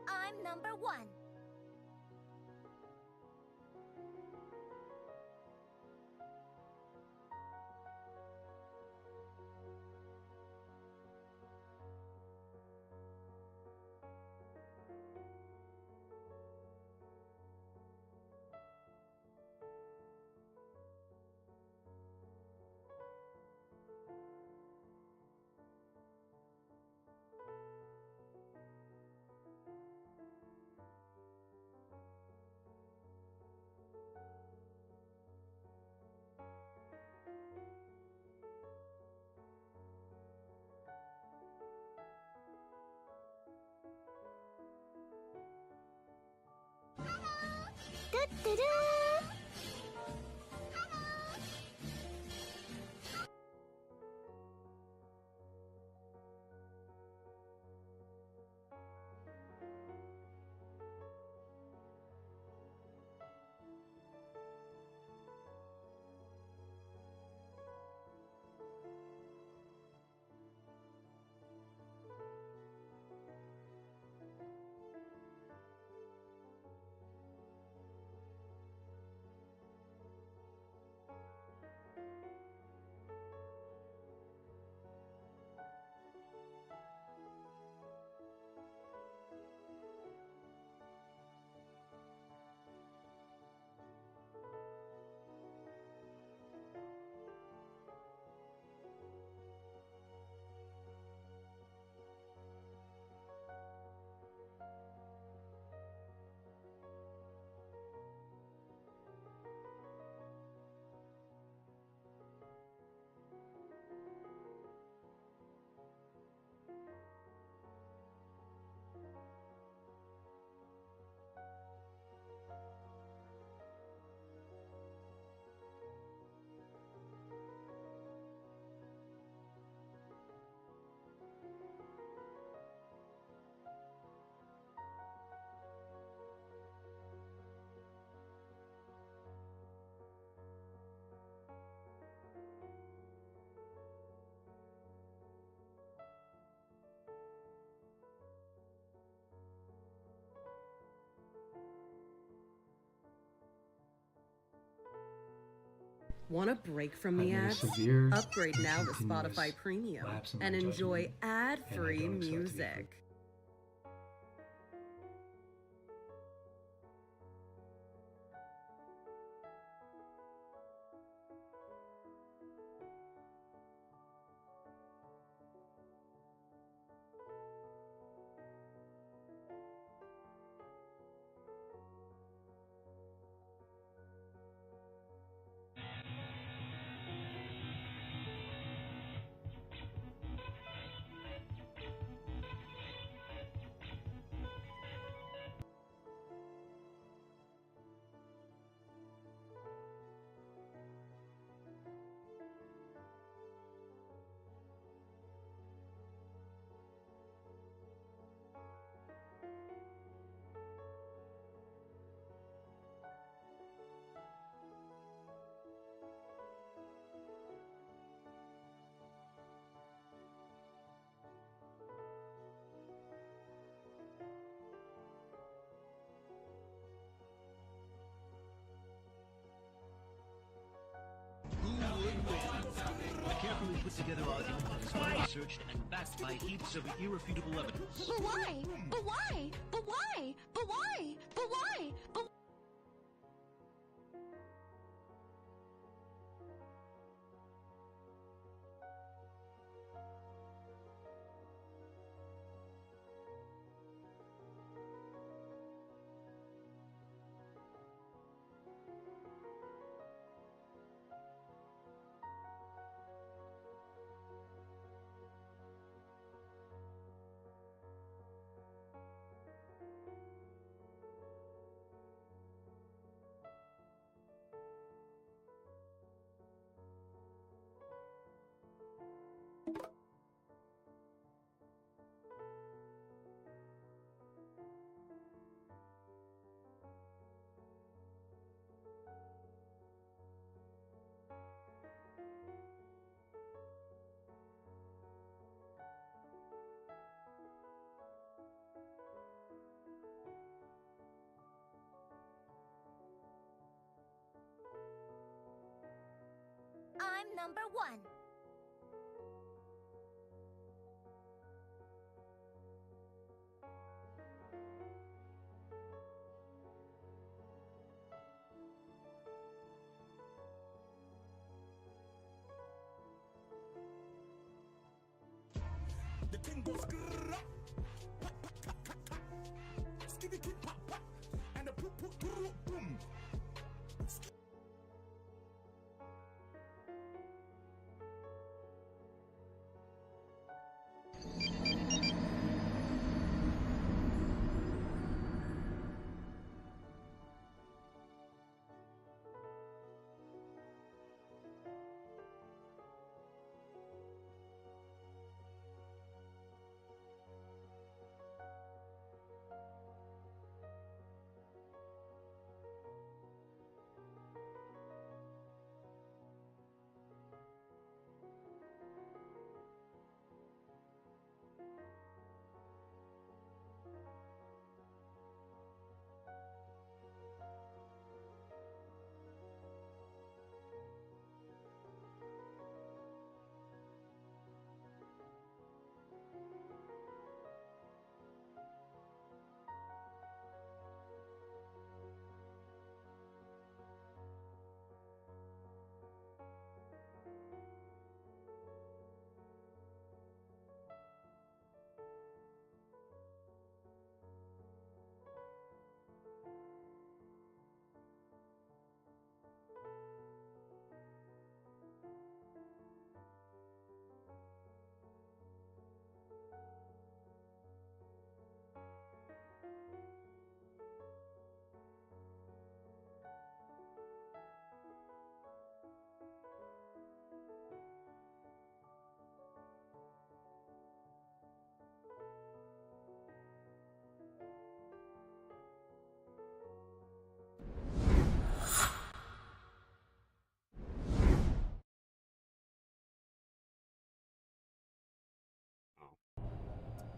I'm number 1. Do-do-do! Want a break from the ads? Upgrade now to Spotify Premium and enjoy ad-free music. Carefully put together argument that is well researched and backed by heaps of irrefutable evidence. But why? But why? But why? But why? But why? But number 1. The thing goes skitty kit pop pop and the poop poop boom.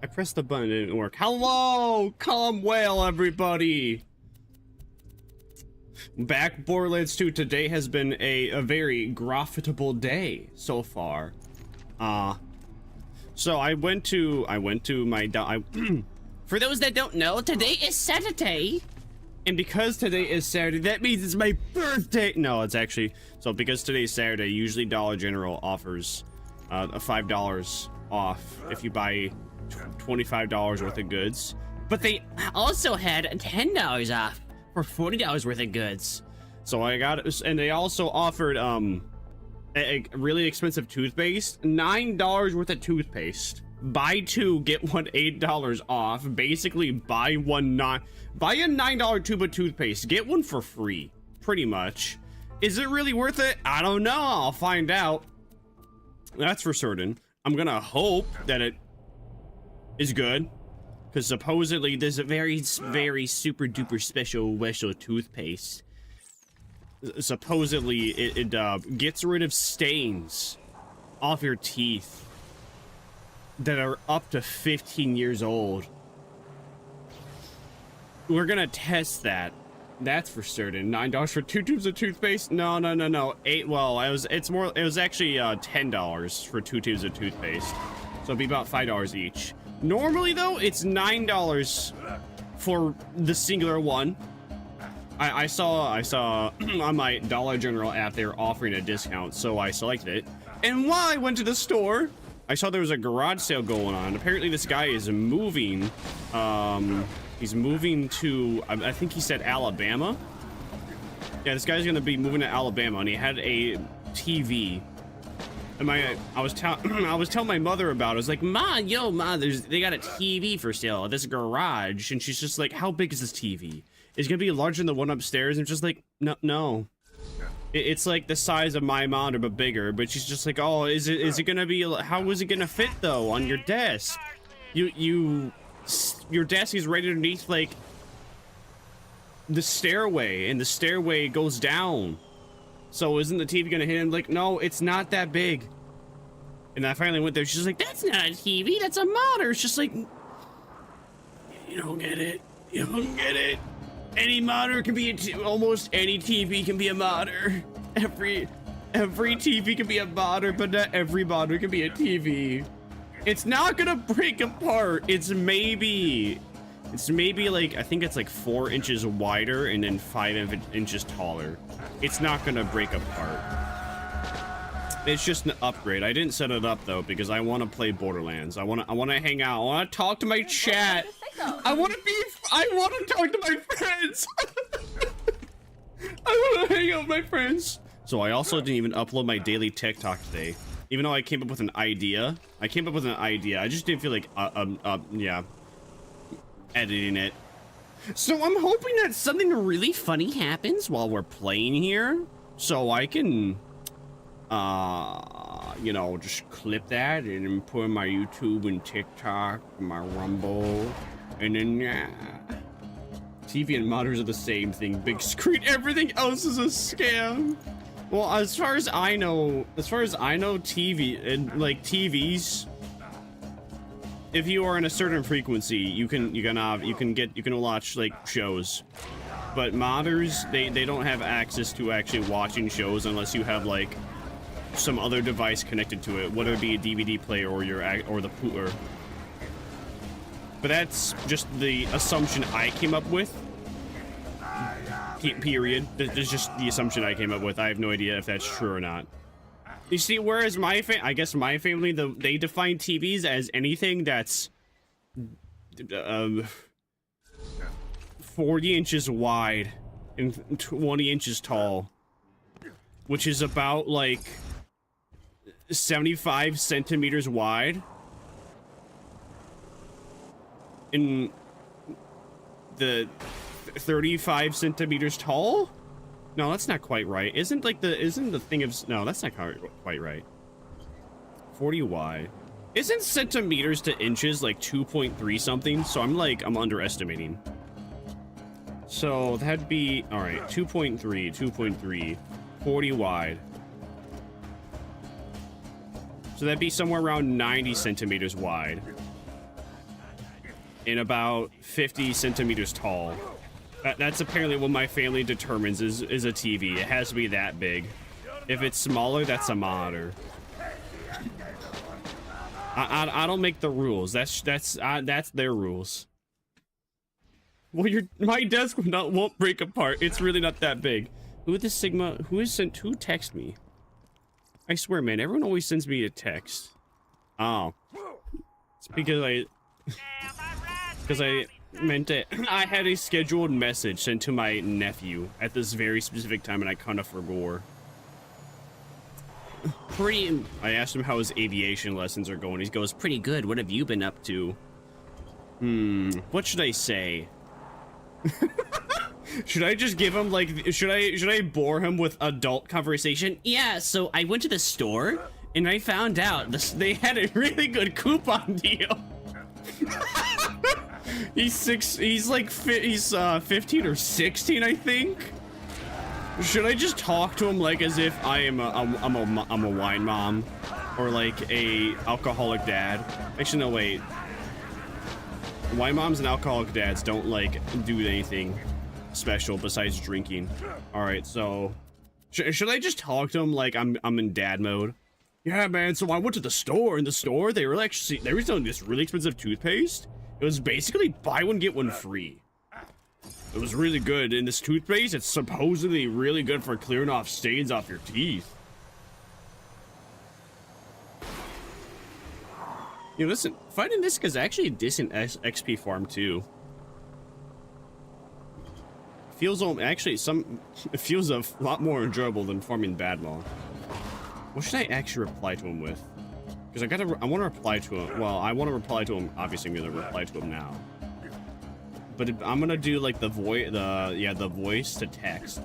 I pressed the button, it didn't work. Hello! Come well, everybody! Back Borderlands 2, today has been a very profitable day so far. So I went to my for those that don't know, today is Saturday. And because today is Saturday, that means it's my birthday. No, it's actually, so because today is Saturday, usually Dollar General offers a $5 off if you buy $25 worth of goods. But they also had $10 off for $40 worth of goods. So I got it, and they also offered a really expensive toothpaste, $9 worth of toothpaste. Buy two, get one $8 off. Basically, buy a $9 tube of toothpaste, get one for free, pretty much. Is it really worth it? I don't know. I'll find out. That's for certain. I'm gonna hope that it is good, because supposedly there's a very super duper special toothpaste. Supposedly it gets rid of stains off your teeth that are up to 15 years old. We're gonna test that. That's for certain. $9 for 2 tubes of toothpaste? No. Well, it was actually $10 for 2 tubes of toothpaste. So it'd be about $5 each. Normally though, it's $9 for the singular one. I saw on my Dollar General app they were offering a discount, so I selected it. And while I went to the store, I saw there was a garage sale going on. Apparently this guy is moving. He's moving to, I think he said Alabama. Yeah, this guy's gonna be moving to Alabama, and he had a TV. And I was telling my mother about it. I was like, Ma, they got a TV for sale at this garage. And she's just like, how big is this TV? Is it gonna be larger than the one upstairs? And just like, no. It's like the size of my monitor, but bigger. But she's just like, oh, is it gonna be, how is it gonna fit though on your desk? Your desk is right underneath like the stairway, and the stairway goes down. So isn't the TV gonna hit him? Like, no, it's not that big. And I finally went there. She's like, that's not a TV, that's a monitor. It's just like, you don't get it. You don't get it. Any monitor can be almost any TV can be a monitor. Every TV can be a modder, but not every modder can be a TV. It's not gonna break apart. It's maybe like, I think it's like 4 inches wider and then 5 inches taller. It's not gonna break apart. It's just an upgrade. I didn't set it up though because I want to play Borderlands. I want to hang out. I want to talk to my chat. I want to talk to my friends. I want to hang out with my friends. So I also didn't even upload my daily TikTok today. Even though I came up with an idea. I just didn't feel like, yeah, editing it. So I'm hoping that something really funny happens while we're playing here. So I can, you know, just clip that and then put in my YouTube and TikTok, my Rumble, and then, yeah. TV and monitors are the same thing. Big screen, everything else is a scam. Well, as far as I know, TV and like TVs, if you are in a certain frequency, you can watch like shows. But modders, they don't have access to actually watching shows unless you have like some other device connected to it, whether it be a DVD player or the pooter. But that's just the assumption I came up with. Period. That's just the assumption I came up with. I have no idea if that's true or not. You see, whereas I guess my family, they define TVs as anything that's 40 inches wide and 20 inches tall, which is about like 75 centimeters wide, and the 35 centimeters tall? No, that's not quite right. Isn't the thing of, no, that's not quite right. 40 wide. Isn't centimeters to inches like 2.3 something? So I'm underestimating. So that'd be, all right, 2.3, 40 wide. So that'd be somewhere around 90 centimeters wide. And about 50 centimeters tall. That's apparently what my family determines is a TV. It has to be that big. If it's smaller, that's a monitor. I don't make the rules. That's their rules. Well, my desk won't break apart. It's really not that big. Who text me? I swear, man, everyone always sends me a text. Oh. It's because I meant it. I had a scheduled message sent to my nephew at this very specific time, and I kind of forgot. I asked him how his aviation lessons are going. He goes, pretty good. What have you been up to? What should I say? Should I just give him like, should I bore him with adult conversation? Yeah, so I went to the store and I found out they had a really good coupon deal. He's 15 or 16, I think. Should I just talk to him like as if I'm a wine mom or like a alcoholic dad? Actually, no, wait. Wine moms and alcoholic dads don't like do anything special besides drinking. All right, so should I just talk to him like I'm in dad mode? Yeah, man. So I went to the store. In the store, they were selling this really expensive toothpaste. It was basically buy one get one free. It was really good. And this toothpaste, it's supposedly really good for clearing off stains off your teeth. You know, listen, fighting this is actually a decent XP farm too. It feels a lot more enjoyable than farming Badmaw. What should I actually reply to him with? Because I want to reply to him. Well, I want to reply to him. Obviously, I'm going to reply to him now. But I'm going to do like the voice to text.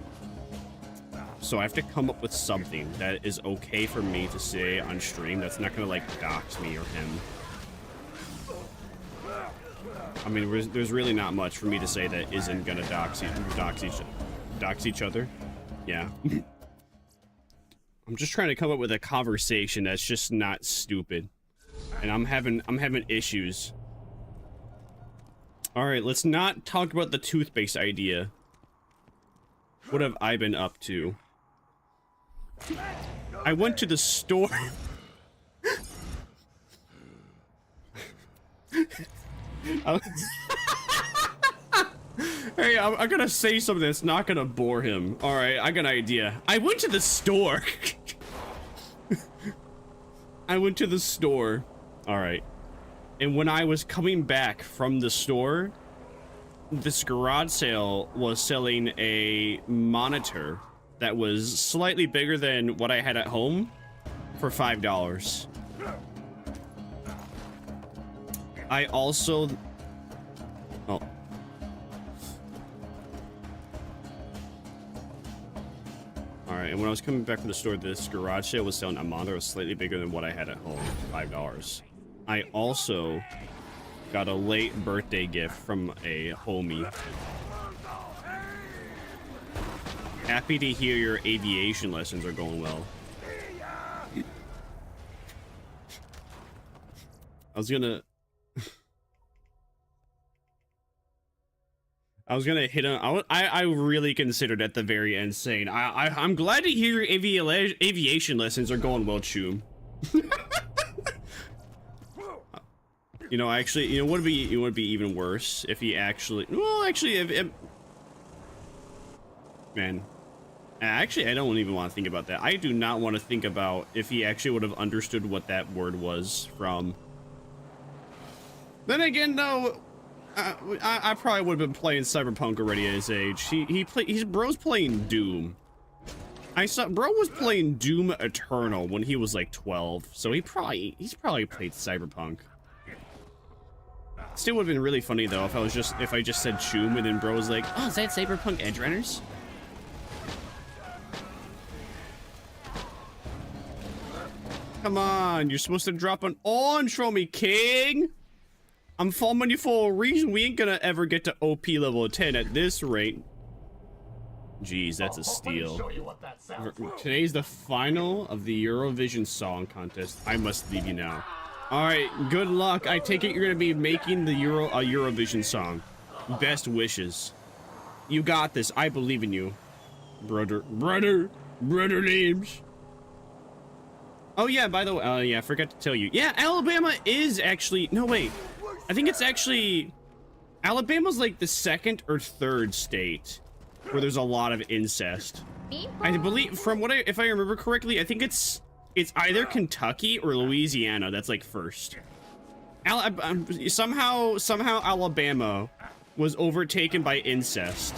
So I have to come up with something that is okay for me to say on stream that's not going to like dox me or him. I mean, there's really not much for me to say that isn't going to dox each other. Yeah. I'm just trying to come up with a conversation that's just not stupid. And I'm having issues. All right, let's not talk about the toothpaste idea. What have I been up to? I went to the store. Hey, I'm gonna say something that's not gonna bore him. All right, I got an idea. I went to the store. I went to the store. All right. And when I was coming back from the store, this garage sale was selling a monitor that was slightly bigger than what I had at home for $5. I also... Oh. Alright, and when I was coming back from the store, this garage sale was selling a monitor that was slightly bigger than what I had at home for $5. I also got a late birthday gift from a homie. Happy to hear your aviation lessons are going well. I was gonna hit on. I really considered at the very end saying I'm glad to hear your aviation lessons are going well, Choom. You know, actually, you know, it would be even worse if he actually. Well, actually, man, actually, I don't even want to think about that. I do not want to think about if he actually would have understood what that word was from. Then again, though. I probably would have been playing Cyberpunk already at his age. Bro's playing Doom. I saw bro was playing Doom Eternal when he was like 12, so he's probably played Cyberpunk. Still would have been really funny though if I just said Choom and then bro was like, oh, is that Cyberpunk Edge Runners? Come on, you're supposed to drop an orange for me, king. I'm farming you for a reason. We ain't gonna ever get to OP level 10 at this rate. Jeez, that's a steal. Today's the final of the Eurovision Song Contest. I must leave you now. Alright, good luck. I take it you're gonna be making the Eurovision song. Best wishes. You got this. I believe in you. Brother names. Oh yeah, by the way, yeah, I forgot to tell you. Yeah, Alabama is actually, no wait. I think it's actually, Alabama's like the second or third state where there's a lot of incest. I believe, from what if I remember correctly, I think it's either Kentucky or Louisiana that's like first. Somehow Alabama was overtaken by incest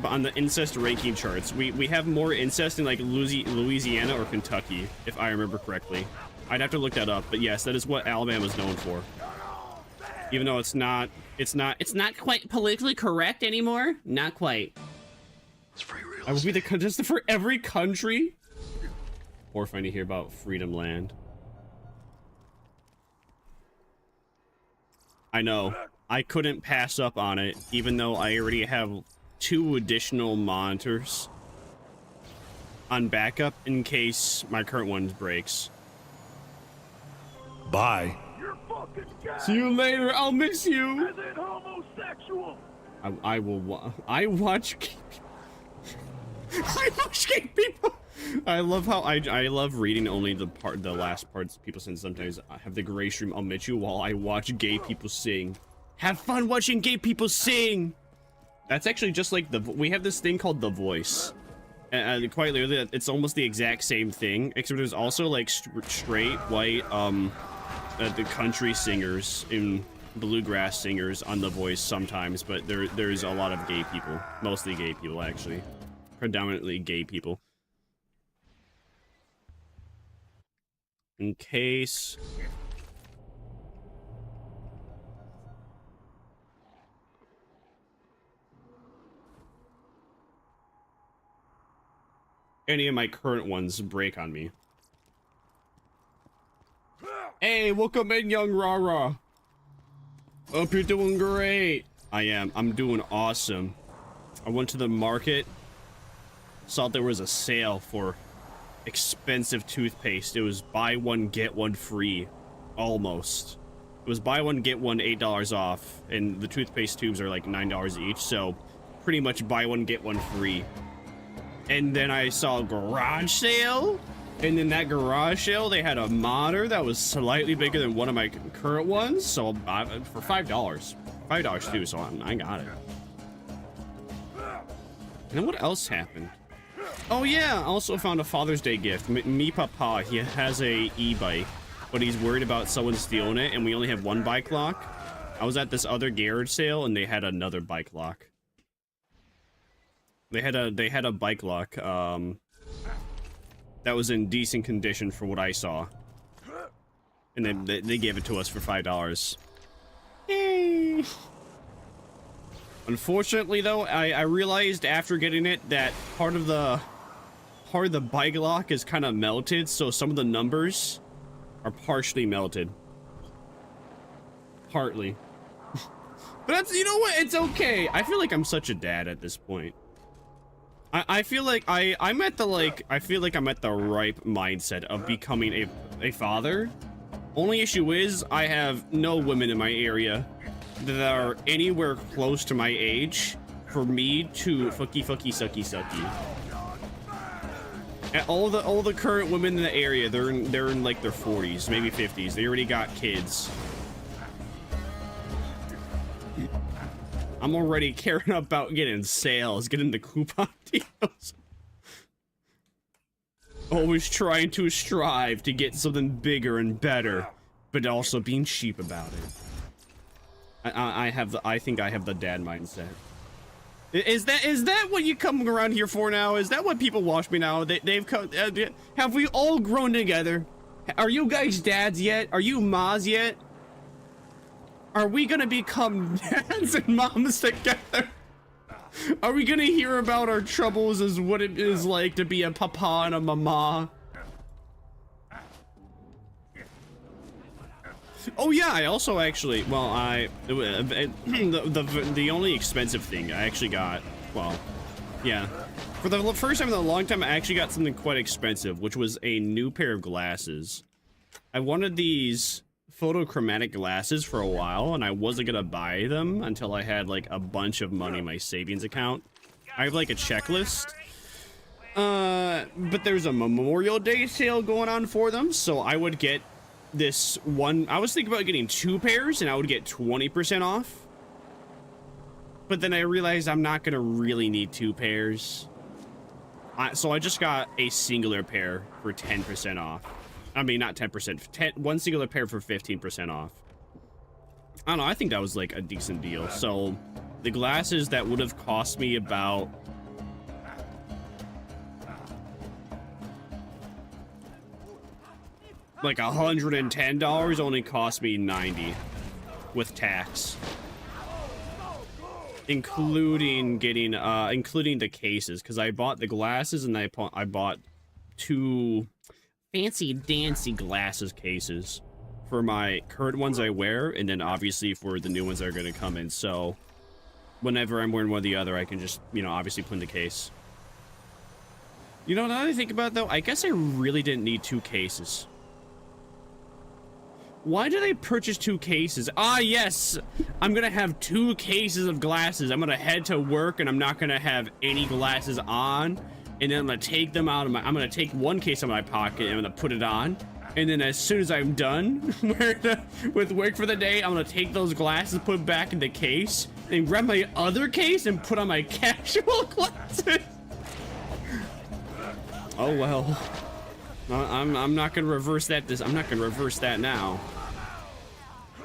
on the incest ranking charts. We have more incest in like Louisiana or Kentucky, if I remember correctly. I'd have to look that up, but yes, that is what Alabama's known for. Even though it's not quite politically correct anymore. Not quite. I will be the contestant for every country. Horrifying to hear about Freedom Land. I know. I couldn't pass up on it, even though I already have 2 additional monitors on backup in case my current one breaks. Bye. See you later. I'll miss you. I watch gay people. I love how I love reading only the last parts people send. Sometimes I have the gray stream. I'll miss you while I watch gay people sing. Have fun watching gay people sing. That's actually just like we have this thing called The Voice. And quite literally, it's almost the exact same thing, except there's also like straight white the country singers and bluegrass singers on The Voice sometimes, but there's a lot of gay people, mostly gay people actually, predominantly gay people. In case any of my current ones break on me. Hey, welcome in, young Rara. Hope you're doing great. I am. I'm doing awesome. I went to the market, saw there was a sale for expensive toothpaste. It was buy one, get one free. Almost. It was buy one, get one, $8 off. And the toothpaste tubes are like $9 each, so pretty much buy one, get one free. And then I saw a garage sale. And in that garage sale, they had a monitor that was slightly bigger than one of my current ones. So for $5. $5 too, so I got it. And then what else happened? Oh yeah, I also found a Father's Day gift. Me papa, he has a e-bike, but he's worried about someone stealing it, and we only have one bike lock. I was at this other garage sale, and they had another bike lock. They had a bike lock that was in decent condition for what I saw, and then they gave it to us for $5. Yay! Unfortunately, though, I realized after getting it that part of the bike lock is kind of melted, so some of the numbers are partially melted. Partly. But that's, you know what? It's okay. I feel like I'm such a dad at this point. I feel like I'm at the ripe mindset of becoming a father. Only issue is I have no women in my area that are anywhere close to my age for me to fucky sucky. And all the current women in the area, they're in like their 40s, maybe 50s. They already got kids. I'm already caring about getting sales, getting the coupon deals. Always trying to strive to get something bigger and better, but also being cheap about it. I think I have the dad mindset. Is that what you come around here for now? Is that what people watch me now? They've come. Have we all grown together? Are you guys dads yet? Are you mas yet? Are we gonna become dads and moms together? Are we gonna hear about our troubles as what it is like to be a papa and a mama? Oh yeah, I also actually, well, the only expensive thing I actually got, well, yeah, for the first time in a long time, I actually got something quite expensive, which was a new pair of glasses. I wanted these photochromatic glasses for a while, and I wasn't gonna buy them until I had like a bunch of money in my savings account. I have like a checklist, but there's a Memorial Day sale going on for them, so I would get this one. I was thinking about getting 2 pairs and I would get 20% off, but then I realized I'm not gonna really need 2 pairs, so I just got a singular pair for 10% off. I mean, not 10%, one singular pair for 15% off. I don't know, I think that was like a decent deal. So the glasses that would have cost me about like $110 only cost me $90 with tax, including getting including the cases, because I bought the glasses and I bought 2 fancy dancy glasses cases for my current ones I wear, and then obviously for the new ones that are going to come in, so whenever I'm wearing one or the other, I can just, you know, obviously put in the case. You know, now that I think about it, though, I guess I really didn't need 2 cases. Why did I purchase 2 cases? Ah, yes! I'm gonna have 2 cases of glasses. I'm gonna head to work and I'm not gonna have any glasses on. And then I'm gonna take them out of my, I'm gonna take 1 case out of my pocket and I'm gonna put it on. And then as soon as I'm done with work for the day, I'm gonna take those glasses, put them back in the case, and grab my other case and put on my casual glasses. Oh well. I'm not gonna reverse that. I'm not gonna reverse that now.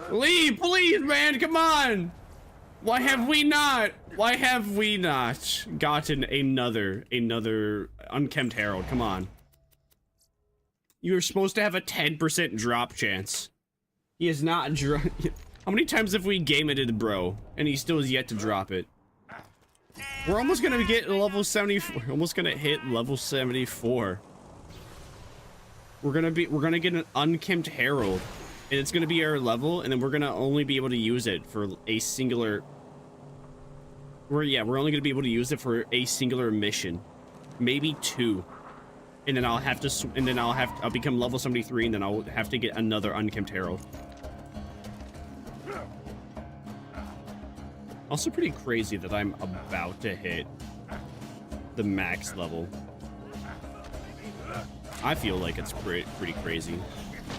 Leave, please, man. Come on. Why have we not gotten another unkempt herald? Come on. You're supposed to have a 10% drop chance. He is not drop. How many times have we game edited, bro? And he still has yet to drop it. We're almost gonna get level 74. We're almost gonna hit level 74. We're gonna get an unkempt herald, and it's gonna be our level, and then we're gonna only be able to use it for a singular. We're only gonna be able to use it for a singular mission, maybe 2, and then I'll become level 73, and then I'll have to get another unkempt herald. Also pretty crazy that I'm about to hit the max level. I feel like it's pretty crazy.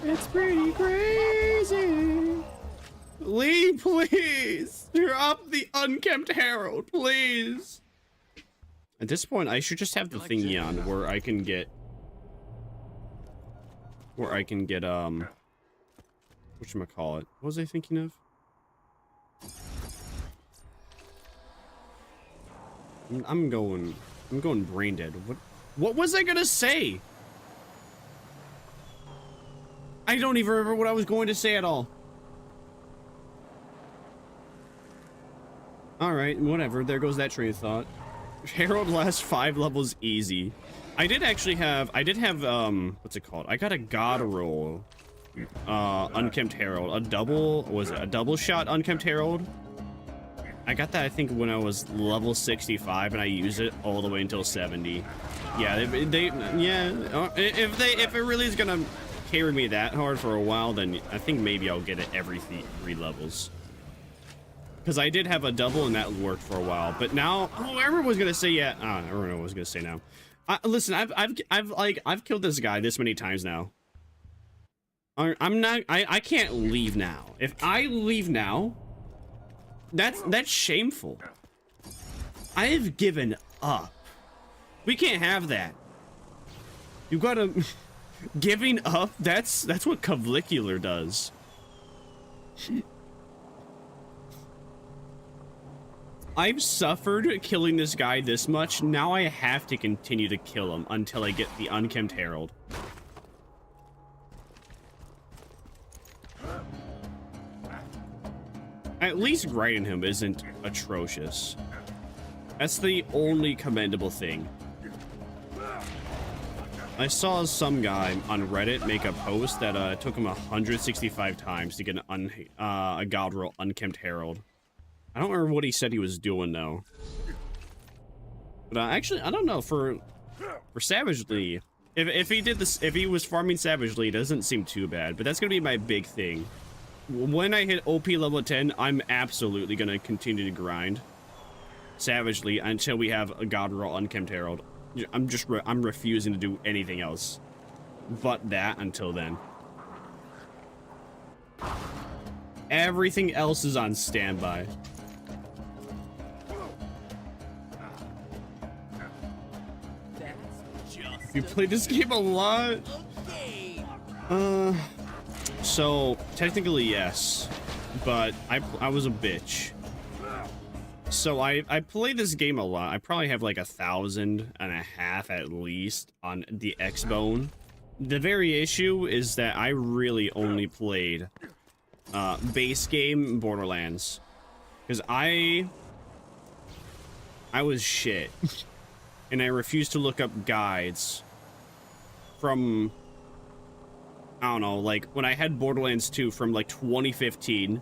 It's pretty crazy. Lee, please! Drop the unkempt herald, please! At this point, I should just have the thingy on where I can get... whatchamacallit? What was I thinking of? I'm going brain dead. What was I gonna say? I don't even remember what I was going to say at all. Alright, whatever. There goes that train of thought. Herald lasts 5 levels easy. I did have, what's it called? I got a god roll. Unkempt herald. A double shot unkempt herald? I got that, I think, when I was level 65, and I used it all the way until 70. Yeah, if it really is gonna carry me that hard for a while, then I think maybe I'll get it every 3 levels. Because I did have a double and that worked for a while, but now, everyone was gonna say, yeah, I don't know what I was gonna say now. Listen, I've killed this guy this many times now. I can't leave now. If I leave now, that's shameful. I've given up. We can't have that. You gotta giving up. That's what Cavlicular does. I've suffered killing this guy this much. Now I have to continue to kill him until I get the unkempt herald. At least grinding him isn't atrocious. That's the only commendable thing. I saw some guy on Reddit make a post that it took him 165 times to get a god roll unkempt herald. I don't remember what he said he was doing though. But actually, I don't know, for Savagely, if he did this, if he was farming Savagely, it doesn't seem too bad. But that's gonna be my big thing. When I hit OP level 10, I'm absolutely gonna continue to grind Savagely until we have a god roll unkempt herald. I'm refusing to do anything else but that until then. Everything else is on standby. You played this game a lot? So technically yes, but I was a bitch. So I play this game a lot. I probably have like 1,500 at least on the X-Bone. The very issue is that I really only played base game Borderlands, because I was shit. And I refused to look up guides from, I don't know, like when I had Borderlands 2 from like 2015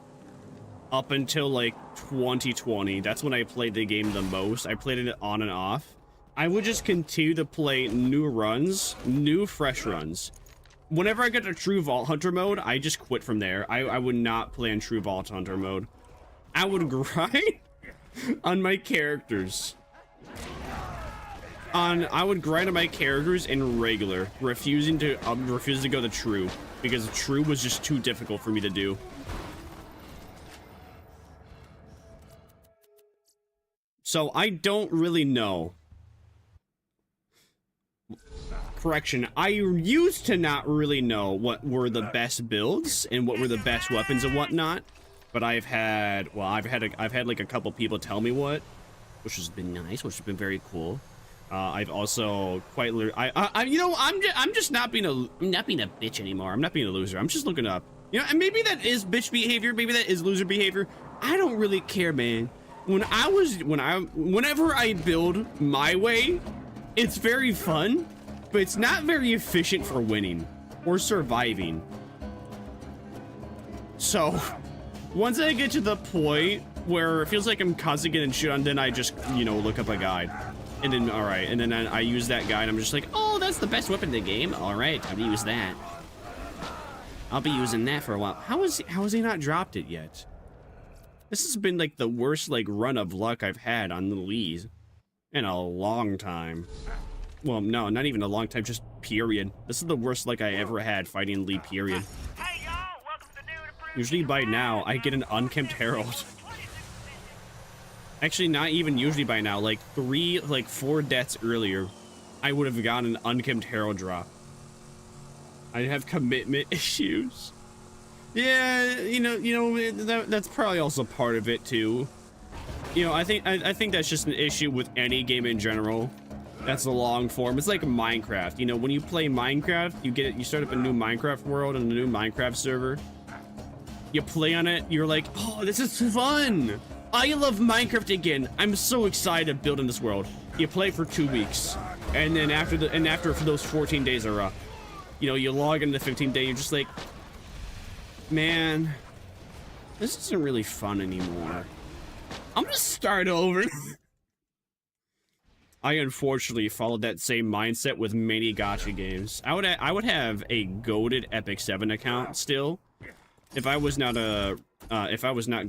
up until like 2020. That's when I played the game the most. I played it on and off. I would just continue to play new runs, new fresh runs. Whenever I got to True Vault Hunter mode, I just quit from there. I would not play in True Vault Hunter mode. I would grind on my characters. I would grind on my characters in regular, refusing to go to True, because True was just too difficult for me to do. So I don't really know. Correction, I used to not really know what were the best builds and what were the best weapons and whatnot, but I've had like a couple people tell me what, which has been nice, which has been very cool. I've also quite you know, I'm just not being a bitch anymore. I'm not being a loser. I'm just looking up. You know, and maybe that is bitch behavior, maybe that is loser behavior. I don't really care, man. Whenever I build my way, it's very fun, but it's not very efficient for winning or surviving. So once I get to the point where it feels like I'm constantly getting shit on, then I just, you know, look up a guide. And then, all right, and then I use that guide. I'm just like, oh, that's the best weapon in the game. All right, time to use that. I'll be using that for a while. How has he not dropped it yet? This has been like the worst like run of luck I've had on the Lees. in a long time. Well, no, not even a long time, just period. This is the worst luck I ever had fighting Lee, period. Usually by now, I get an unkempt herald. Actually, not even usually by now. Like 4 deaths earlier, I would have gotten an unkempt herald drop. I have commitment issues. Yeah, you know, that's probably also part of it too. You know, I think that's just an issue with any game in general. That's the long form. It's like Minecraft. You know, when you play Minecraft, you start up a new Minecraft world and a new Minecraft server. You play on it, you're like, oh, this is fun. I love Minecraft again. I'm so excited building this world. You play for 2 weeks, and then after those 14 days are up, you know, you log into the 15th day, you're just like, man, this isn't really fun anymore. I'm gonna start over. I unfortunately followed that same mindset with many gacha games. I would have a goated Epic 7 account still, if I was not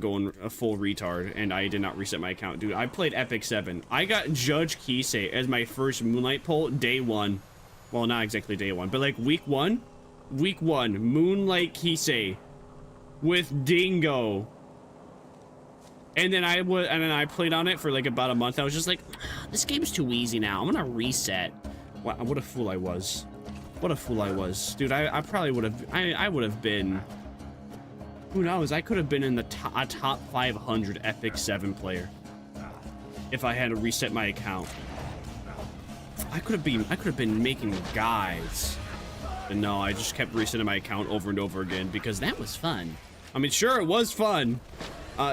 going a full retard and I did not reset my account. Dude, I played Epic 7. I got Judge Kisei as my first Moonlight poll day 1. Well, not exactly day 1, but like week 1, Moonlight Kisei with Dingo. And then I played on it for like about a month. I was just like, this game's too easy now. I'm gonna reset. Wow, what a fool I was. What a fool I was. Dude, I probably would have, I would have been, who knows, I could have been in the top 500 Epic 7 player if I had to reset my account. I could have been making guides. But no, I just kept resetting my account over and over again because that was fun. I mean, sure, it was fun.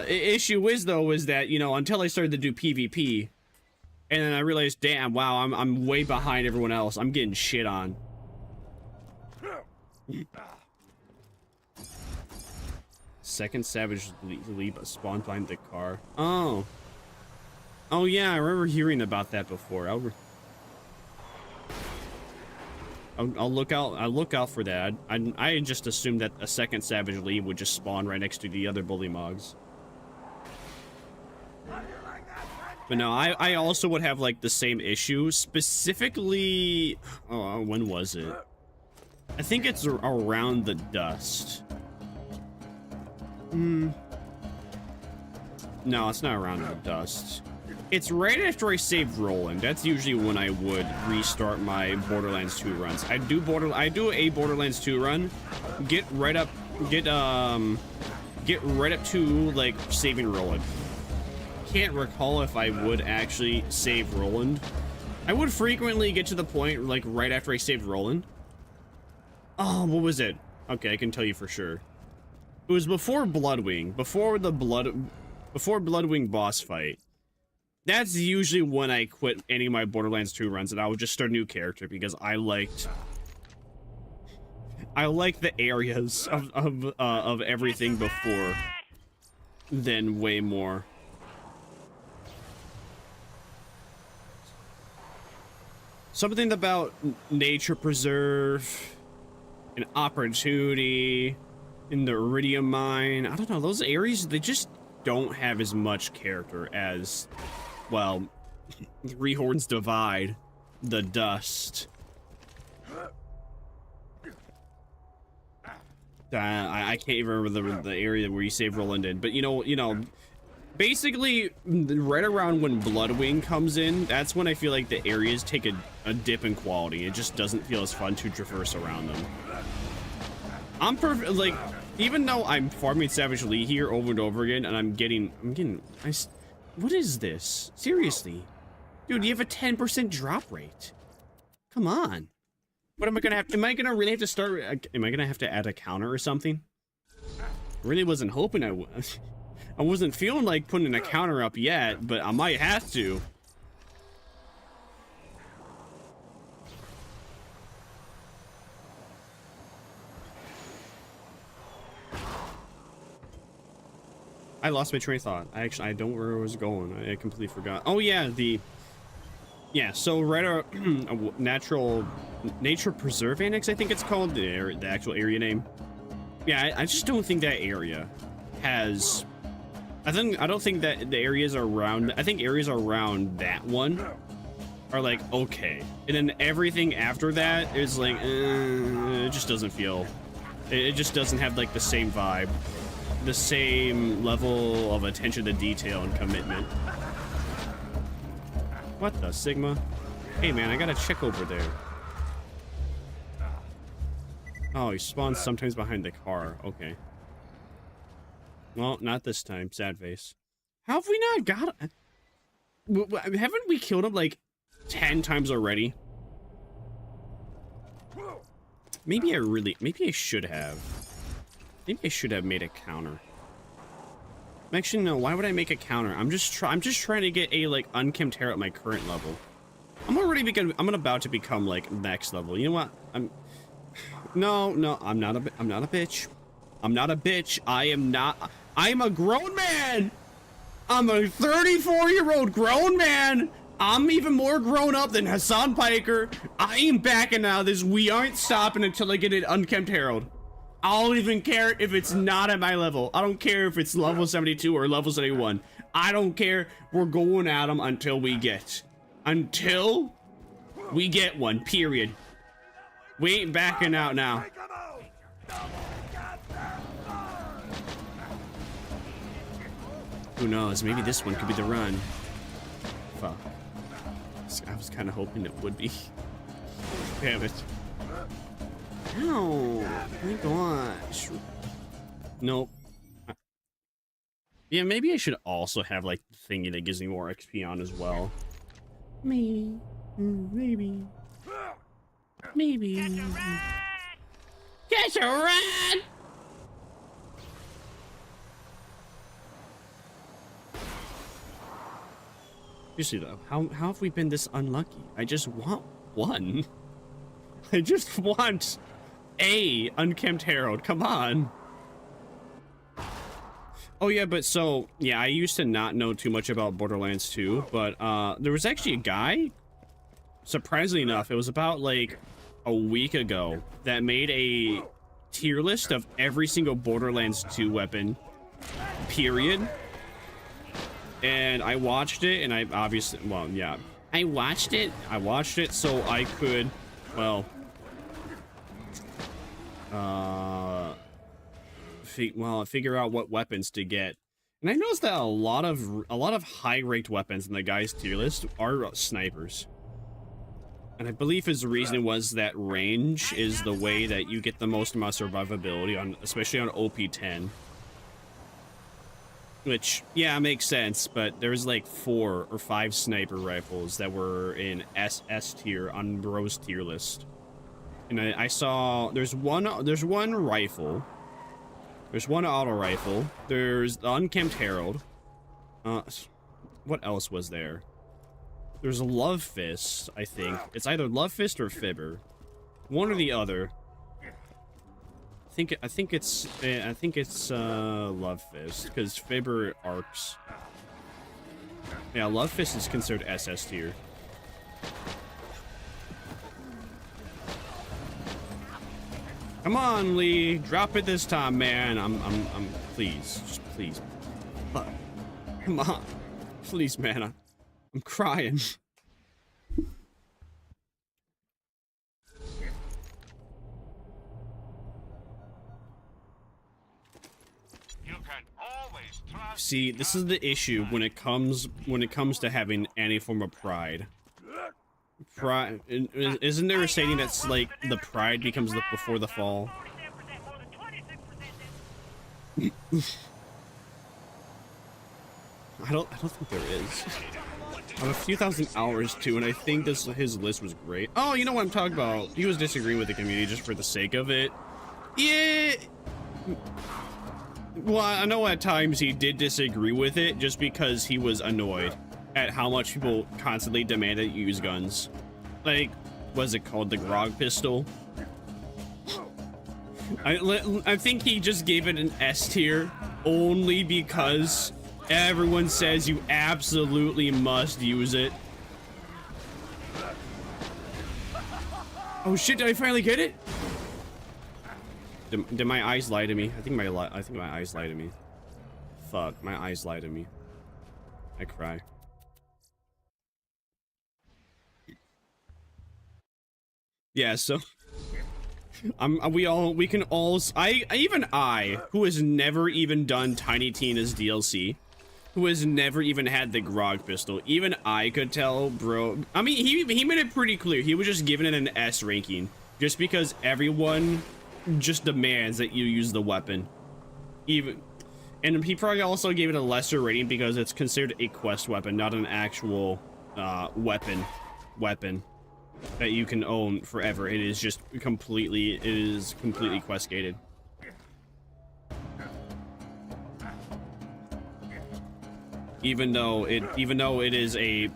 Issue is that, you know, until I started to do PvP, and then I realized, damn, wow, I'm way behind everyone else. I'm getting shit on. Second Savage Leap spawned behind the car. Oh yeah, I remember hearing about that before. I'll look out for that. I just assumed that a second Savage Leap would just spawn right next to the other bully mogs. But no, I also would have like the same issue. Specifically, oh, when was it? I think it's around the dust. No, it's not around the dust. It's right after I save Roland. That's usually when I would restart my Borderlands 2 runs. I do a Borderlands 2 run, get right up to like saving Roland. Can't recall if I would actually save Roland. I would frequently get to the point like right after I saved Roland. Oh, what was it? Okay, I can tell you for sure. It was before Bloodwing, before Bloodwing boss fight. That's usually when I quit any of my Borderlands 2 runs, and I would just start a new character because I liked the areas of everything before than way more. Something about Nature Preserve, an Opportunity, in the Iridium Mine. I don't know, those areas, they just don't have as much character as, well, Rehorn's Divide, the Dust. I can't even remember the area where you save Roland in, but you know, basically, right around when Bloodwing comes in, that's when I feel like the areas take a dip in quality. It just doesn't feel as fun to traverse around them. I'm perfect, like, even though I'm farming Savage Lee here over and over again, and I'm getting, what is this? Seriously? Dude, you have a 10% drop rate. Come on. What am I gonna really have to start, am I gonna have to add a counter or something? I really wasn't hoping I wasn't feeling like putting a counter up yet, but I might have to. I lost my train of thought. I don't know where I was going. I completely forgot. Oh yeah, so right Nature Preserve Annex, I think it's called, the actual area name. Yeah, I just don't think that area has, I don't think that the areas are around, I think areas are around that one are like okay, and then everything after that is like it just doesn't feel, it just doesn't have like the same vibe, the same level of attention to detail and commitment. What the Sigma? Hey man, I gotta check over there. Oh, he spawns sometimes behind the car. Okay. Well, not this time. Sad face. How have we not got it? Haven't we killed him like 10 times already? Maybe I should have. Maybe I should have made a counter. Actually, no, why would I make a counter? I'm just trying to get a like unkempt hair at my current level. I'm about to become like next level. You know what? I'm not a bitch. I'm not a bitch. I'm a grown man. I'm a 34-year-old grown man. I'm even more grown up than Hassan Piker. I ain't backing out of this. We aren't stopping until I get an unkempt Harold. I don't even care if it's not at my level. I don't care if it's level 72 or level 71. I don't care. We're going at them until we get one, period. We ain't backing out now. Who knows? Maybe this one could be the run. Fuck. I was kind of hoping it would be. Damn it. No. Oh my gosh. Nope. Yeah, maybe I should also have like the thingy that gives me more XP on as well. Maybe. Maybe. Maybe. Catch a rat! Seriously though, how have we been this unlucky? I just want one. I just want a unkempt Harold. Come on. Oh yeah, but so yeah, I used to not know too much about Borderlands 2, but there was actually a guy, surprisingly enough, it was about like a week ago, that made a tier list of every single Borderlands 2 weapon, period. And I watched it, and I obviously, well, yeah, I watched it so I could, well, figure out what weapons to get. And I noticed that a lot of high-ranked weapons in the guy's tier list are snipers. And I believe his reason was that range is the way that you get the most amount of survivability on, especially on OP10. Which, yeah, makes sense, but there was like 4 or 5 sniper rifles that were in SS tier on Bro's tier list. And I saw there's one rifle. There's one auto rifle. There's the unkempt Harold. What else was there? There's a Love Fist, I think. It's either Love Fist or Fibber. One or the other. I think it's Love Fist, because Fibber arcs. Yeah, Love Fist is considered SS tier. Come on, Lee, drop it this time, man. I'm please, just please. Come on, please, man. I'm crying. See, this is the issue when it comes to having any form of pride. Pride, isn't there a saying that's like the pride becomes before the fall? I don't think there is. I have a few thousand hours too, and I think his list was great. Oh, you know what I'm talking about? He was disagreeing with the community just for the sake of it. Yeah. Well, I know at times he did disagree with it just because he was annoyed at how much people constantly demanded you use guns. Like, what's it called? The Grog pistol? I think he just gave it an S tier only because everyone says you absolutely must use it. Oh shit, did I finally get it? Did my eyes lie to me? I think my eyes lie to me. Fuck, my eyes lie to me. I cry. Yeah, so we can all, even I, who has never even done Tiny Tina's DLC, who has never even had the Grog pistol, even I could tell, bro. I mean, he made it pretty clear. He was just giving it an S ranking, just because everyone just demands that you use the weapon. And he probably also gave it a lesser rating because it's considered a quest weapon, not an actual weapon that you can own forever. It is just completely quest gated. Even though it is a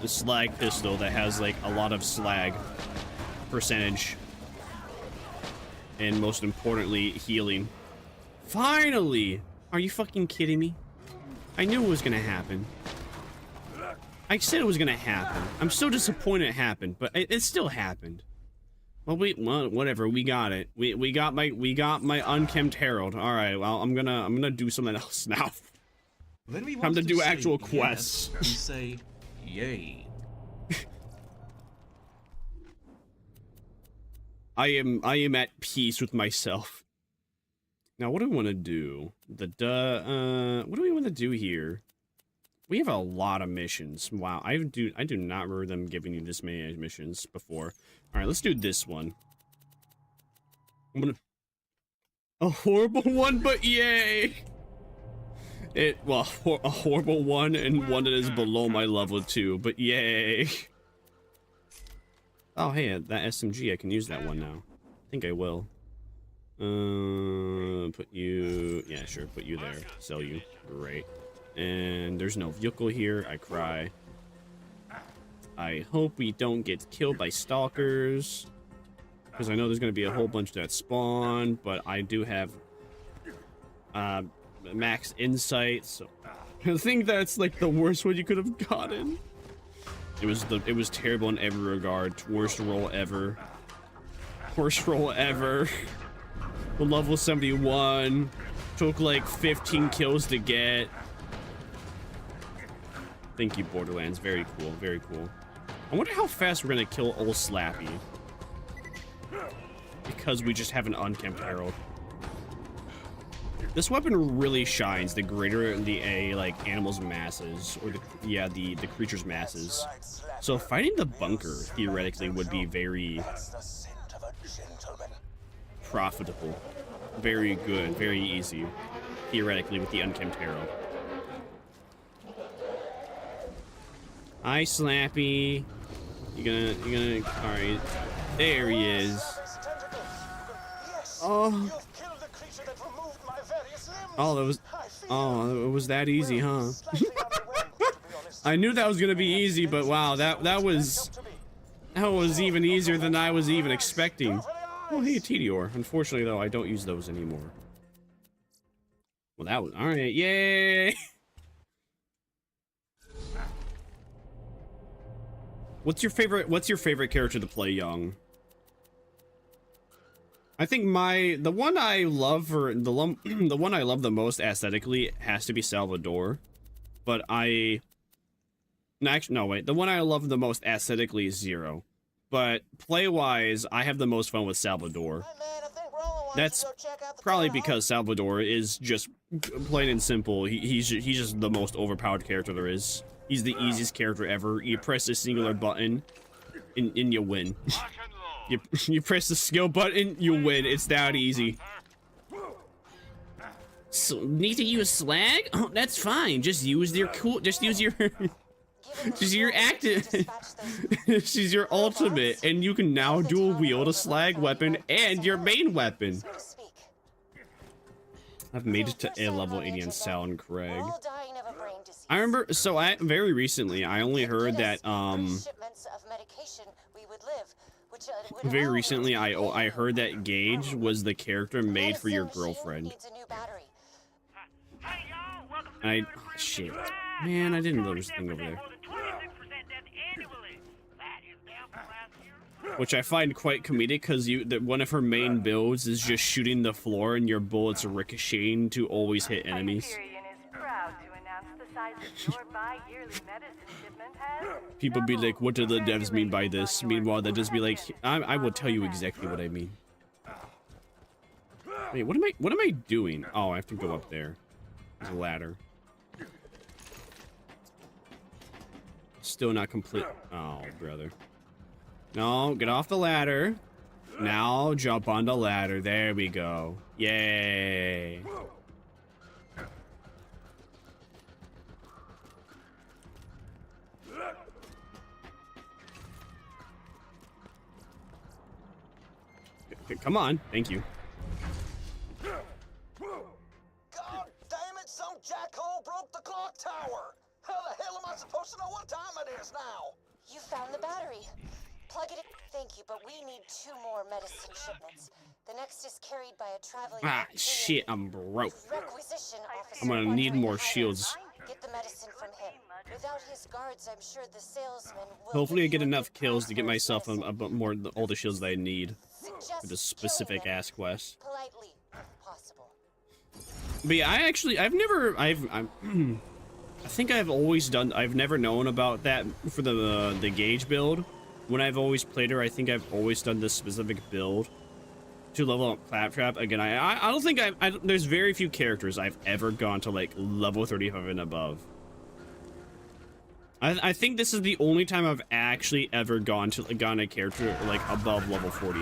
slag pistol that has like a lot of slag percentage, and most importantly, healing. Finally! Are you fucking kidding me? I knew it was gonna happen. I said it was gonna happen. I'm so disappointed it happened, but it still happened. Well, whatever. We got it. We got my unkempt Herald. All right. Well, I'm gonna do something else now. Time to do actual quests. Yes, say yay. I am at peace with myself. Now, what do we want to do? What do we want to do here? We have a lot of missions. Wow, I do not remember them giving you this many missions before. All right, let's do this one. A horrible one, but yay! A horrible one and one that is below my level 2, but yay! Oh, hey, that SMG, I can use that one now. I think I will. Put you, yeah, sure, put you there. Sell you, great. And there's no vehicle here, I cry. I hope we don't get killed by stalkers, because I know there's going to be a whole bunch that spawn, but I do have max insight, so I think that's like the worst one you could have gotten. It was terrible in every regard. Worst roll ever. Worst roll ever. The level 71 took like 15 kills to get. Thank you, Borderlands. Very cool. Very cool. I wonder how fast we're gonna kill old Slappy. Because we just have an unkempt Herald. This weapon really shines the greater the animal's masses, or the creature's masses. So fighting the bunker theoretically would be very profitable, very good, very easy, theoretically, with the unkempt Herald. Hi, Slappy. You gonna? All right, there he is. Oh. Oh, it was that easy, huh? I knew that was gonna be easy, but wow, that was even easier than I was even expecting. Oh, hey, Tedior. Unfortunately, though, I don't use those anymore. Well, that was all right. Yay! What's your favorite character to play young? I think the one I love the most aesthetically has to be Salvador, but the one I love the most aesthetically is Zero, but play-wise, I have the most fun with Salvador. That's probably because Salvador is just plain and simple. He's just the most overpowered character there is. He's the easiest character ever. You press a singular button, and you win. You press the skill button, you win. It's that easy. So, need to use slag? Oh, that's fine. Just use your active. She's your ultimate, and you can now dual wield a slag weapon and your main weapon. I've made it to a level 80 on Sal and Craig. I remember, very recently, I only heard that, very recently, I heard that Gage was the character made for your girlfriend. Oh, shit. Man, I didn't know there was a thing over there. Which I find quite comedic, because one of her main builds is just shooting the floor and your bullets ricocheting to always hit enemies. Hyperion is proud to announce the size of your bi-yearly medicine shipment People be like, what do the devs mean by this? Meanwhile, they just be like, I will tell you exactly what I mean. Wait, what am I doing? Oh, I have to go up there. There's a ladder. Still not complete. Oh, brother. No, get off the ladder. Now jump on the ladder. There we go. Yay. Come on. Thank you. God damn it, some jackhole broke the clock tower. How the hell am I supposed to know what time it is now? You found the battery. Plug it in. Thank you, but we need 2 more medicine shipments. The next is carried by a traveling... Ah, shit, I'm broke. Requisition officer. I'm gonna need more shields. Get the medicine from him. Without his guards, I'm sure the salesman will... Hopefully I get enough kills to get myself a bit more all the shields that I need for this specific ass quest. Politely, if possible. But yeah, I think I've never known about that for the gauge build. When I've always played her, I think I've always done this specific build to level up Claptrap. Again, I don't think there's very few characters I've ever gone to like level 35 and above. I think this is the only time I've actually ever gone a character like above level 40.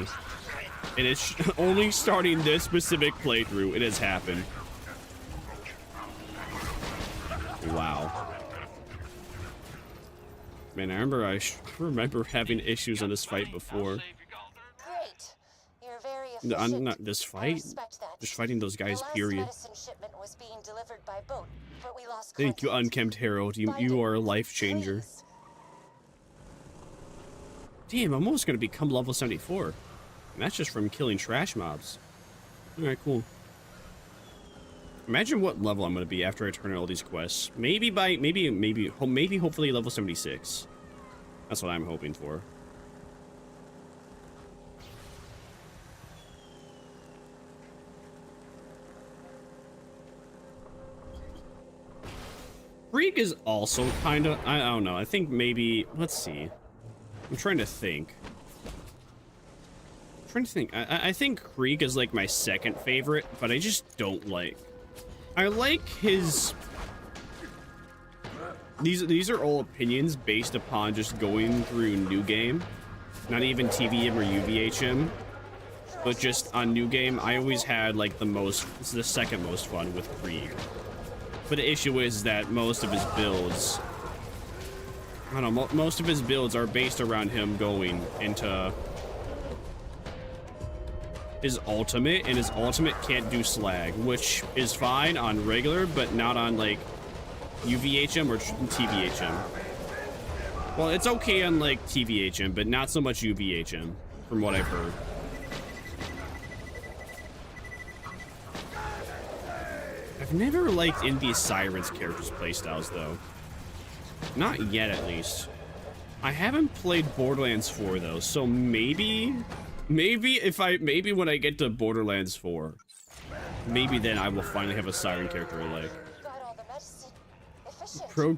And it's only starting this specific playthrough, it has happened. Wow. Man, I remember having issues on this fight before. Great. You're very efficient. Not this fight. Just fighting those guys, period. Was being delivered by boat, but we lost Thank you, contact. Unkempt Herald. You are a life changer. Please. Damn, I'm almost gonna become level 74. And that's just from killing trash mobs. Alright, cool. Imagine what level I'm gonna be after I turn in all these quests. Maybe hopefully level 76. That's what I'm hoping for. Krieg is also kind of, I don't know, I think maybe, let's see. I'm trying to think. I think Krieg is like my second favorite, but I just don't like. I like his... These are all opinions based upon just going through New Game. Not even TVM or UVHM. But just on New Game, I always had like the second most fun with Krieg. But the issue is that most of his builds... I don't know, most of his builds are based around him going into his ultimate, and his ultimate can't do slag, which is fine on regular, but not on like UVHM or TVHM. Well, it's okay on like TVHM, but not so much UVHM, from what I've heard. I've never liked Indie Sirens characters' playstyles though. Not yet, at least. I haven't played Borderlands 4 though, so maybe when I get to Borderlands 4, maybe then I will finally have a siren character I like. Pro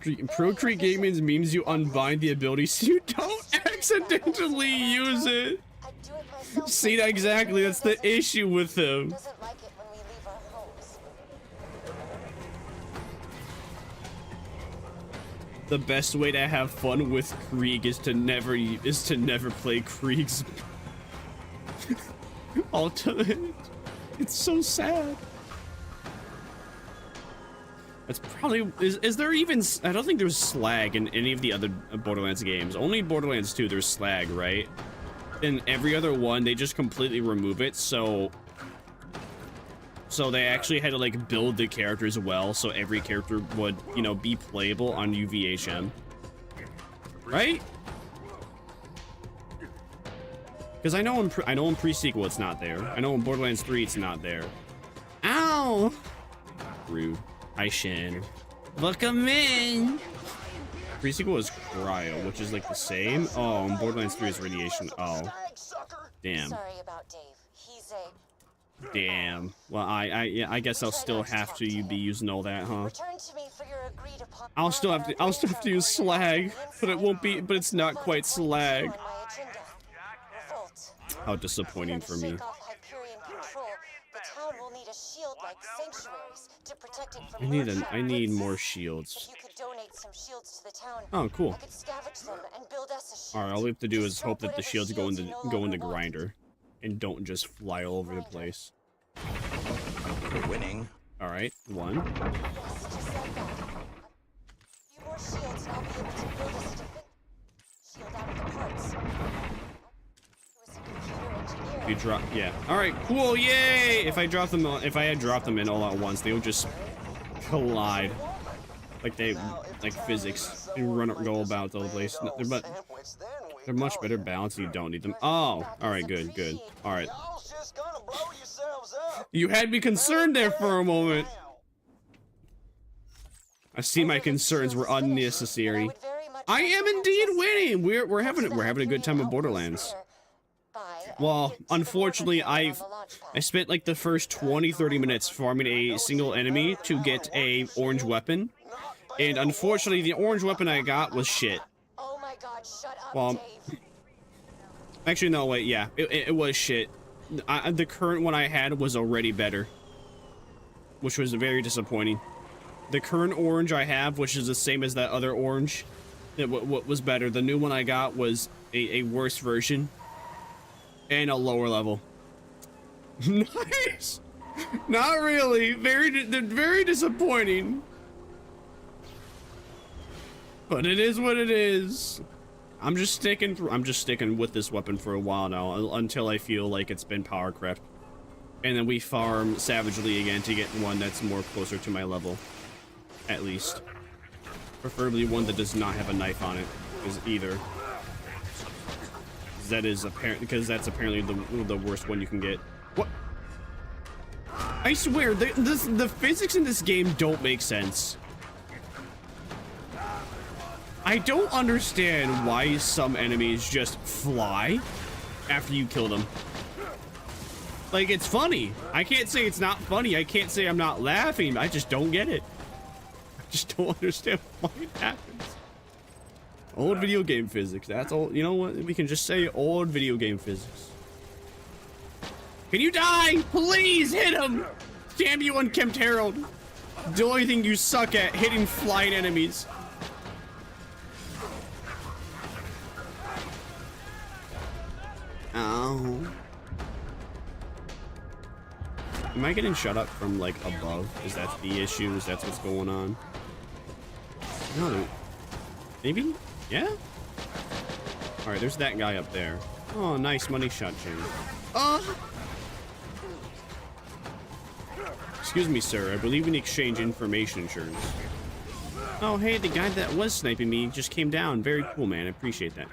Tree Gaming's memes you unbind the ability so you don't accidentally use it. See, that exactly, that's the issue with him. The best way to have fun with Krieg is to never play Krieg's ultimate. It's so sad. That's probably is there even, I don't think there's slag in any of the other Borderlands games. Only Borderlands 2 there's slag, right? In every other one they just completely remove it, so they actually had to like build the characters well, so every character would, you know, be playable on UVHM, right? Because I know in pre-sequel it's not there. I know in Borderlands 3 it's not there. Ow! Rude. Hi, Shin. Welcome in. Pre-sequel is cryo, which is like the same. Oh, and Borderlands 3 is radiation. Oh, damn. Sorry about Dave. Damn. Well, I guess I'll still have to be using all that, huh? Return to me for your agreed upon. I'll still have to use slag, but it won't be. But it's not quite slag. How disappointing for me. I need more shields. Oh, cool. All right, all we have to do is hope that the shields go in the grinder, and don't just fly all over the place. We're winning. All right, one. You drop, yeah. All right, cool, yay! If I had dropped them in all at once, they would just collide, like physics, and go about all the place. But they're much better balanced. You don't need them. Oh, all right, good. All right. You had me concerned there for a moment. I see my concerns were unnecessary. I am indeed winning. We're having a good time at Borderlands. Well, unfortunately, I spent like the first 20-30 minutes farming a single enemy to get a orange weapon, and unfortunately, the orange weapon I got was shit. Oh my God, shut up, well, actually, no, wait, yeah, it was shit. The current one I had was already better, which was very disappointing. The current orange I have, which is the same as that other orange, what was better. The new one I got was a worse version. And a lower level. Nice! Not really. Very disappointing. But it is what it is. I'm just sticking with this weapon for a while now, until I feel like it's been power crept. And then we farm savagely again to get one that's more closer to my level. At least. Preferably one that does not have a knife on it, is either. That is apparent, because that's apparently the worst one you can get. What? I swear, the physics in this game don't make sense. I don't understand why some enemies just fly after you kill them. Like, it's funny. I can't say it's not funny. I can't say I'm not laughing. I just don't get it. I just don't understand why it happens. Old video game physics. That's all. You know what? We can just say old video game physics. Can you die? Please hit him! Damn you, Unkempt Herald. The only thing you suck at, hitting flying enemies. Ow. Am I getting shut up from, like, above? Is that the issue? Is that what's going on? No. Maybe? Yeah? Alright, there's that guy up there. Oh, nice money shot, Jim. Excuse me, sir. I believe in exchange information insurance. Oh, hey, the guy that was sniping me just came down. Very cool, man. I appreciate that.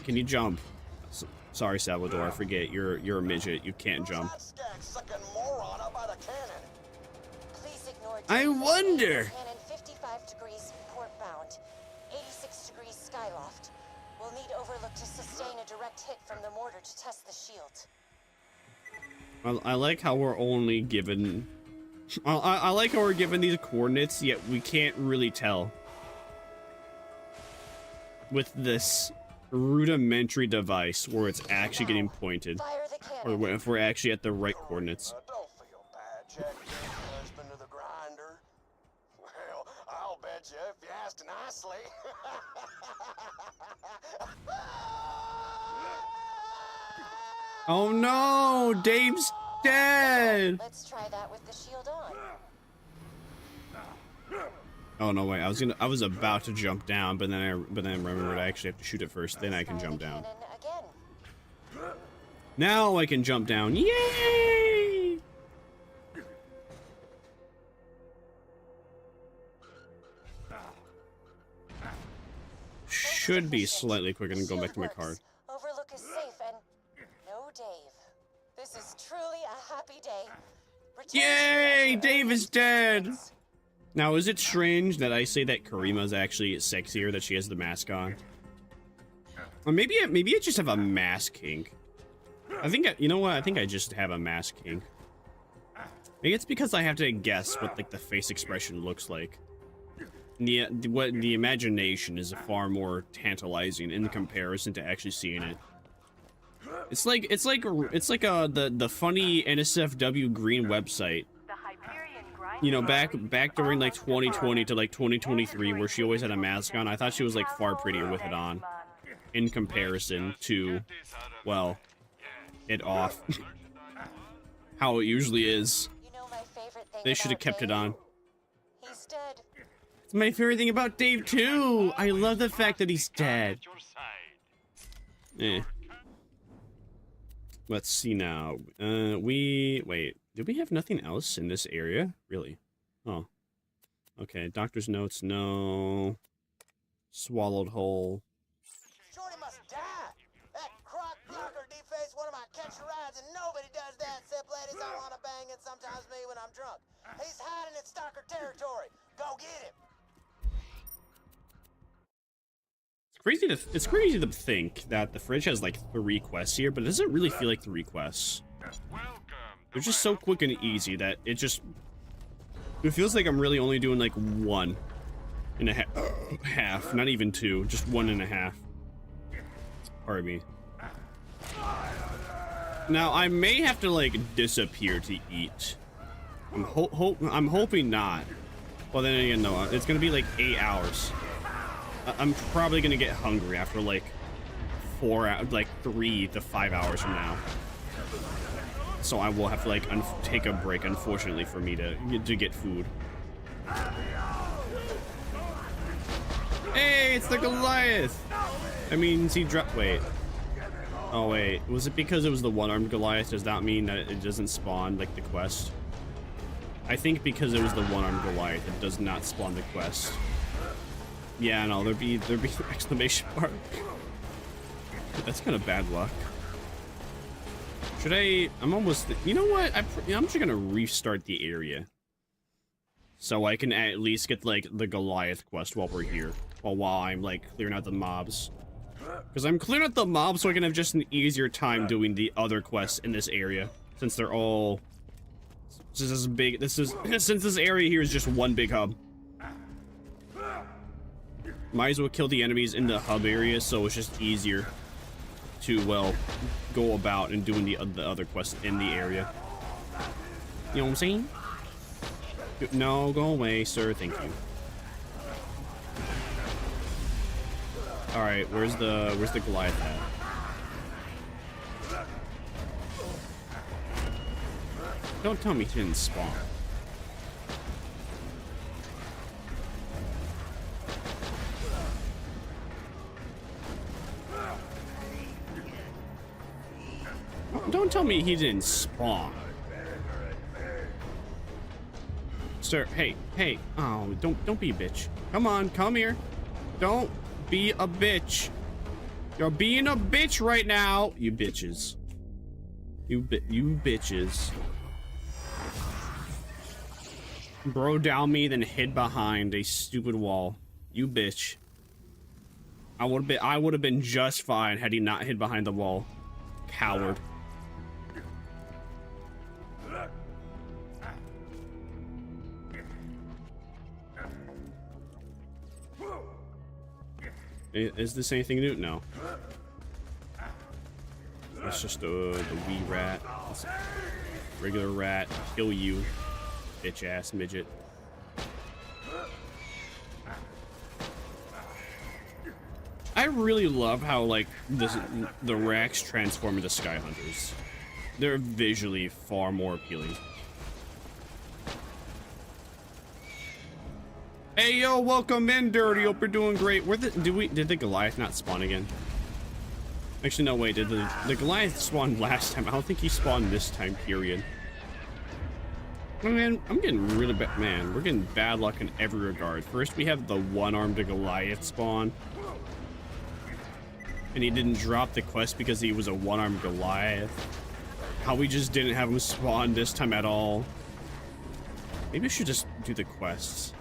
Can you jump? Sorry, Salvador. I forget. You're a midget. You can't jump. I wonder. 55 degrees port bound. 86 degrees skyloft. We'll need Overlook to sustain a direct hit from the mortar to test the shield. I like how we're only given... I like how we're given these coordinates, yet we can't really tell. With this rudimentary device where it's actually getting pointed. Or if we're actually at the right coordinates. Don't feel bad, Jack. Husband of the grinder. Well, I'll bet you if you asked nicely. Oh no, Dave's dead. Let's try that with the shield on. Oh no, wait. I was about to jump down, but then I remembered I actually have to shoot it first. Then I can jump down. Now I can jump down. Yay! Should be slightly quicker than going back to my card. Overlook is safe and no Dave. This is truly a happy day. Yay! Dave is dead. Now, is it strange that I say that Karima's actually sexier, that she has the mask on? Or maybe I just have a mask kink. I think, you know what? I think I just have a mask kink. Maybe it's because I have to guess what like the face expression looks like. The imagination is far more tantalizing in comparison to actually seeing it. It's like the funny NSFW green website. You know, back during like 2020 to like 2023, where she always had a mask on. I thought she was like far prettier with it on, in comparison to, well, it off. How it usually is. You know my favorite thing They should have about kept it Dave? on. He's dead. It's my favorite thing about Dave too. I love the fact that he's dead. Eh. Let's see now. Wait. Did we have nothing else in this area? Really? Oh. Okay, doctor's notes, no. Swallowed whole. Shorty must die. That crock blocker defaced one of my catch rides, and nobody does that except ladies I want to bang and sometimes me when I'm drunk. He's hiding in stalker territory. Go get him. It's crazy to think that the fridge has like 3 quests here, but it doesn't really feel like 3 quests. They're just so quick and easy that it feels like I'm really only doing like 1.5, not even 2, just 1.5. Pardon me. Now I may have to like disappear to eat. I'm hoping not. Well, then again, no, it's gonna be like 8 hours. I'm probably gonna get hungry after like 3 to 5 hours from now. So I will have to like take a break, unfortunately, for me to get food. Hey, it's the Goliath! That means he dropped. Wait. Oh wait, was it because it was the one-armed Goliath? Does that mean that it doesn't spawn like the quest? I think because it was the one-armed Goliath, it does not spawn the quest. Yeah, no, there'd be exclamation mark. That's kind of bad luck. Should I'm almost, you know what? I'm just gonna restart the area. So I can at least get like the Goliath quest while we're here. While I'm like clearing out the mobs. Because I'm clearing out the mobs so I can have just an easier time doing the other quests in this area. Since they're all, since this area here is just one big hub. Might as well kill the enemies in the hub area, so it's just easier to, well, go about and doing the other quests in the area. You know what I'm saying? No, go away, sir. Thank you. All right, where's the Goliath at? Don't tell me he didn't spawn. Don't tell me he didn't spawn. Sir, hey, oh, don't be a bitch. Come on, come here. Don't be a bitch. You're being a bitch right now, you bitches. You bitches. Bro down me, then hid behind a stupid wall. You bitch. I would have been just fine had he not hid behind the wall. Coward. Is this anything new? No. It's just the wee rat. It's a regular rat. Kill you, bitch ass midget. I really love how like the racks transform into sky hunters. They're visually far more appealing. Hey yo, welcome in, Dirty. Hope you're doing great. Did the Goliath not spawn again? Actually, no, wait. Did the Goliath spawn last time? I don't think he spawned this time, period. Man, I'm getting really bad. Man, we're getting bad luck in every regard. First, we have the one-armed Goliath spawn. And he didn't drop the quest because he was a one-armed Goliath. How we just didn't have him spawn this time at all. Maybe I should just do the quests.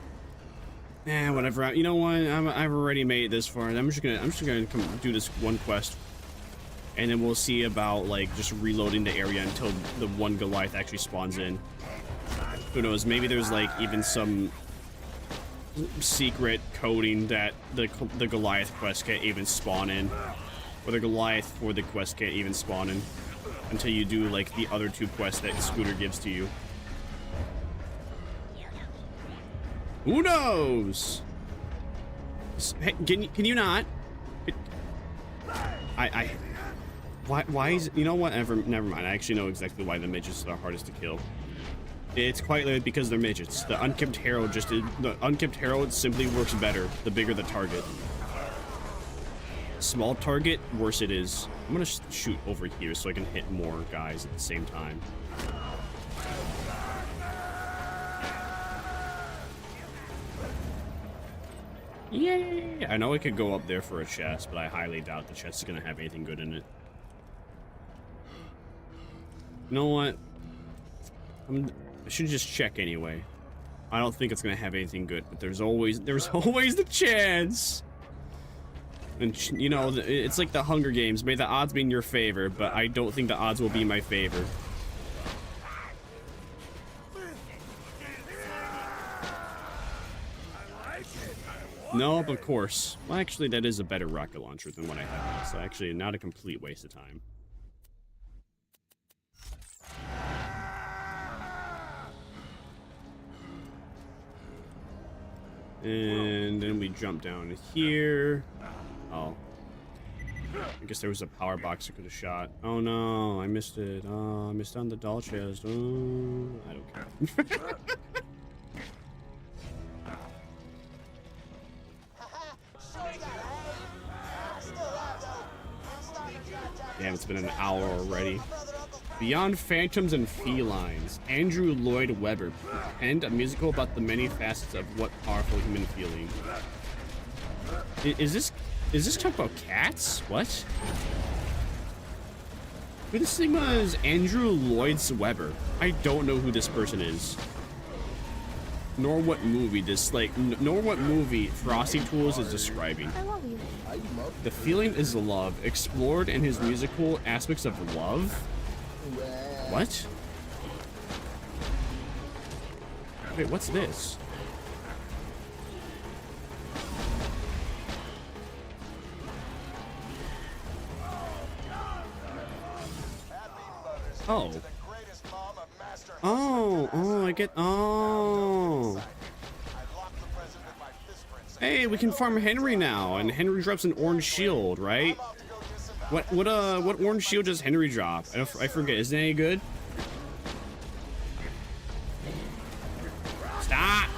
Eh, whatever. You know what? I've already made it this far. I'm just gonna come do this one quest, and then we'll see about like just reloading the area until the one Goliath actually spawns in. Who knows? Maybe there's like even some secret coding that the Goliath quest can't even spawn in, or the Goliath for the quest can't even spawn in until you do like the other 2 quests that Scooter gives to you. Who knows? Hey, can you not? Why is it, you know what? Never mind. I actually know exactly why the midgets are the hardest to kill. It's quite literally because they're midgets. The unkempt herald simply works better the bigger the target. Small target, worse it is. I'm gonna shoot over here so I can hit more guys at the same time. Yay! I know I could go up there for a chest, but I highly doubt the chest is gonna have anything good in it. You know what? I should just check anyway. I don't think it's gonna have anything good, but there's always the chance. And you know, it's like the Hunger Games. May the odds be in your favor, but I don't think the odds will be in my favor. Nope, of course. Well, actually, that is a better rocket launcher than what I have, so actually not a complete waste of time. And then we jump down here. Oh. I guess there was a power box I could have shot. Oh no, I missed it. Oh, I missed on the doll chest. Oh, I don't care. Damn, it's been an hour already. Beyond Phantoms and Felines, Andrew Lloyd Webber penned a musical about the many facets of what powerful human feeling. Is this talk about cats? What? Who this thing was? Andrew Lloyd Webber. I don't know who this person is. Nor what movie nor what movie Frosty Tools is describing. I love you. The feeling is love, explored in his musical aspects of love. What? Wait, what's this? Oh. Oh, I get. Oh. Hey, we can farm Henry now, and Henry drops an orange shield, right? What orange shield does Henry drop? I forget. Isn't it any good? Stop!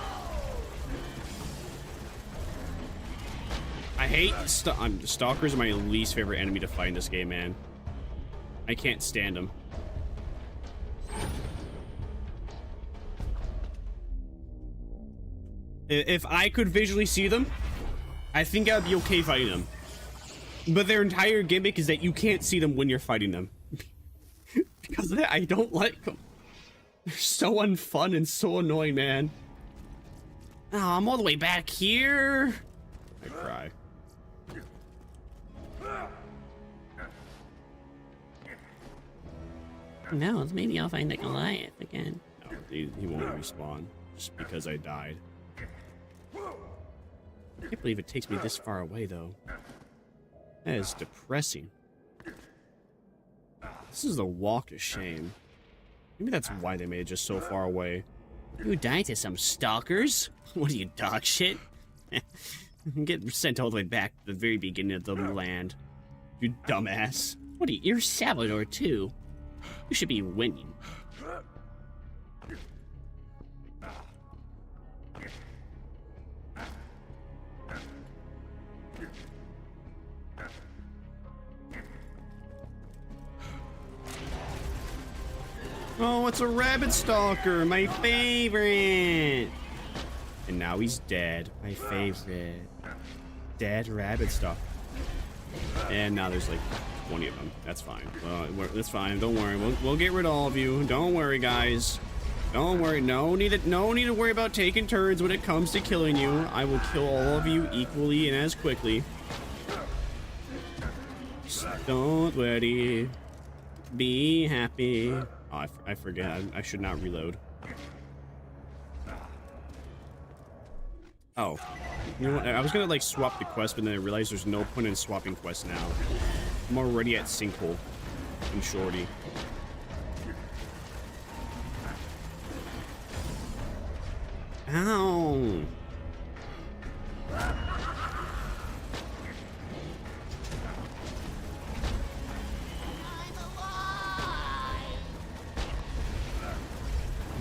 I hate stalkers are my least favorite enemy to fight in this game, man. I can't stand them. If I could visually see them, I think I'd be okay fighting them. But their entire gimmick is that you can't see them when you're fighting them. Because of that, I don't like them. They're so unfun and so annoying, man. Oh, I'm all the way back here. I cry. No, maybe I'll find the Goliath again. No, he won't respawn just because I died. I can't believe it takes me this far away, though. That is depressing. This is a walk of shame. Maybe that's why they made it just so far away. You died to some stalkers? What are you, dog shit? Get sent all the way back to the very beginning of the land. You dumbass. What are you? You're Salvador, too. You should be winning. Oh, it's a rabbit stalker, my favorite. And now he's dead, my favorite. Dead rabbit stalker. And now there's like 20 of them. That's fine. That's fine. Don't worry. We'll get rid of all of you. Don't worry, guys. Don't worry. No need to worry about taking turns when it comes to killing you. I will kill all of you equally and as quickly. Just don't worry. Be happy. Oh, I forget. I should not reload. Oh. You know what? I was gonna like swap the quest, but then I realized there's no point in swapping quests now. I'm already at Sinkhole and Shorty. Ow!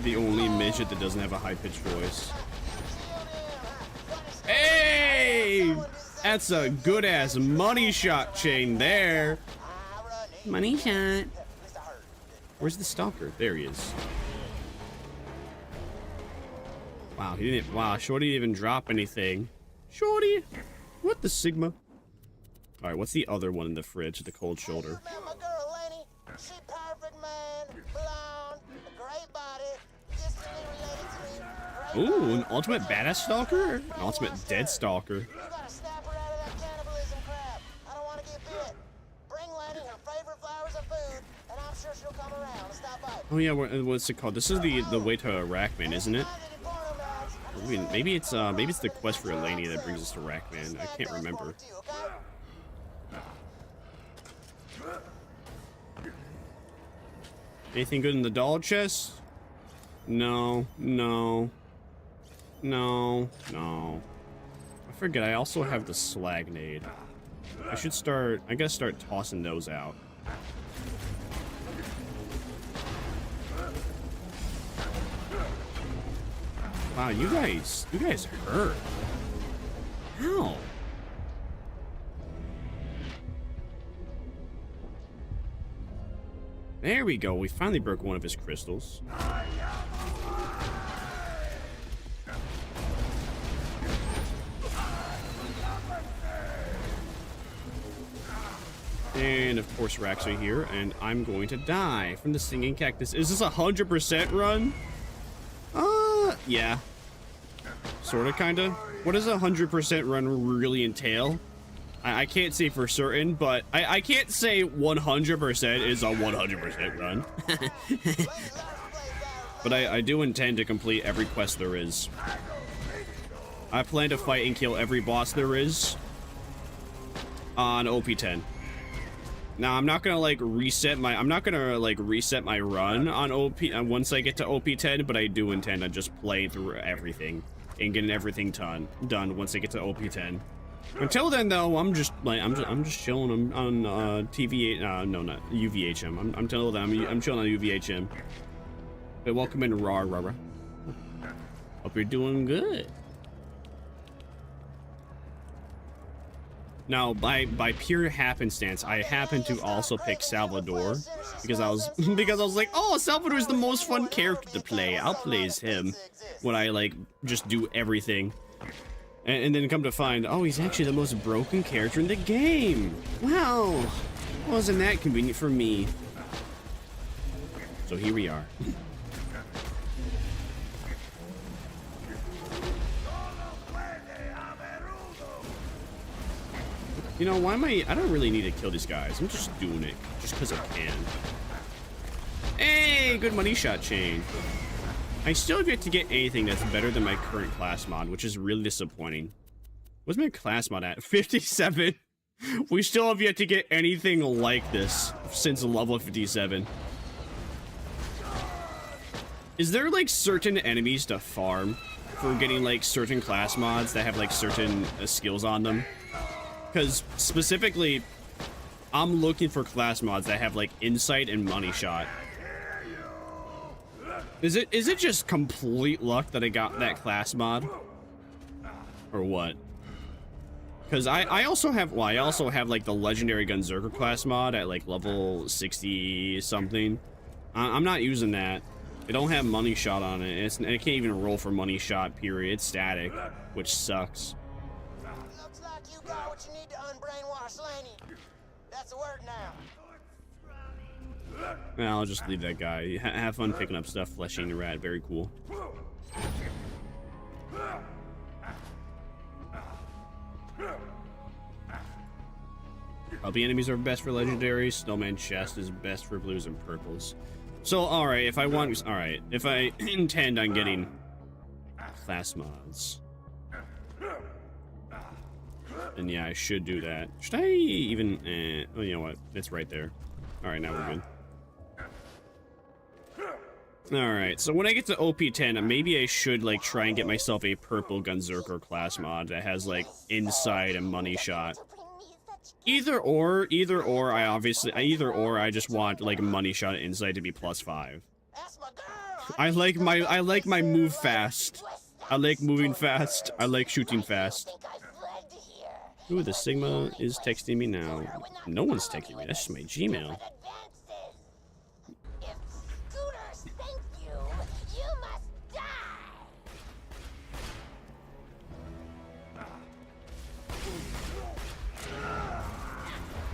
The only midget that doesn't have a high-pitched voice. Hey! That's a good-ass money shot chain there. Money shot. Where's the stalker? There he is. Wow, he didn't. Wow, Shorty didn't even drop anything. Shorty, what the Sigma? All right, what's the other one in the fridge? The cold shoulder. Ooh, an ultimate badass stalker? An ultimate dead stalker. Oh yeah, what's it called? This is the way to Rackman, isn't it? I mean, maybe it's the quest for Eleni that brings us to Rackman. I can't remember. Anything good in the doll chest? No, no. No, no. I forget, I also have the slag nade. I gotta start tossing those out. Wow, you guys hurt. How? There we go, we finally broke one of his crystals. And of course Rax are here, and I'm going to die from the singing cactus. Is this 100% run? Yeah. Sorta, kinda. What does 100% run really entail? I can't say for certain, but I can't say 100% is a 100% run. But I do intend to complete every quest there is. I plan to fight and kill every boss there is on OP10. Now I'm not gonna reset my run on OP once I get to OP10, but I do intend on just playing through everything and getting everything done once I get to OP10. Until then, though, I'm just chilling on TV. No, not UVHM. I'm telling them I'm chilling on UVHM. But welcome in, Raw. Hope you're doing good. Now, by pure happenstance, I happened to also pick Salvador because I was like, oh, Salvador's the most fun character to play. I'll play as him when I just do everything, and then come to find, oh, he's actually the most broken character in the game. Wow, wasn't that convenient for me? So here we are. You know, why am I don't really need to kill these guys. I'm just doing it just because I can. Hey, good money shot chain. I still have yet to get anything that's better than my current class mod, which is really disappointing. What's my class mod at? 57? We still have yet to get anything like this since level 57. Is there certain enemies to farm for getting certain class mods that have certain skills on them? Because specifically, I'm looking for class mods that have insight and money shot. Is it just complete luck that I got that class mod, or what? Because I also have the legendary Gunzerker class mod at level 60 something. I'm not using that. It don't have money shot on it. It can't even roll for money shot. Period. It's static, which sucks. Looks like you got what you need to unbrainwash Laney. That's the word now. I'll just leave that guy. Have fun picking up stuff, fleshing the rat. Very cool. The enemies are best for legendaries. Snowman chest is best for blues and purples. So, alright, if I intend on getting class mods, then yeah, I should do that. Should I even... oh, you know what? It's right there. Alright, now we're good. Alright, so when I get to OP10, maybe I should, like, try and get myself a purple Gunzerker class mod that has, like, inside and money shot. Either or, I just want, like, money shot inside to be +5. I like my move fast. I like moving fast. I like shooting fast. Ooh, the Sigma is texting me now. No one's texting me. That's just my Gmail.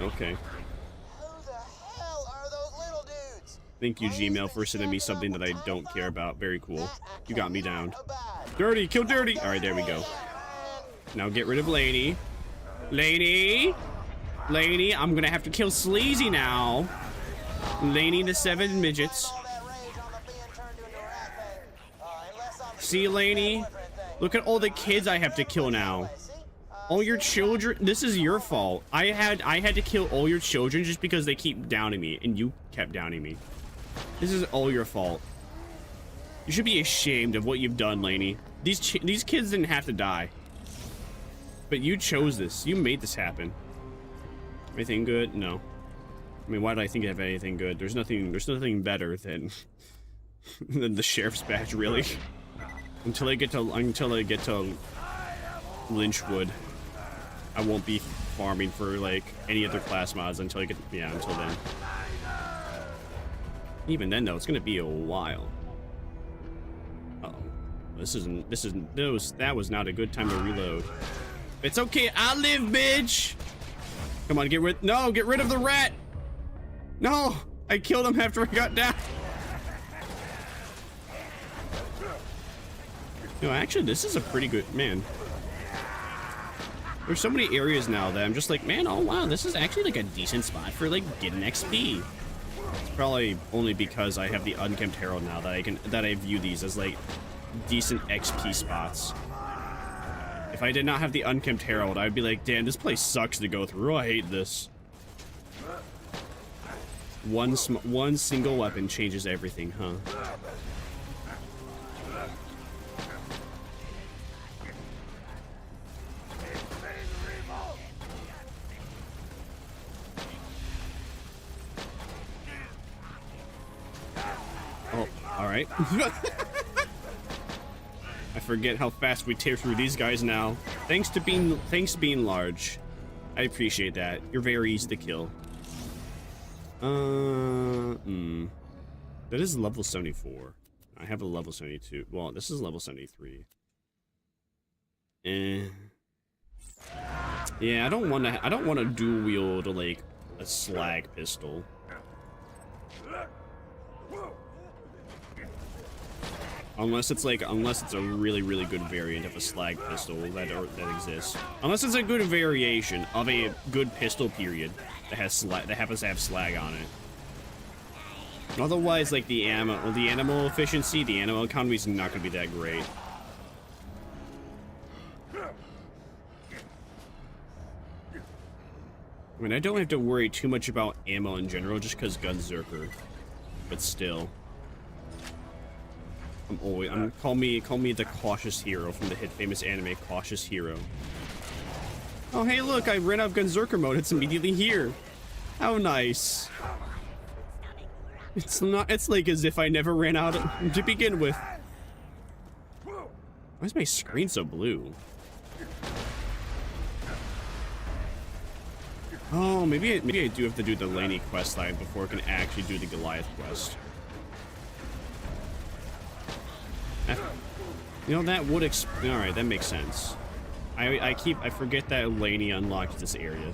Okay. Thank you, Gmail, for sending me something that I don't care about. Very cool. You got me down. Dirty! Kill Dirty! Alright, there we go. Now get rid of Lady. Lady! Lady, I'm gonna have to kill Sleazy now. Lady the 7 midgets. See, Lady? Look at all the kids I have to kill now. All your children. This is your fault. I had to kill all your children just because they keep downing me, and you kept downing me. This is all your fault. You should be ashamed of what you've done, Lainey. These kids didn't have to die. But you chose this. You made this happen. Anything good? No. I mean, why did I think of anything good? There's nothing better than than the sheriff's badge, really. Until I get to Lynchwood, I won't be farming for like any other class mods until I get until then. Even then, though, it's gonna be a while. Uh-oh. That was not a good time to reload. It's okay, I live, bitch! Come on, get rid of the rat! No! I killed him after I got down! No, actually, this is a pretty good, man. There's so many areas now that I'm just like, man, oh wow, this is actually like a decent spot for like getting XP. It's probably only because I have the Unkempt Herald now that I view these as like decent XP spots. If I did not have the Unkempt Herald, I'd be like, damn, this place sucks to go through. I hate this. One single weapon changes everything, huh? Oh, all right. I forget how fast we tear through these guys now. Thanks to being large. I appreciate that. You're very easy to kill. That is level 74. I have a level 72. Well, this is level 73. Yeah, I don't want to dual wield like a slag pistol. Unless it's a really, really good variant of a slag pistol that exists. Unless it's a good variation of a good pistol period that happens to have slag on it. Otherwise, like the ammo efficiency, the ammo economy is not gonna be that great. I mean, I don't have to worry too much about ammo in general, just because Gunzerker. But still. Call me the cautious hero from the hit famous anime Cautious Hero. Oh hey look, I ran out of Gunzerker mode, it's immediately here. How nice. It's like as if I never ran out to begin with. Why is my screen so blue? Oh, maybe I do have to do the Laney quest line before I can actually do the Goliath quest. You know, that would alright, that makes sense. I forget that Laney unlocked this area.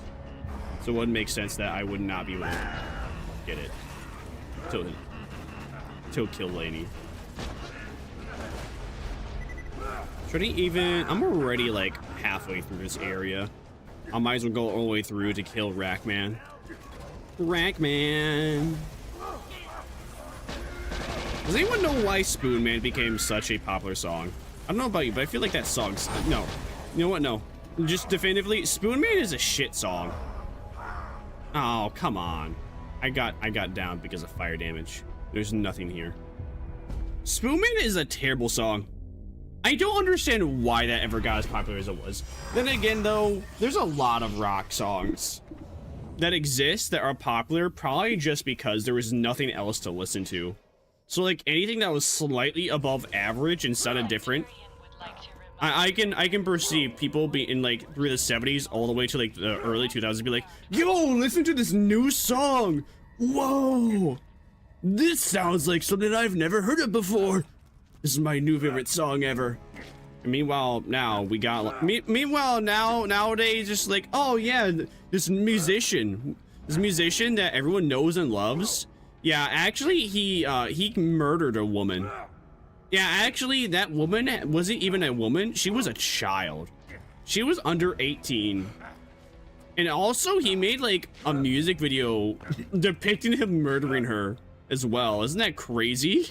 So it would make sense that I would not be able to get it. Till kill Laney. Should I even... I'm already like halfway through this area. I might as well go all the way through to kill Rackman. Rackman! Does anyone know why Spoon Man became such a popular song? I don't know about you, but I feel like that song's... No. You know what? No. just definitively, Spoonman is a shit song. Oh, come on. I got down because of fire damage. There's nothing here. Spoonman is a terrible song. I don't understand why that ever got as popular as it was. Then again, though, there's a lot of rock songs that exist that are popular probably just because there was nothing else to listen to. So like anything that was slightly above average and sounded different, I can perceive people be in like through the 70s all the way to like the early 2000s be like, yo, listen to this new song. Whoa, this sounds like something I've never heard of before. This is my new favorite song ever. And meanwhile, now we got nowadays just like, oh yeah, this musician that everyone knows and loves. Yeah, actually he murdered a woman. Yeah, actually that woman wasn't even a woman. She was a child. She was under 18. And also he made like a music video depicting him murdering her as well. Isn't that crazy?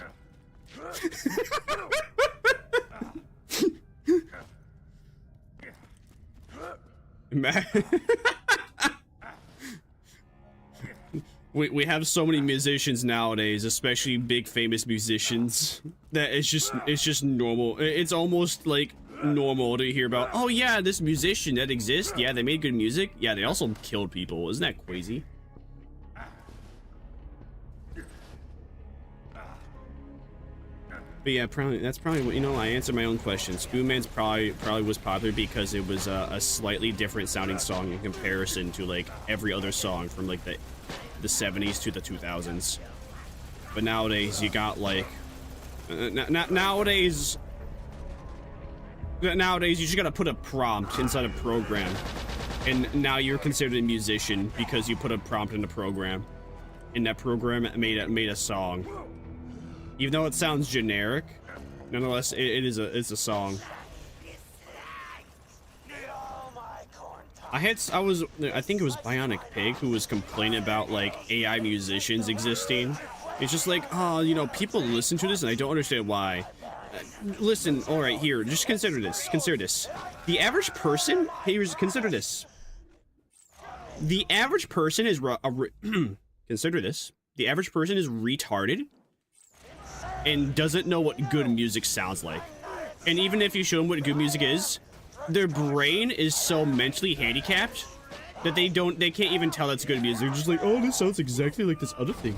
We have so many musicians nowadays, especially big famous musicians, that it's just normal. It's almost like normal to hear about, oh yeah, this musician that exists, yeah, they made good music, yeah, they also killed people. Isn't that crazy? But yeah, that's probably what, you know, I answered my own question. Spoonman's probably was popular because it was a slightly different sounding song in comparison to like every other song from like the 70s to the 2000s. But nowadays you got like nowadays you just gotta put a prompt inside a program, and now you're considered a musician because you put a prompt in the program, and that program made a song. Even though it sounds generic, nonetheless, it's a song. I think it was Bionic Pig who was complaining about like AI musicians existing. It's just like, oh, you know, people listen to this and I don't understand why. Listen, all right, here, just consider this. The average person, consider this. The average person is consider this. The average person is retarded and doesn't know what good music sounds like. And even if you show them what good music is, their brain is so mentally handicapped that they can't even tell that's good music. They're just like, oh, this sounds exactly like this other thing.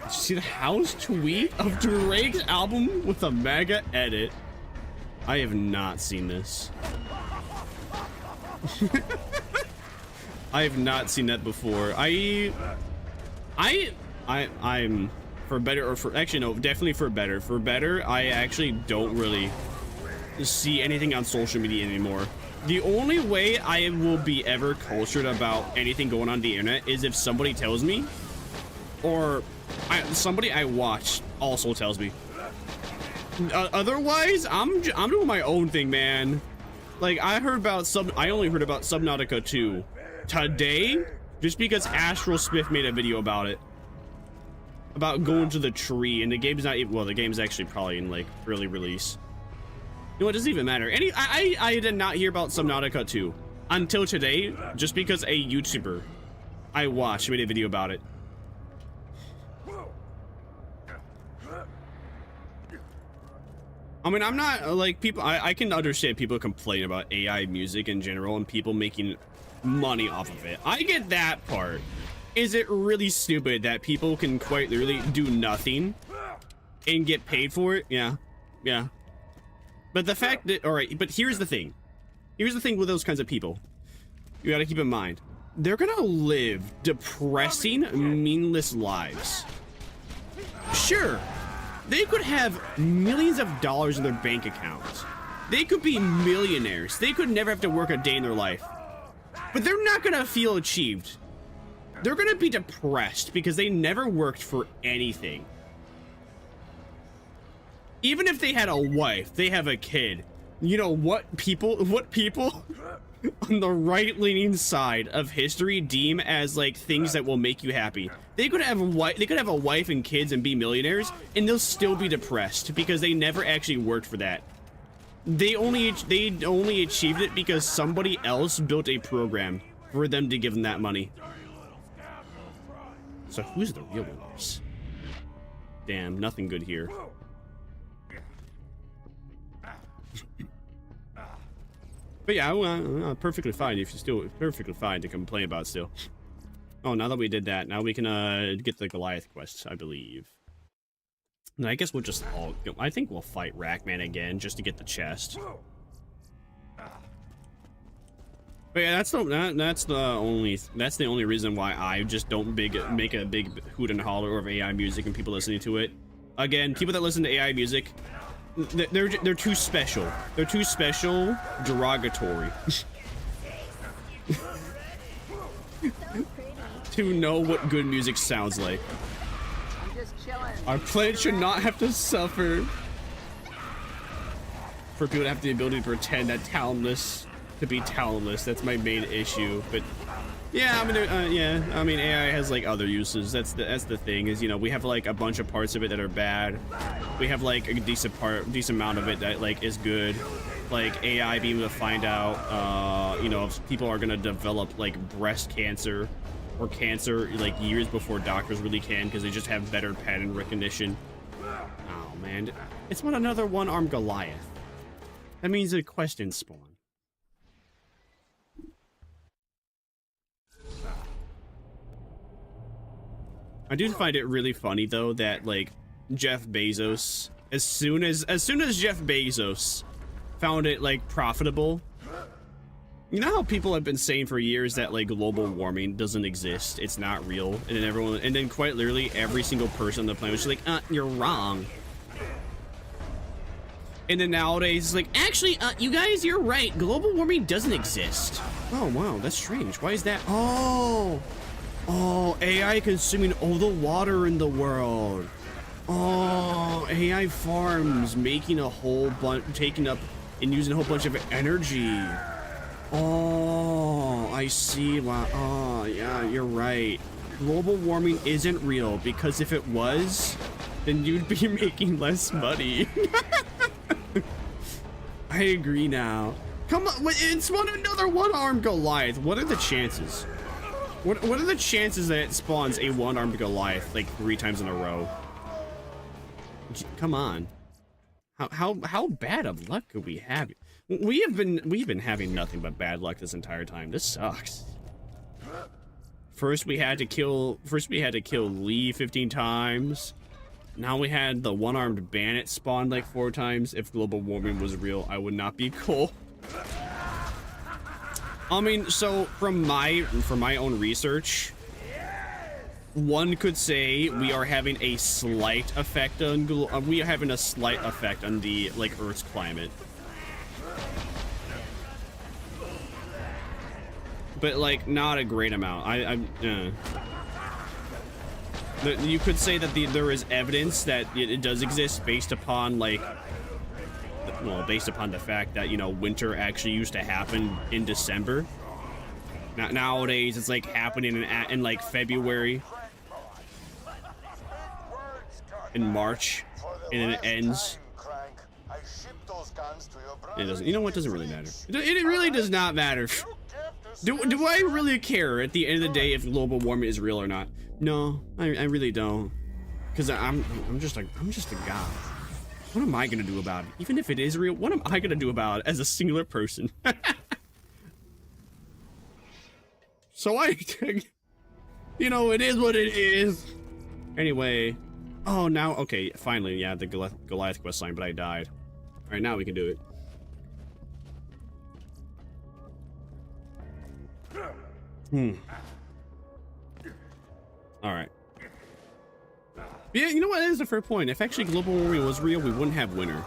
Did you see the house tweet of Drake's album with a mega edit? I have not seen this. I have not seen that before. I'm for better or for, actually no, definitely for better. For better, I actually don't really see anything on social media anymore. The only way I will be ever cultured about anything going on the internet is if somebody tells me, or somebody I watch also tells me. Otherwise, I'm doing my own thing, man. Like I only heard about Subnautica 2 today, just because Astral Smith made a video about it. About going to the tree, and the game's not even, well, the game's actually probably in like early release. You know, it doesn't even matter. I did not hear about Subnautica 2 until today, just because a YouTuber I watched made a video about it. I mean, I'm not like people. I can understand people complain about AI music in general and people making money off of it. I get that part. Is it really stupid that people can quite literally do nothing and get paid for it? Yeah, yeah. But the fact that, all right, but here's the thing. Here's the thing with those kinds of people. You gotta keep in mind, they're gonna live depressing, meaningless lives. Sure, they could have millions of dollars in their bank accounts. They could be millionaires. They could never have to work a day in their life. But they're not gonna feel achieved. They're gonna be depressed because they never worked for anything. Even if they had a wife, they have a kid. You know what people on the right-leaning side of history deem as like things that will make you happy. They could have a wife and kids and be millionaires, and they'll still be depressed because they never actually worked for that. They only achieved it because somebody else built a program for them to give them that money. So who's the real winners? Damn, nothing good here. But yeah, well, perfectly fine if you're still perfectly fine to complain about still. Oh, now that we did that, now we can get the Goliath quest, I believe. And I guess we'll just all go. I think we'll fight Rackman again just to get the chest. But yeah, that's the only reason why I just don't make a big hoot and holler over AI music and people listening to it. Again, people that listen to AI music, they're too special. They're too special, derogatory. To know what good music sounds like. Our planet should not have to suffer for people to have the ability to pretend that to be talentless. That's my main issue. But yeah, I mean, I mean, AI has like other uses. That's the thing is, you know, we have like a bunch of parts of it that are bad. We have like a decent amount of it that like is good. Like AI being able to find out, you know, if people are gonna develop like breast cancer or cancer like years before doctors really can, because they just have better pattern recognition. Oh man, it's not another one-armed Goliath. That means a question spawn. I do find it really funny though that like Jeff Bezos, as soon as Jeff Bezos found it like profitable. You know how people have been saying for years that like global warming doesn't exist, it's not real, and then quite literally every single person on the planet was like, you're wrong. And then nowadays it's like, actually, you guys, you're right, global warming doesn't exist. Oh wow, that's strange. Why is that? Oh, AI consuming all the water in the world. Oh, AI farms making a whole bunch, taking up and using a whole bunch of energy. Oh, I see. Wow. Oh, yeah, you're right. Global warming isn't real, because if it was, then you'd be making less money. I agree now. Come on, it's another one-armed Goliath. What are the chances? What are the chances that it spawns a one-armed Goliath like 3 times in a row? Come on. How bad of luck could we have? We've been having nothing but bad luck this entire time. This sucks. First we had to kill Lee 15 times. Now we had the one-armed bandit spawn like 4 times. If global warming was real, I would not be cool. I mean, so from my own research, one could say we are having a slight effect on the like Earth's climate. But like not a great amount. You could say that there is evidence that it does exist based upon like, well, based upon the fact that, you know, winter actually used to happen in December. Nowadays it's like happening in like February, in March, and then it ends. It doesn't. You know what? Doesn't really matter. It really does not matter. Do I really care at the end of the day if global warming is real or not? No, I really don't. Because I'm just a guy. What am I gonna do about it? Even if it is real, what am I gonna do about it as a singular person? So you know, it is what it is. Anyway, oh now, okay, finally, yeah, the Goliath quest line, but I died. All right, now we can do it. All right. Yeah, you know what? That is a fair point. If actually global warming was real, we wouldn't have winter.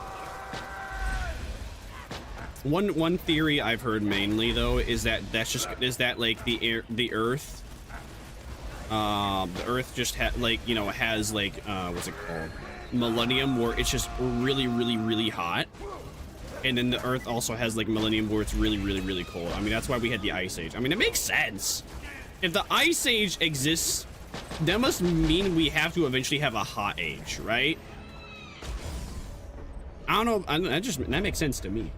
One theory I've heard mainly though is that like the Earth just has like what's it called, millennium, where it's just really hot, and then the Earth also has like millennium where it's really cold. I mean, that's why we had the Ice Age. I mean, it makes sense. If the Ice Age exists, that must mean we have to eventually have a hot age, right? I don't know. That makes sense to me.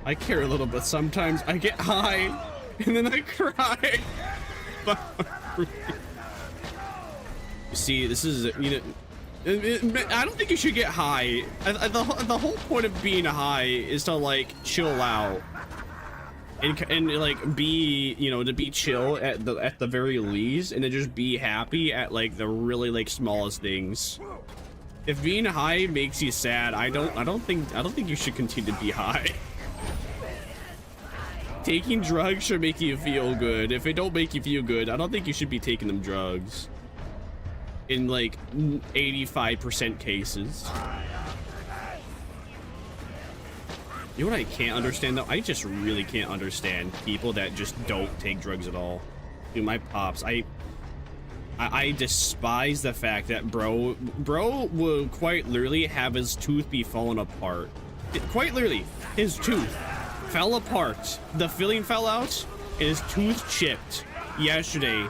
I care a little bit sometimes. I get high and then I cry. You see, this is, you know, I don't think you should get high. The whole point of being high is to like chill out and like be, you know, to be chill at the very least, and to just be happy at like the really like smallest things. If being high makes you sad, I don't think you should continue to be high. Taking drugs should make you feel good. If it don't make you feel good, I don't think you should be taking them drugs. In like 85% cases. You know what I can't understand though? I just really can't understand people that just don't take drugs at all. Dude, my pops, I despise the fact that bro will quite literally have his tooth be falling apart. Quite literally, his tooth fell apart. The filling fell out and his tooth chipped yesterday.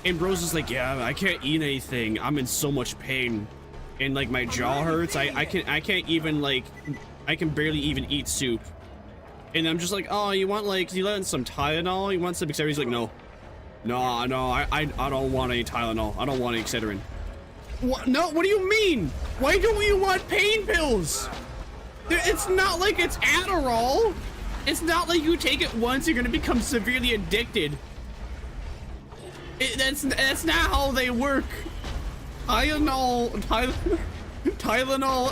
And bro's just like, yeah, I can't eat anything. I'm in so much pain. And like my jaw hurts. I can't even like, I can barely even eat soup. And I'm just like, oh, you want like, you want some Tylenol? You want some Excedrin? He's like, no, I don't want any Tylenol. I don't want any Excedrin. What? No, what do you mean? Why don't you want pain pills? It's not like it's Adderall. It's not like you take it once, you're gonna become severely addicted. That's not how they work. Tylenol,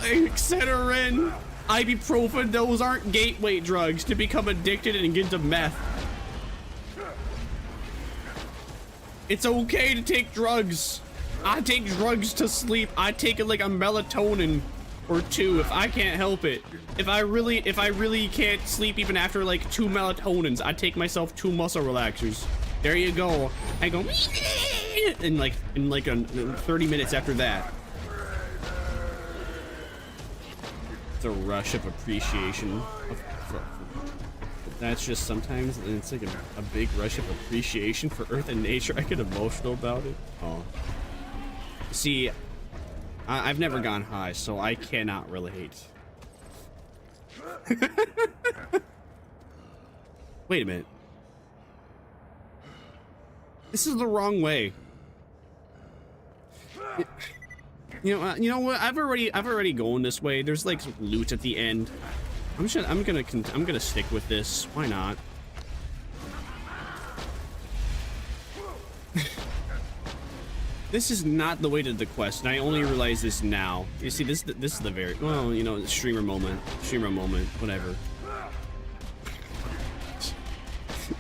Excedrin, ibuprofen, those aren't gateway drugs to become addicted and get to meth. It's okay to take drugs. I take drugs to sleep. I take it like a melatonin or two if I can't help it. If I really can't sleep even after like 2 melatonins, I take myself 2 muscle relaxers. There you go. I go in like 30 minutes after that. It's a rush of appreciation. That's just sometimes it's like a big rush of appreciation for Earth and nature. I get emotional about it. Oh, see, I've never gone high, so I cannot relate. Wait a minute. This is the wrong way. You know what? I've already gone this way. There's like some loot at the end. I'm gonna stick with this. Why not? This is not the way to the quest, and I only realize this now. You see, this is the very, well, you know, streamer moment, whatever.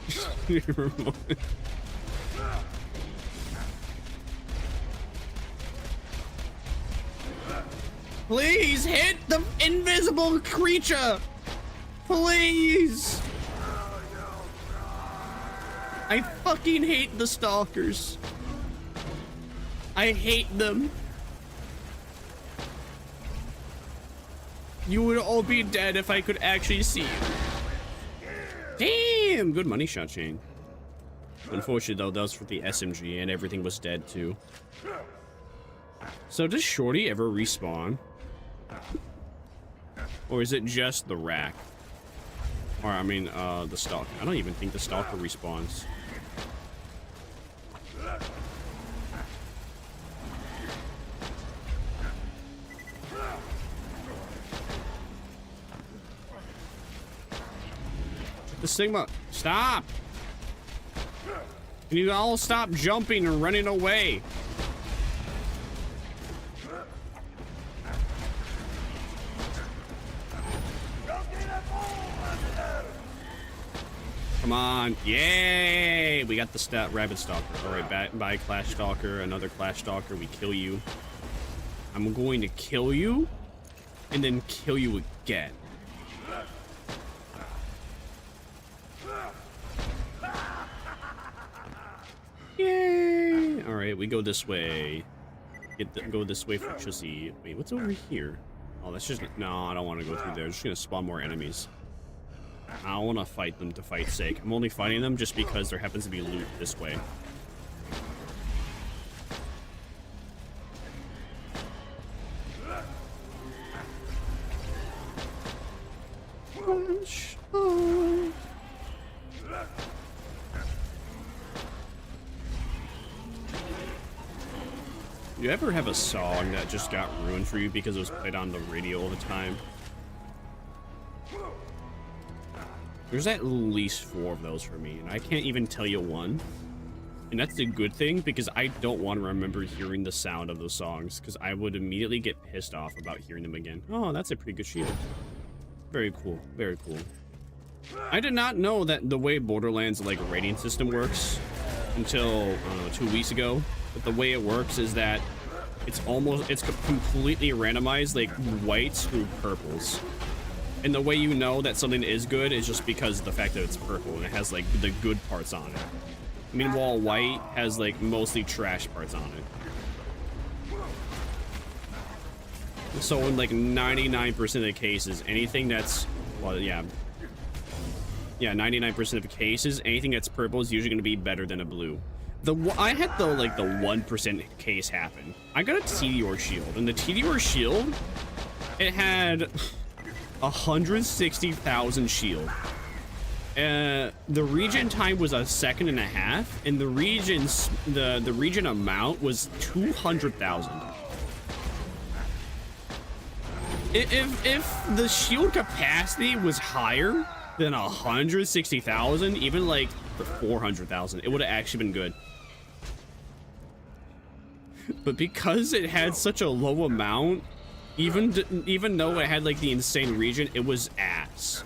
Streamer moment. Please hit the invisible creature! Please! I fucking hate the stalkers. I hate them. You would all be dead if I could actually see you. Damn! Good money shot chain. Unfortunately though, that was for the SMG and everything was dead too. So does Shorty ever respawn? Or is it just the rack? Or I mean, the stalker. I don't even think the stalker respawns. The Sigma, stop! Can you all stop jumping and running away? Come on. Yay! We got the rabbit stalker. Alright, by Clash Stalker, another Clash Stalker. We kill you. I'm going to kill you and then kill you again. Yay! Alright, we go this way. Go this way for Chussy. Wait, what's over here? Oh, that's just... No, I don't want to go through there. I'm just going to spawn more enemies. I don't want to fight them to fight's sake. I'm only fighting them just because there happens to be loot this way. Hush. Oh. You ever have a song that just got ruined for you because it was played on the radio all the time? There's at least 4 of those for me, and I can't even tell you one. And that's a good thing, because I don't want to remember hearing the sound of those songs, because I would immediately get pissed off about hearing them again. Oh, that's a pretty good shield. Very cool. Very cool. I did not know that the way Borderlands like rating system works until 2 weeks ago. But the way it works is that it's completely randomized, like whites through purples. And the way you know that something is good is just because of the fact that it's purple and it has like the good parts on it. Meanwhile, white has like mostly trash parts on it. So in like 99% of the cases, anything that's, well, yeah, 99% of the cases, anything that's purple is usually going to be better than a blue. I had the 1% case happen. I got a TDR shield, and the TDR shield, it had 160,000 shield. The regen time was 1.5 seconds, and the regen amount was 200,000. If the shield capacity was higher than 160,000, even like 400,000, it would have actually been good. But because it had such a low amount, even though it had like the insane regen, it was ass.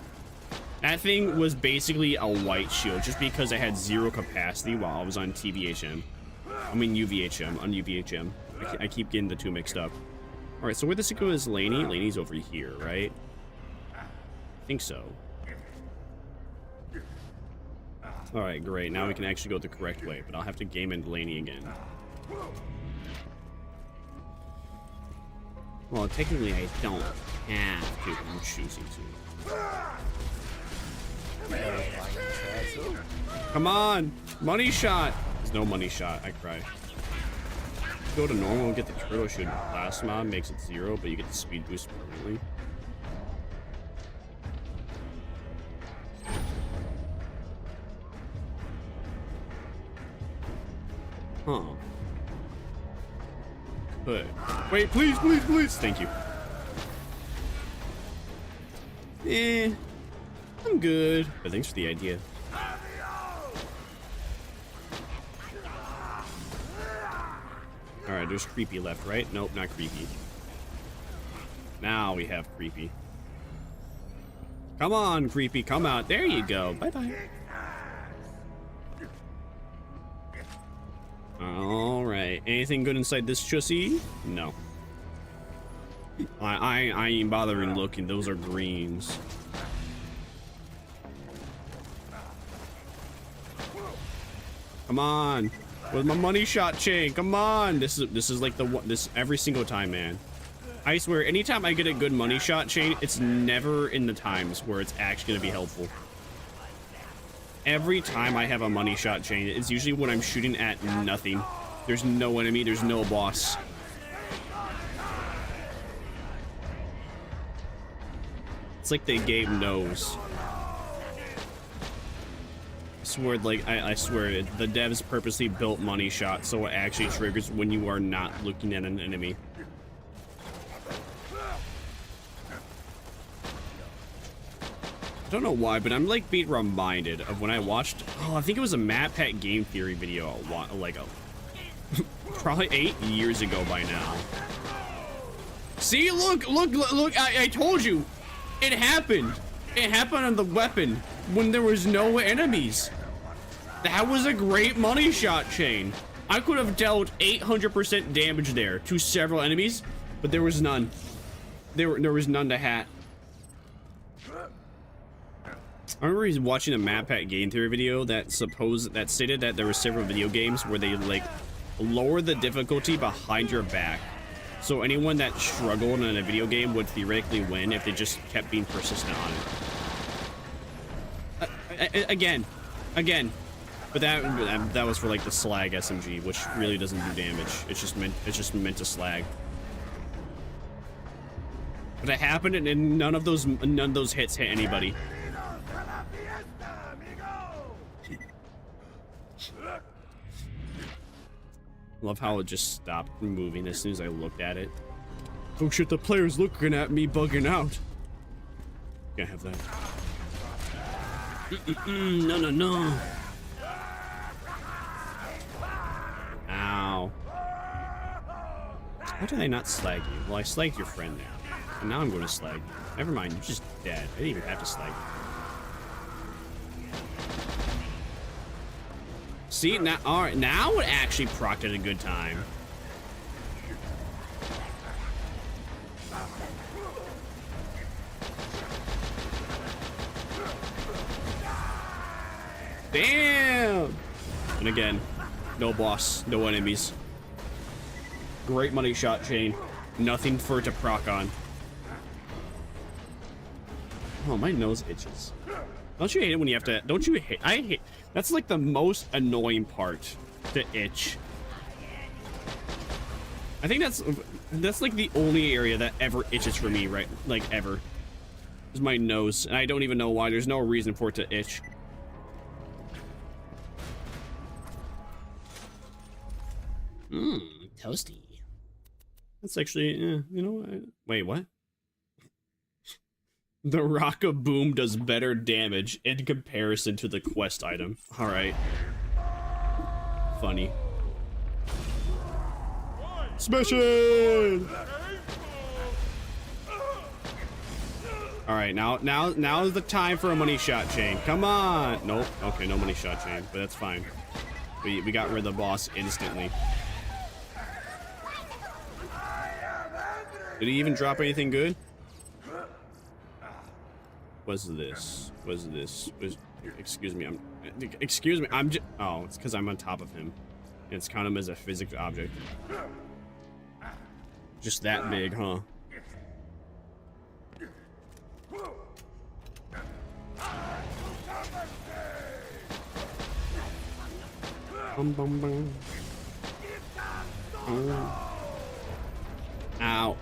That thing was basically a white shield just because it had 0 capacity while I was on TVHM. I mean UVHM, on UVHM. I keep getting the two mixed up. All right, so where this goes is Laney. Laney's over here, right? I think so. All right, great. Now we can actually go the correct way, but I'll have to game in Laney again. Well, technically I don't have to, I'm choosing to. Come on! Money shot! There's no money shot, I cry. Go to normal and get the turtle shoot. Plasma makes it 0, but you get the speed boost permanently. Huh. But wait, please, please, please. Thank you. I'm good. But thanks for the idea. Alright, there's creepy left, right? Nope, not creepy. Now we have creepy. Come on, creepy, come out. There you go. Bye-bye. Alright, anything good inside this chussy? No. I ain't bothering looking, those are greens. Come on. With my money shot chain, come on. This is like this every single time, man. I swear, anytime I get a good money shot chain, it's never in the times where it's actually gonna be helpful. Every time I have a money shot chain, it's usually when I'm shooting at nothing. There's no enemy, there's no boss. It's like the game knows. I swear, like, I swear, the devs purposely built money shot so it actually triggers when you are not looking at an enemy. I don't know why, but I'm like being reminded of when I watched, I think it was a Mad Pack Game Theory video, like probably 8 years ago by now. See, look, I told you, it happened. It happened on the weapon when there was no enemies. That was a great money shot chain. I could have dealt 800% damage there to several enemies, but there was none. There was none to hat. I remember watching a Mad Pack Game Theory video that stated that there were several video games where they like lower the difficulty behind your back, so anyone that struggled in a video game would theoretically win if they just kept being persistent on it. Again, but that was for like the slag SMG, which really doesn't do damage. It's just meant to slag. But it happened, and none of those hits hit anybody. Love how it just stopped moving as soon as I looked at it. Oh shit, the player's looking at me bugging out. Can't have that. No, no, no. Ow. Why do they not slag you? Well, I slagged your friend there. And now I'm going to slag you. Never mind, you're just dead. I didn't even have to slag you. See, now, alright, now it actually procced at a good time. Damn! And again, no boss, no enemies. Great money shot chain. Nothing for it to proc on. Oh, my nose itches. Don't you hate it when you have to... Don't you hate... I hate... That's like the most annoying part. To itch. I think that's like the only area that ever itches for me, right? Like, ever. Is my nose. And I don't even know why. There's no reason for it to itch. Mmm, toasty. That's actually, you know, wait, what? The Rock-a-Boom does better damage in comparison to the quest item. Alright. Funny. Smash it! Alright, now is the time for a money shot chain. Come on! Nope. Okay, no money shot chain, but that's fine. We got rid of the boss instantly. Did he even drop anything good? What's this? What's this? Excuse me, I'm just... Oh, it's because I'm on top of him. And it's count him as a physical object. Just that big, huh? Bum, bum, bum. Oh. Ow.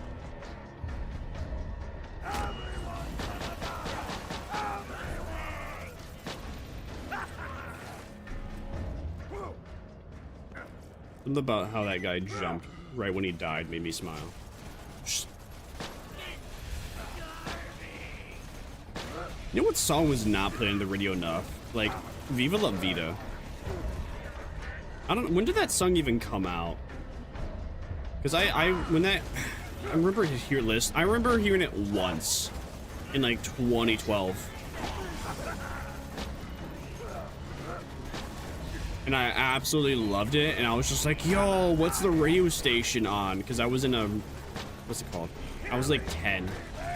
Something about how that guy jumped right when he died made me smile. You know what song was not played on the radio enough? Like, Viva La Vida. I don't know, when did that song even come out? Because I remember hearing it once in like 2012. And I absolutely loved it, and I was just like, yo, what's the radio station on? Because I was in a, what's it called? I was like 10,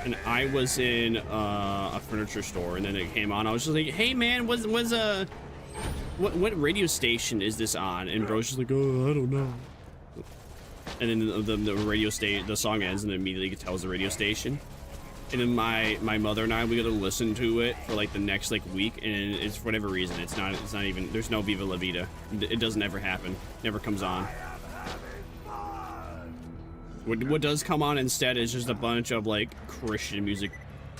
and I was in a furniture store, and then it came on. I was just like, hey man, what radio station is this on? And bro's just like, oh, I don't know. And then the radio station, the song ends, and immediately it tells the radio station. And then my mother and I, we got to listen to it for like the next like week, and it's for whatever reason, it's not even, there's no Viva La Vida. It doesn't ever happen. Never comes on. What does come on instead is just a bunch of like Christian music.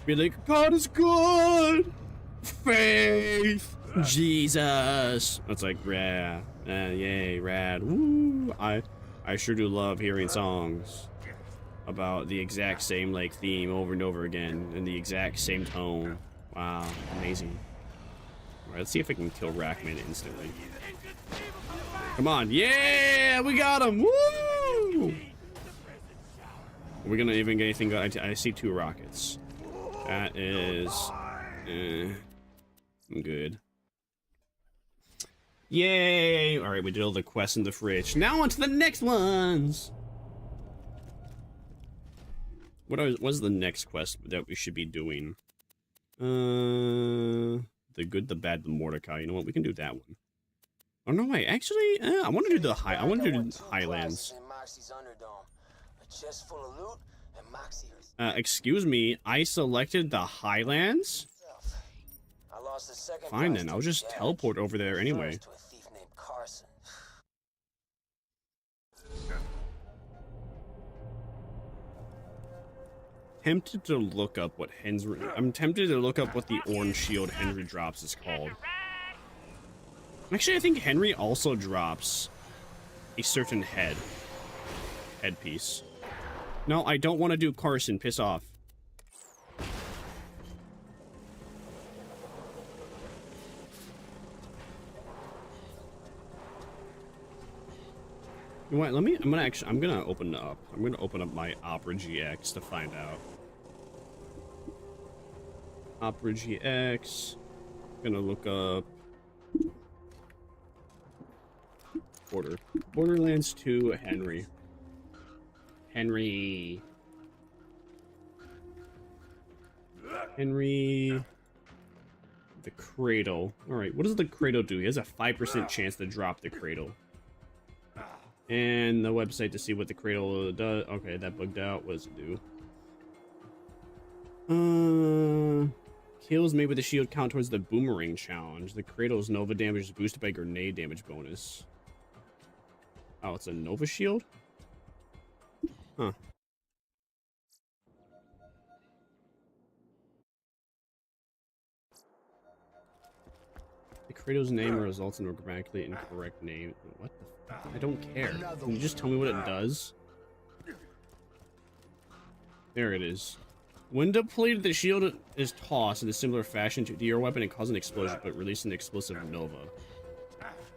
Be like, God is good, faith, Jesus. It's like, yeah, yay, rad. Woo. I sure do love hearing songs about the exact same like theme over and over again in the exact same tone. Wow, amazing. All right, let's see if I can kill Rackman instantly. Come on, yeah, we got him. Woo! Are we gonna even get anything good? I see 2 rockets. That is, I'm good. Yay! All right, we did all the quests in the fridge. Now on to the next ones. What's the next quest that we should be doing? The good, the bad, the Mordecai. You know what? We can do that one. Oh no, wait. Actually, I want to do the high. I want to do the Highlands. Excuse me. I selected the Highlands. Fine then. I'll just teleport over there anyway. tempted to look up what I'm tempted to look up what the orange shield Henry drops is called. Actually, I think Henry also drops a certain headpiece. No, I don't want to do Carson. Piss off. You know what? Let me. I'm gonna open up. I'm gonna open up my Opera GX to find out. Opera GX. Gonna look up. Borderlands 2 Henry. Henry. The Cradle. Alright, what does the Cradle do? He has a 5% chance to drop the Cradle. And the website to see what the Cradle does. Okay, that bugged out. What does it do? Kills made with the shield count towards the Boomerang challenge. The Cradle's Nova damage is boosted by grenade damage bonus. Oh, it's a Nova shield? Huh. The Cradle's name results in a grammatically incorrect name. What the fuck? I don't care. Can you just tell me what it does? There it is. When depleted, the shield is tossed in a similar fashion to your weapon and cause an explosion, but release an explosive Nova.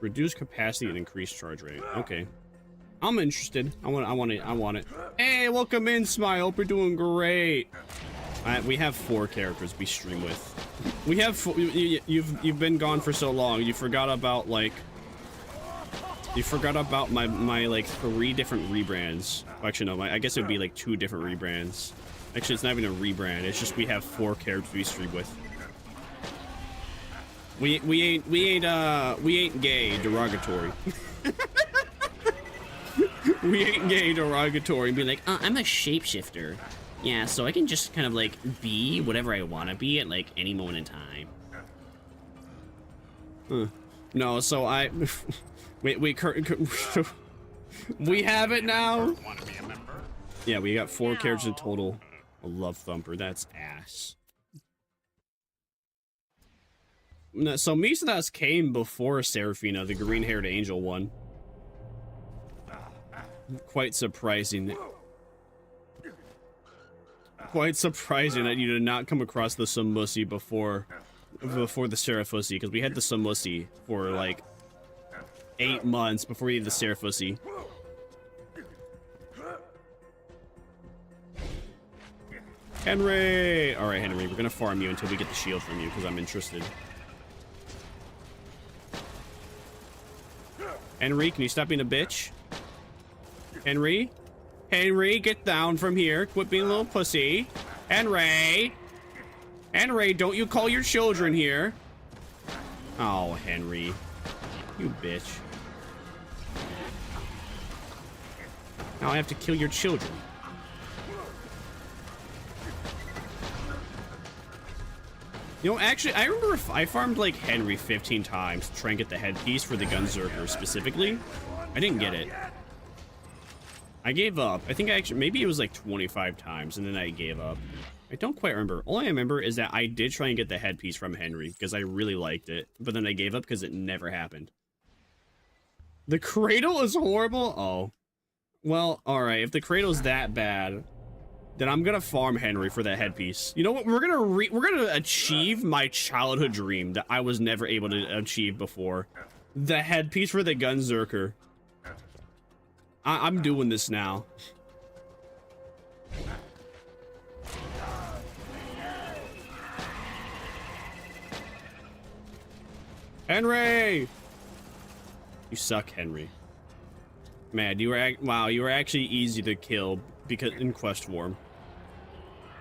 Reduce capacity and increase charge rate. Okay. I'm interested. I want it. Hey, welcome in, Smile. We're doing great. We have 4 characters we stream with. We have you've been gone for so long. You forgot about like my like 3 different rebrands. Actually, no. I guess it would be like 2 different rebrands. Actually, it's not even a rebrand. It's just we have 4 characters we stream with. We ain't gay derogatory. We ain't gay derogatory and be like, I'm a shapeshifter. Yeah, so I can just kind of like be whatever I want to be at like any moment in time. No, so we have it now. Yeah, we got 4 characters in total. A love thumper, that's ass. No, so Somicidas came before Seraphina, the green-haired angel one. Quite surprising. Quite surprising that you did not come across the Samusi before the Seraphusi, because we had the Samusi for like 8 months before we had the Seraphusi. Henry! Alright, Henry, we're gonna farm you until we get the shield from you, because I'm interested. Henry, can you stop being a bitch? Henry? Henry, get down from here. Quit being a little pussy. Henry! Henry, don't you call your children here. Oh, Henry. You bitch. Now I have to kill your children. You know, actually, I remember if I farmed, like, Henry 15 times to try and get the headpiece for the Gunzerker specifically. I didn't get it. I gave up. I think maybe it was, like, 25 times, and then I gave up. I don't quite remember. All I remember is that I did try and get the headpiece from Henry, because I really liked it, but then I gave up because it never happened. The Cradle is horrible? Oh. Well, alright, if the Cradle's that bad, then I'm gonna farm Henry for that headpiece. You know what? We're gonna achieve my childhood dream that I was never able to achieve before. The headpiece for the Gunzerker. I'm doing this now. Henry! You suck, Henry. Man, you were actually easy to kill because in quest form.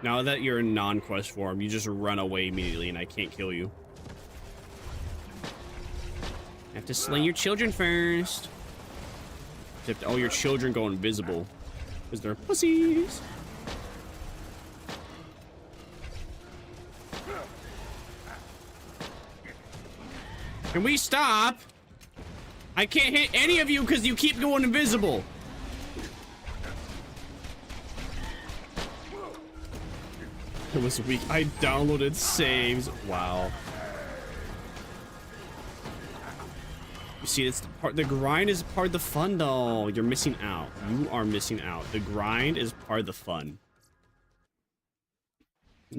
Now that you're in non-quest form, you just run away immediately and I can't kill you. I have to slay your children first. Except all your children go invisible because they're pussies. Can we stop? I can't hit any of you because you keep going invisible. It was weak. I downloaded saves. Wow. You see, it's the grind is part of the fun, though. You're missing out. You are missing out. The grind is part of the fun.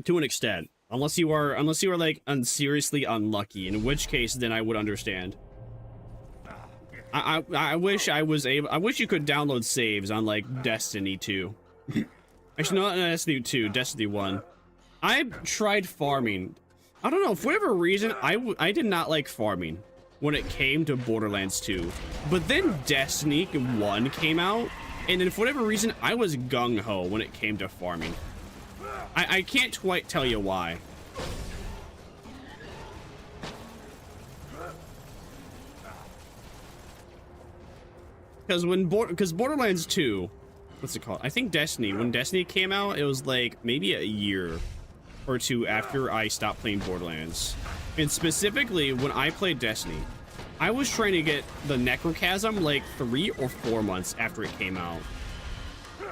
To an extent. Unless you are like seriously unlucky, in which case then I would understand. I wish I was able. I wish you could download saves on like Destiny 2. Actually, not Destiny 2, Destiny 1. I tried farming. I don't know, for whatever reason, I did not like farming when it came to Borderlands 2. But then Destiny 1 came out, and then for whatever reason, I was gung-ho when it came to farming. I can't quite tell you why. Because Borderlands 2, what's it called? I think Destiny, when Destiny came out, it was like maybe a year or two after I stopped playing Borderlands. And specifically, when I played Destiny, I was trying to get the Necrochasm like 3 or 4 months after it came out.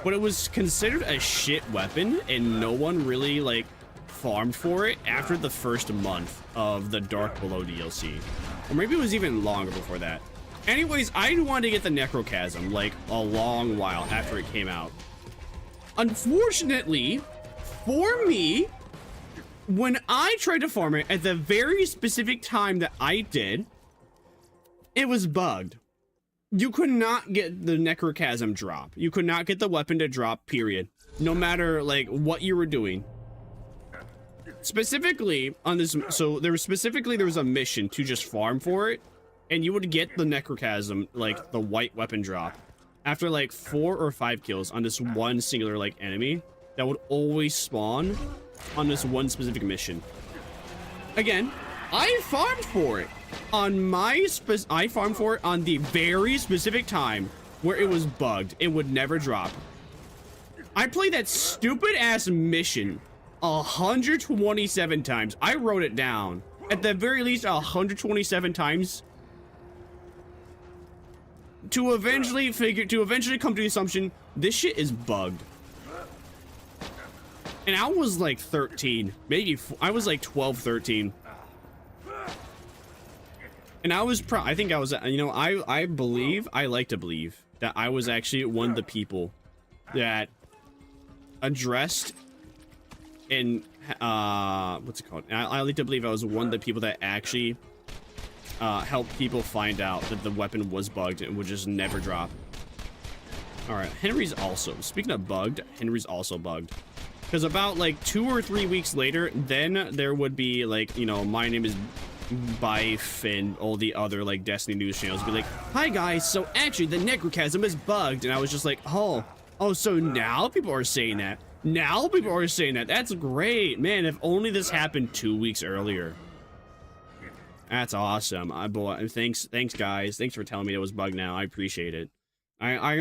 But it was considered a shit weapon, and no one really like farmed for it after the first month of the Dark Below DLC. Or maybe it was even longer before that. Anyways, I wanted to get the Necrochasm like a long while after it came out. Unfortunately, for me, when I tried to farm it at the very specific time that I did, it was bugged. You could not get the Necrochasm drop. You could not get the weapon to drop, period. No matter like what you were doing. Specifically on this, so there was a mission to just farm for it, and you would get the Necrochasm, like the white weapon drop, after like 4 or 5 kills on this one singular like enemy that would always spawn on this one specific mission. Again, I farmed for it on I farmed for it on the very specific time where it was bugged. It would never drop. I played that stupid ass mission 127 times. I wrote it down. At the very least 127 times. To eventually come to the assumption this shit is bugged. And I was like 13, maybe I was like 12, 13. And I think I was, you know, I like to believe that I was actually one of the people that addressed and, what's it called? I like to believe I was one of the people that actually helped people find out that the weapon was bugged and would just never drop. All right, Henry's also, speaking of bugged, Henry's also bugged. Because about like 2 or 3 weeks later, then there would be like, you know, my name is Bytes and all the other like Destiny news channels be like, hi guys, so actually the Necrochasm is bugged. And I was just like, oh, so now people are saying that. Now people are saying that. That's great, man. If only this happened 2 weeks earlier. That's awesome. Thanks guys. Thanks for telling me it was bugged now. I appreciate it. I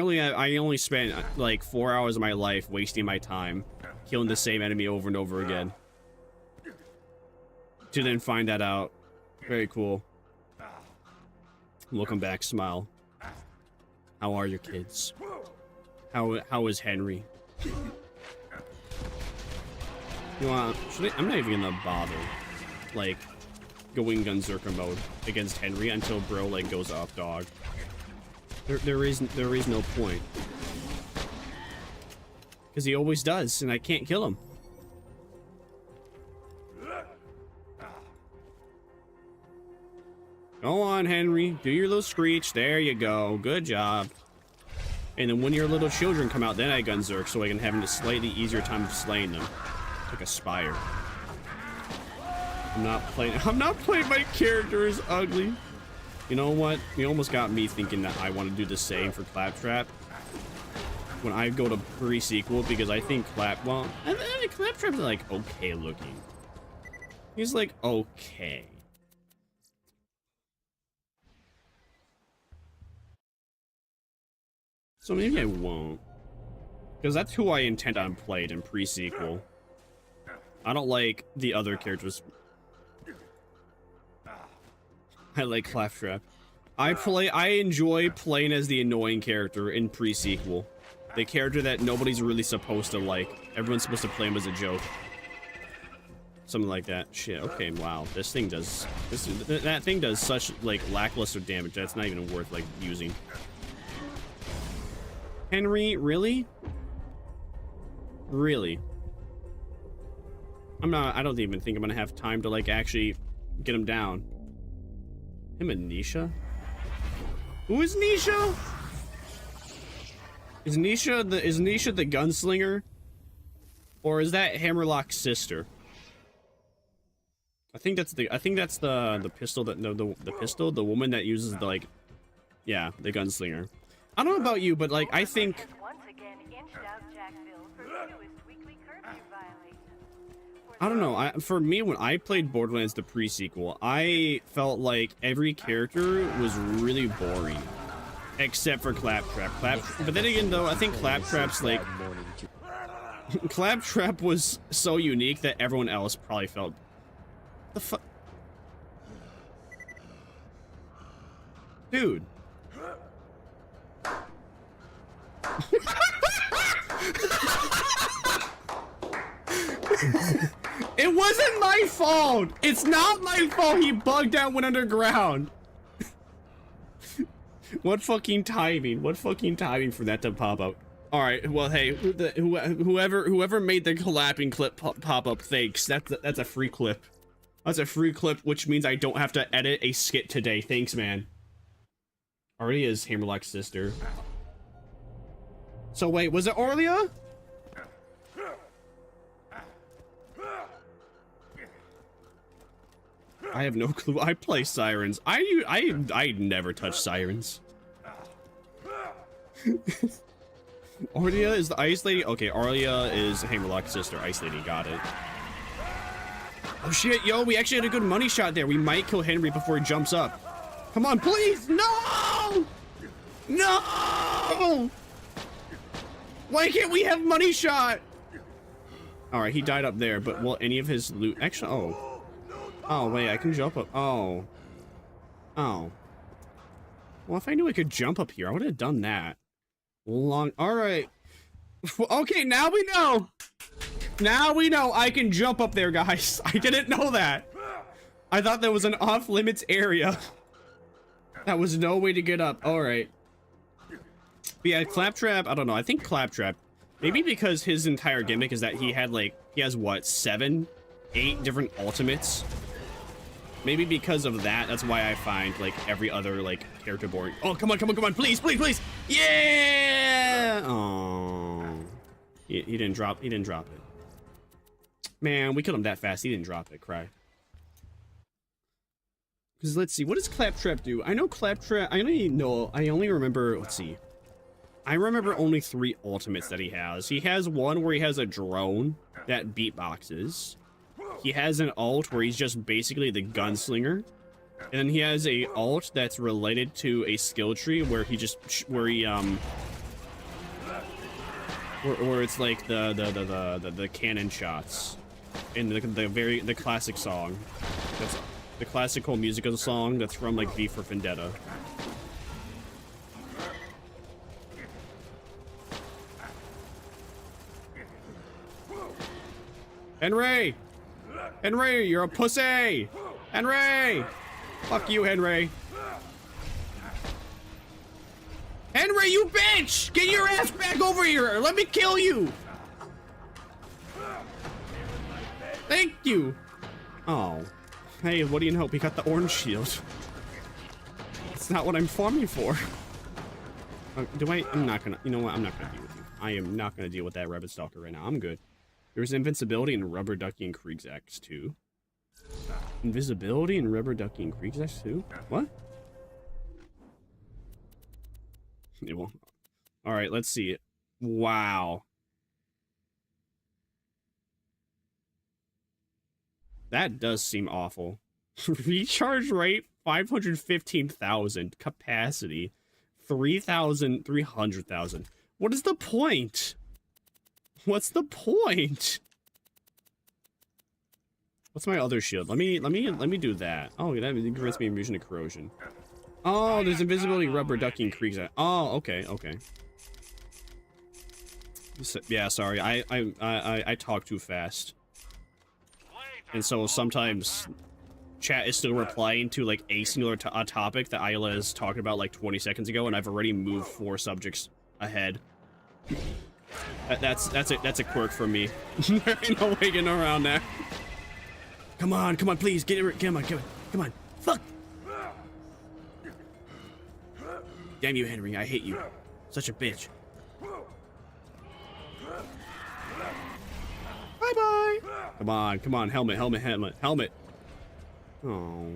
only spent like 4 hours of my life wasting my time killing the same enemy over and over again to then find that out. Very cool. Welcome back, Smile. How are your kids? How is Henry? You know, I'm not even gonna bother like going Gunzerker mode against Henry until bro like goes off dog. There is no point. Because he always does, and I can't kill him. Go on, Henry. Do your little screech. There you go. Good job. And then when your little children come out, then I Gunzerk so I can have a slightly easier time of slaying them. Like a spire. I'm not playing my character is ugly. You know what? You almost got me thinking that I want to do the same for Claptrap when I go to pre-sequel, because I think Claptrap's like okay looking. He's like okay. So maybe I won't, because that's who I intend on playing in pre-sequel. I don't like the other characters. I like Claptrap. I enjoy playing as the annoying character in pre-sequel. The character that nobody's really supposed to like. Everyone's supposed to play him as a joke. Something like that. Shit. Okay. Wow. This thing does. That thing does such like lackluster damage. That's not even worth like using. Henry, really? Really? I'm not. I don't even think I'm gonna have time to like actually get him down. Him and Nisha? Who is Nisha? Is Nisha the gunslinger? Or is that Hammerlock's sister? I think that's the pistol that the woman that uses the like, yeah, the gunslinger. I don't know about you, but like I think I don't know. For me, when I played Borderlands the pre-sequel, I felt like every character was really boring, except for Claptrap. But then again, though, I think Claptrap's like Claptrap was so unique that everyone else probably felt the fuck, dude. It wasn't my fault. It's not my fault. He bugged out, went underground. What fucking timing? What fucking timing for that to pop out? All right. Well, hey, whoever made the collapsing clip pop up, thanks. That's a free clip. That's a free clip, which means I don't have to edit a skit today. Thanks, man. Already is Hammerlock's sister. So wait, was it Orlia? I have no clue. I play Sirens. I never touch Sirens. Orlia is the Ice Lady? Okay, Orlia is Hammerlock's sister. Ice Lady, got it. Oh shit, yo, we actually had a good money shot there. We might kill Henry before he jumps up. Come on, please! No! No! Why can't we have money shot? Alright, he died up there, but will any of his loot... Actually, oh. Oh, wait, I can jump up. Oh. Oh. Well, if I knew I could jump up here, I would have done that. Alright. Okay, now we know. Now we know I can jump up there, guys. I didn't know that. I thought that was an off-limits area. That was no way to get up. Alright. But yeah, Claptrap, I don't know. I think Claptrap, maybe because his entire gimmick is that he has what, 7, 8 different ultimates? Maybe because of that, that's why I find like every other like character boring. Oh, come on, please, please, please. Yeah! Oh. He didn't drop it. Man, we killed him that fast. He didn't drop it. Cry. Because let's see, what does Claptrap do? I know Claptrap, I only remember, let's see. I remember only 3 ultimates that he has. He has one where he has a drone that beatboxes. He has an ult where he's just basically the gunslinger. And then he has a ult that's related to a skill tree where he where it's like the cannon shots. In the classic song. That's the classical musical song that's from like V for Vendetta. Henry! Henry, you're a pussy! Henry! Fuck you, Henry. Henry, you bitch! Get your ass back over here! Let me kill you! Thank you! Oh. Hey, what do you know? We got the orange shield. It's not what I'm farming for. I'm not gonna, you know what? I'm not gonna deal with you. I am not gonna deal with that rabbit stalker right now. I'm good. There's invincibility in Rubber Ducky and Kriegsaxe 2. Invisibility in Rubber Ducky and Kriegsaxe 2? What? It won't. Alright, let's see it. Wow. That does seem awful. Recharge rate, 515,000. Capacity, 300,000. What is the point? What's the point? What's my other shield? Let me do that. Oh, that grants me immunity to corrosion. Oh, there's invisibility, Rubber Ducky, and Kriegsaxe. Oh, okay. Yeah, sorry. I talk too fast. And so sometimes chat is still replying to like a singular topic that Isla is talking about like 20 seconds ago, and I've already moved 4 subjects ahead. That's a quirk from me. There ain't no way getting around that. Come on, please, get it. Come on. Fuck. Damn you, Henry. I hate you. Such a bitch. Bye-bye. Come on. Helmet. Oh.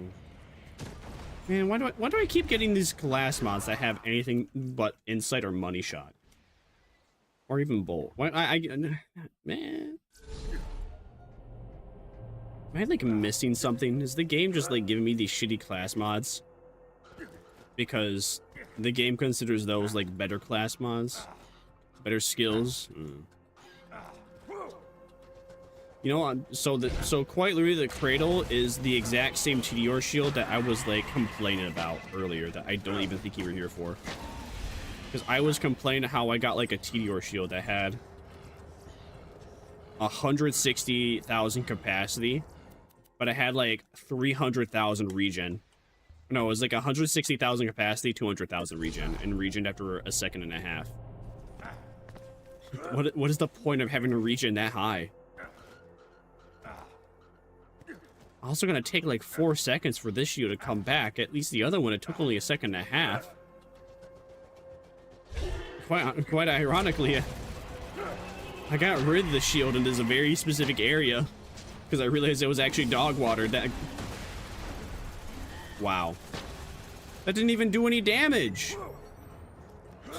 Man, why do I keep getting these class mods that have anything but insight or money shot? Or even bolt? Why man. Am I like missing something? Is the game just like giving me these shitty class mods? Because the game considers those like better class mods? Better skills? You know, so quite literally the Cradle is the exact same TDR shield that I was like complaining about earlier that I don't even think you were here for. Because I was complaining how I got like a TDR shield that had 160,000 capacity, but I had like 300,000 regen. No, it was like 160,000 capacity, 200,000 regen, and regen after a second and a half. What is the point of having a regen that high? Also gonna take like 4 seconds for this shield to come back. At least the other one, it took only a second and a half. Quite ironically, I got rid of the shield in this very specific area because I realized it was actually dog water. Wow. That didn't even do any damage.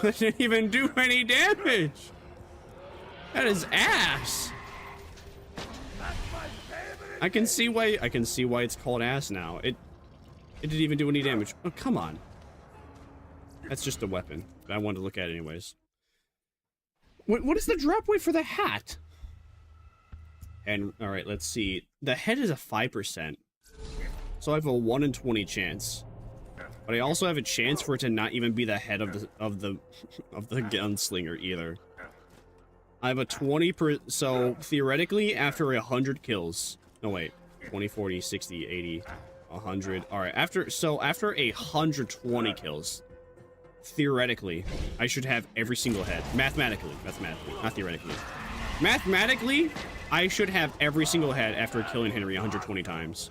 That didn't even do any damage. That is ass. I can see why it's called ass now. It didn't even do any damage. Oh, come on. That's just a weapon that I wanted to look at anyways. What is the drop weight for the hat? And all right, let's see. The head is a 5%. So I have a 1 in 20 chance. But I also have a chance for it to not even be the head of the gunslinger either. I have a 20%, so theoretically after 100 kills. No wait, 20, 40, 60, 80, 100. All right, after 120 kills, theoretically, I should have every single head. Mathematically, not theoretically. Mathematically, I should have every single head after killing Henry 120 times.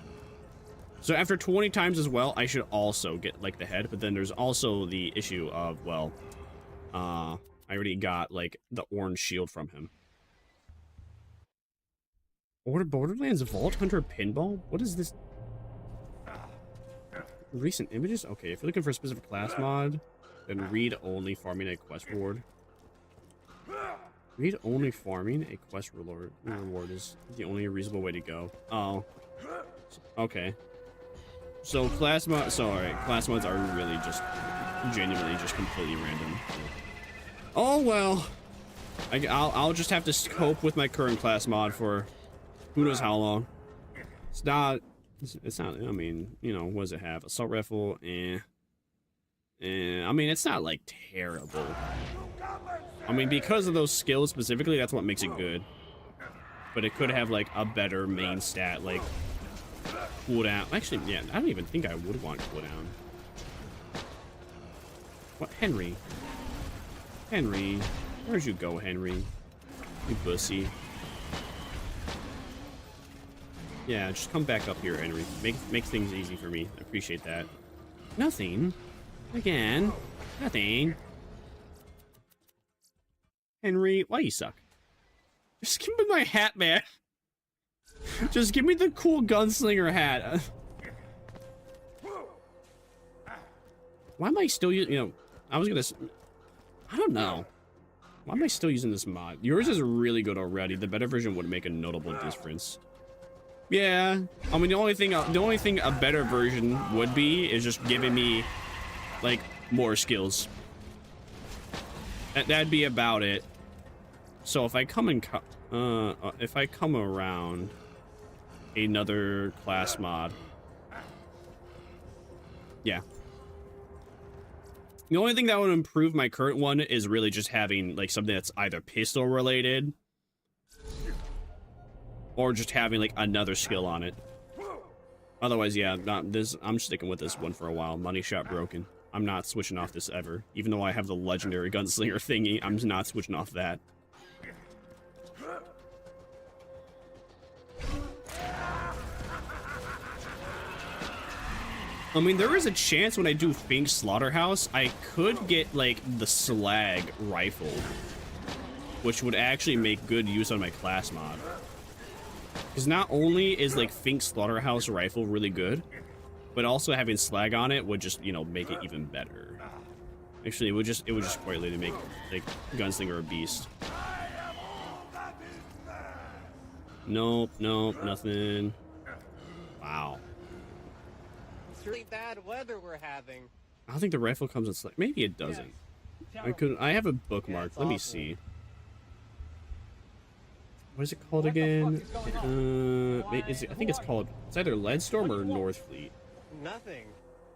So after 20 times as well, I should also get like the head, but then there's also the issue of, well, I already got like the orange shield from him. Borderlands Vault Hunter Pinball? What is this? Recent images? Okay, if you're looking for a specific class mod, then read only farming a quest reward. Read only farming a quest reward is the only reasonable way to go. Oh. Okay. So class mods, so alright, class mods are really just genuinely just completely random. Oh well. I'll just have to cope with my current class mod for who knows how long. It's not, I mean, you know, what does it have? Assault rifle, I mean, it's not like terrible. I mean, because of those skills specifically, that's what makes it good. But it could have like a better main stat, like cooldown. Actually, yeah, I don't even think I would want cooldown. What, Henry? Henry, where'd you go, Henry? You bussy. Yeah, just come back up here, Henry. Make things easy for me. I appreciate that. Nothing. Again. Nothing. Henry, why you suck? Just give me my hat, man. Just give me the cool gunslinger hat. Why am I still using, you know, I don't know. Why am I still using this mod? Yours is really good already. The better version would make a notable difference. Yeah, I mean, the only thing a better version would be is just giving me, like, more skills. That'd be about it. So if I come around another class mod, yeah. The only thing that would improve my current one is really just having, like, something that's either pistol related Or just having like another skill on it. Otherwise, yeah, not this. I'm sticking with this one for a while. Money shot broken. I'm not switching off this ever. Even though I have the legendary gunslinger thingy, I'm not switching off that. I mean, there is a chance when I do Fink's Slaughterhouse, I could get, like, the Slag rifle. Which would actually make good use on my class mod. Because not only is, like, Fink's Slaughterhouse rifle really good, but also having Slag on it would just, you know, make it even better. Actually, it would just quite literally make, like, Gunslinger a beast. Nope, nothing. Wow. Really bad weather we're having. I don't think the rifle comes in Slag. Maybe it doesn't. I have a bookmark. Let me see. What is it called again? I think it's called. It's either Leadstorm or Northfleet. Nothing.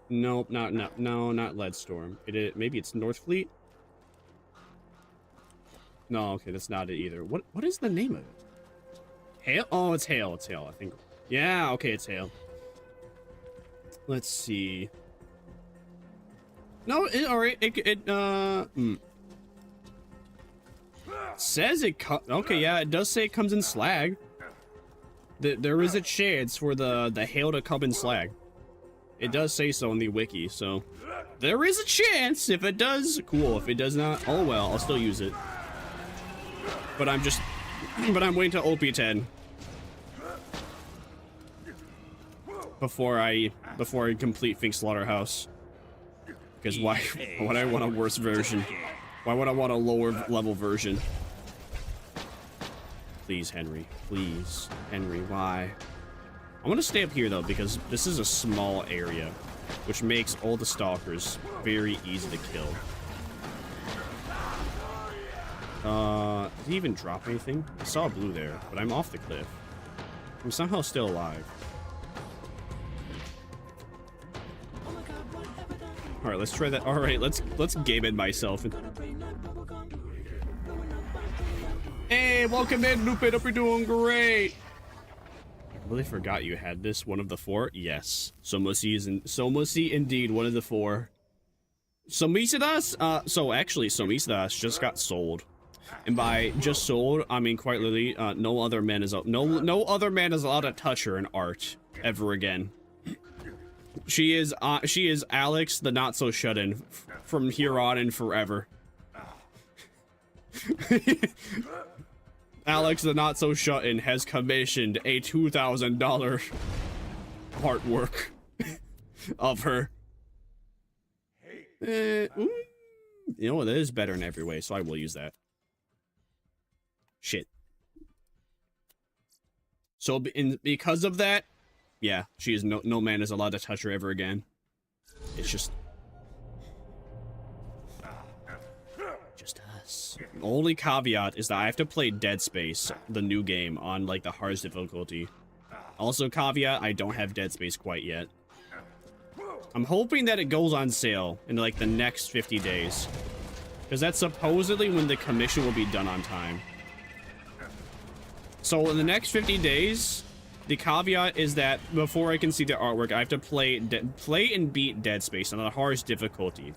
Nope, not Leadstorm. Maybe it's Northfleet. No, okay, that's not it either. What is the name of it? Hail? Oh, it's Hail. It's Hail. I think. Yeah, okay, it's Hail. Let's see. No, all right. Says it. Okay, yeah, it does say it comes in Slag. There is a chance for the Hail to come in Slag. It does say so in the wiki, so there is a chance. If it does, cool. If it does not, oh well, I'll still use it. But I'm waiting to OP10 before I complete Fink's Slaughterhouse. Because why would I want a worse version? Why would I want a lower level version? Please, Henry. Please, Henry. Why? I want to stay up here though because this is a small area, which makes all the stalkers very easy to kill. Did he even drop anything? I saw blue there, but I'm off the cliff. I'm somehow still alive. All right, let's try that. All right, let's game in myself. Hey, welcome in, Lupin. Hope you're doing great. I really forgot you had this. One of the four. Yes, Somicidas indeed one of the four. Somicidas. So actually, Somicidas just got sold, and by just sold, I mean quite literally, no other man is allowed to touch her in art ever again. She is Alex, the not so shut-in, from here on and forever. Alex, the not so shut-in, has commissioned a $2,000 artwork of her. You know what? That is better in every way, so I will use that. Shit. So, because of that, yeah, she is no man is allowed to touch her ever again. It's just us. The only caveat is that I have to play Dead Space, the new game, on like the hardest difficulty. Also caveat, I don't have Dead Space quite yet. I'm hoping that it goes on sale in like the next 50 days. Because that's supposedly when the commission will be done on time. So in the next 50 days, the caveat is that before I can see the artwork, I have to play and beat Dead Space on the hardest difficulty.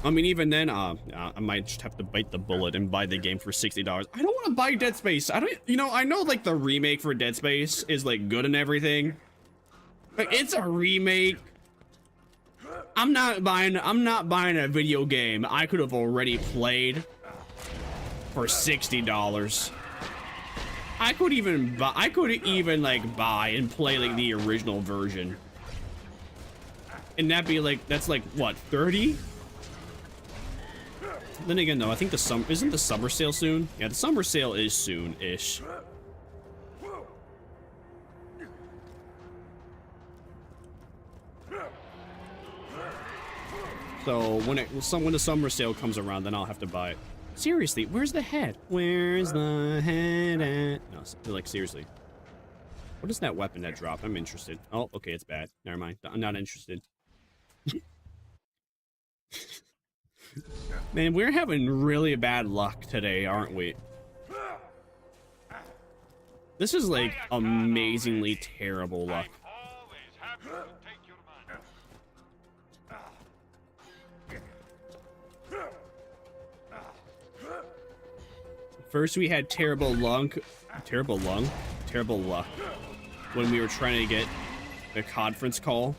I mean, even then, I might just have to bite the bullet and buy the game for $60. I don't want to buy Dead Space. I know like the remake for Dead Space is like good and everything. But it's a remake. I'm not buying a video game I could have already played for $60. I could even like buy and play like the original version. And that's like what, 30? Then again, though, I think isn't the summer sale soon? Yeah, the summer sale is soon-ish. So when the summer sale comes around, then I'll have to buy it. Seriously, where's the head? Where's the head at? No, like seriously. What is that weapon that dropped? I'm interested. Oh, okay, it's bad. Never mind. I'm not interested. Man, we're having really bad luck today, aren't we? This is like amazingly terrible luck. First we had terrible luck when we were trying to get the conference call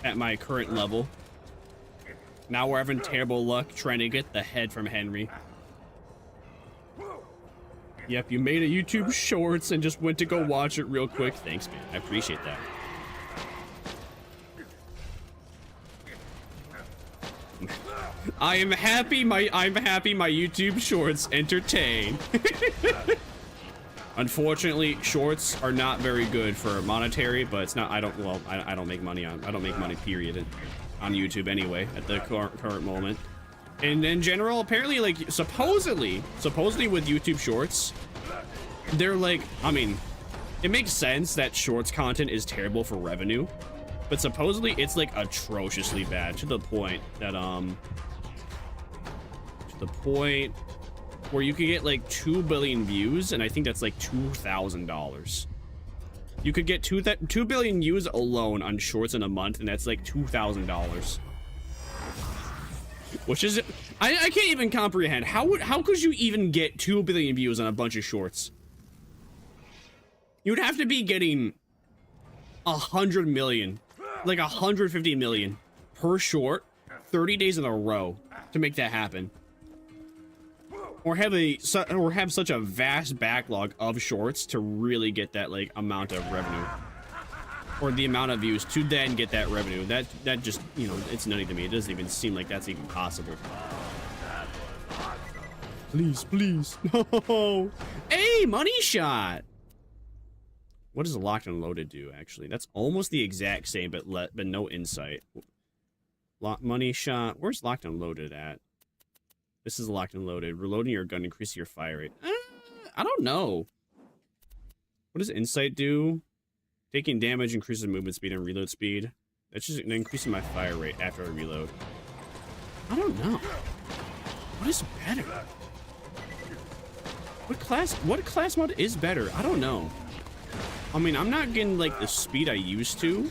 at my current level. Now we're having terrible luck trying to get the head from Henry. Yep, you made a YouTube Shorts and just went to go watch it real quick. Thanks, man. I appreciate that. I'm happy my YouTube Shorts entertain. Unfortunately, shorts are not very good for monetary, but it's not. I don't make money period on YouTube anyway at the current moment. And in general, apparently, like supposedly with YouTube Shorts, they're like, I mean, it makes sense that Shorts content is terrible for revenue, but supposedly it's like atrociously bad to the point that where you could get like 2 billion views, and I think that's like $2,000. You could get 2 billion views alone on Shorts in a month, and that's like $2,000. Which is, I can't even comprehend. How could you even get 2 billion views on a bunch of Shorts? You'd have to be getting 100 million, like 150 million per short, 30 days in a row to make that happen. Or have such a vast backlog of shorts to really get that like amount of revenue, or the amount of views to then get that revenue. That just, you know, it's nutty to me. It doesn't even seem like that's even possible. Please, please, no. Hey, money shot. What does locked and loaded do? Actually, that's almost the exact same, but no insight. Money shot. Where's locked and loaded at? This is locked and loaded. Reloading your gun increases your fire rate. I don't know. What does insight do? Taking damage increases movement speed and reload speed. That's just increasing my fire rate after I reload. I don't know. What is better? What class mod is better? I don't know. I mean, I'm not getting like the speed I used to,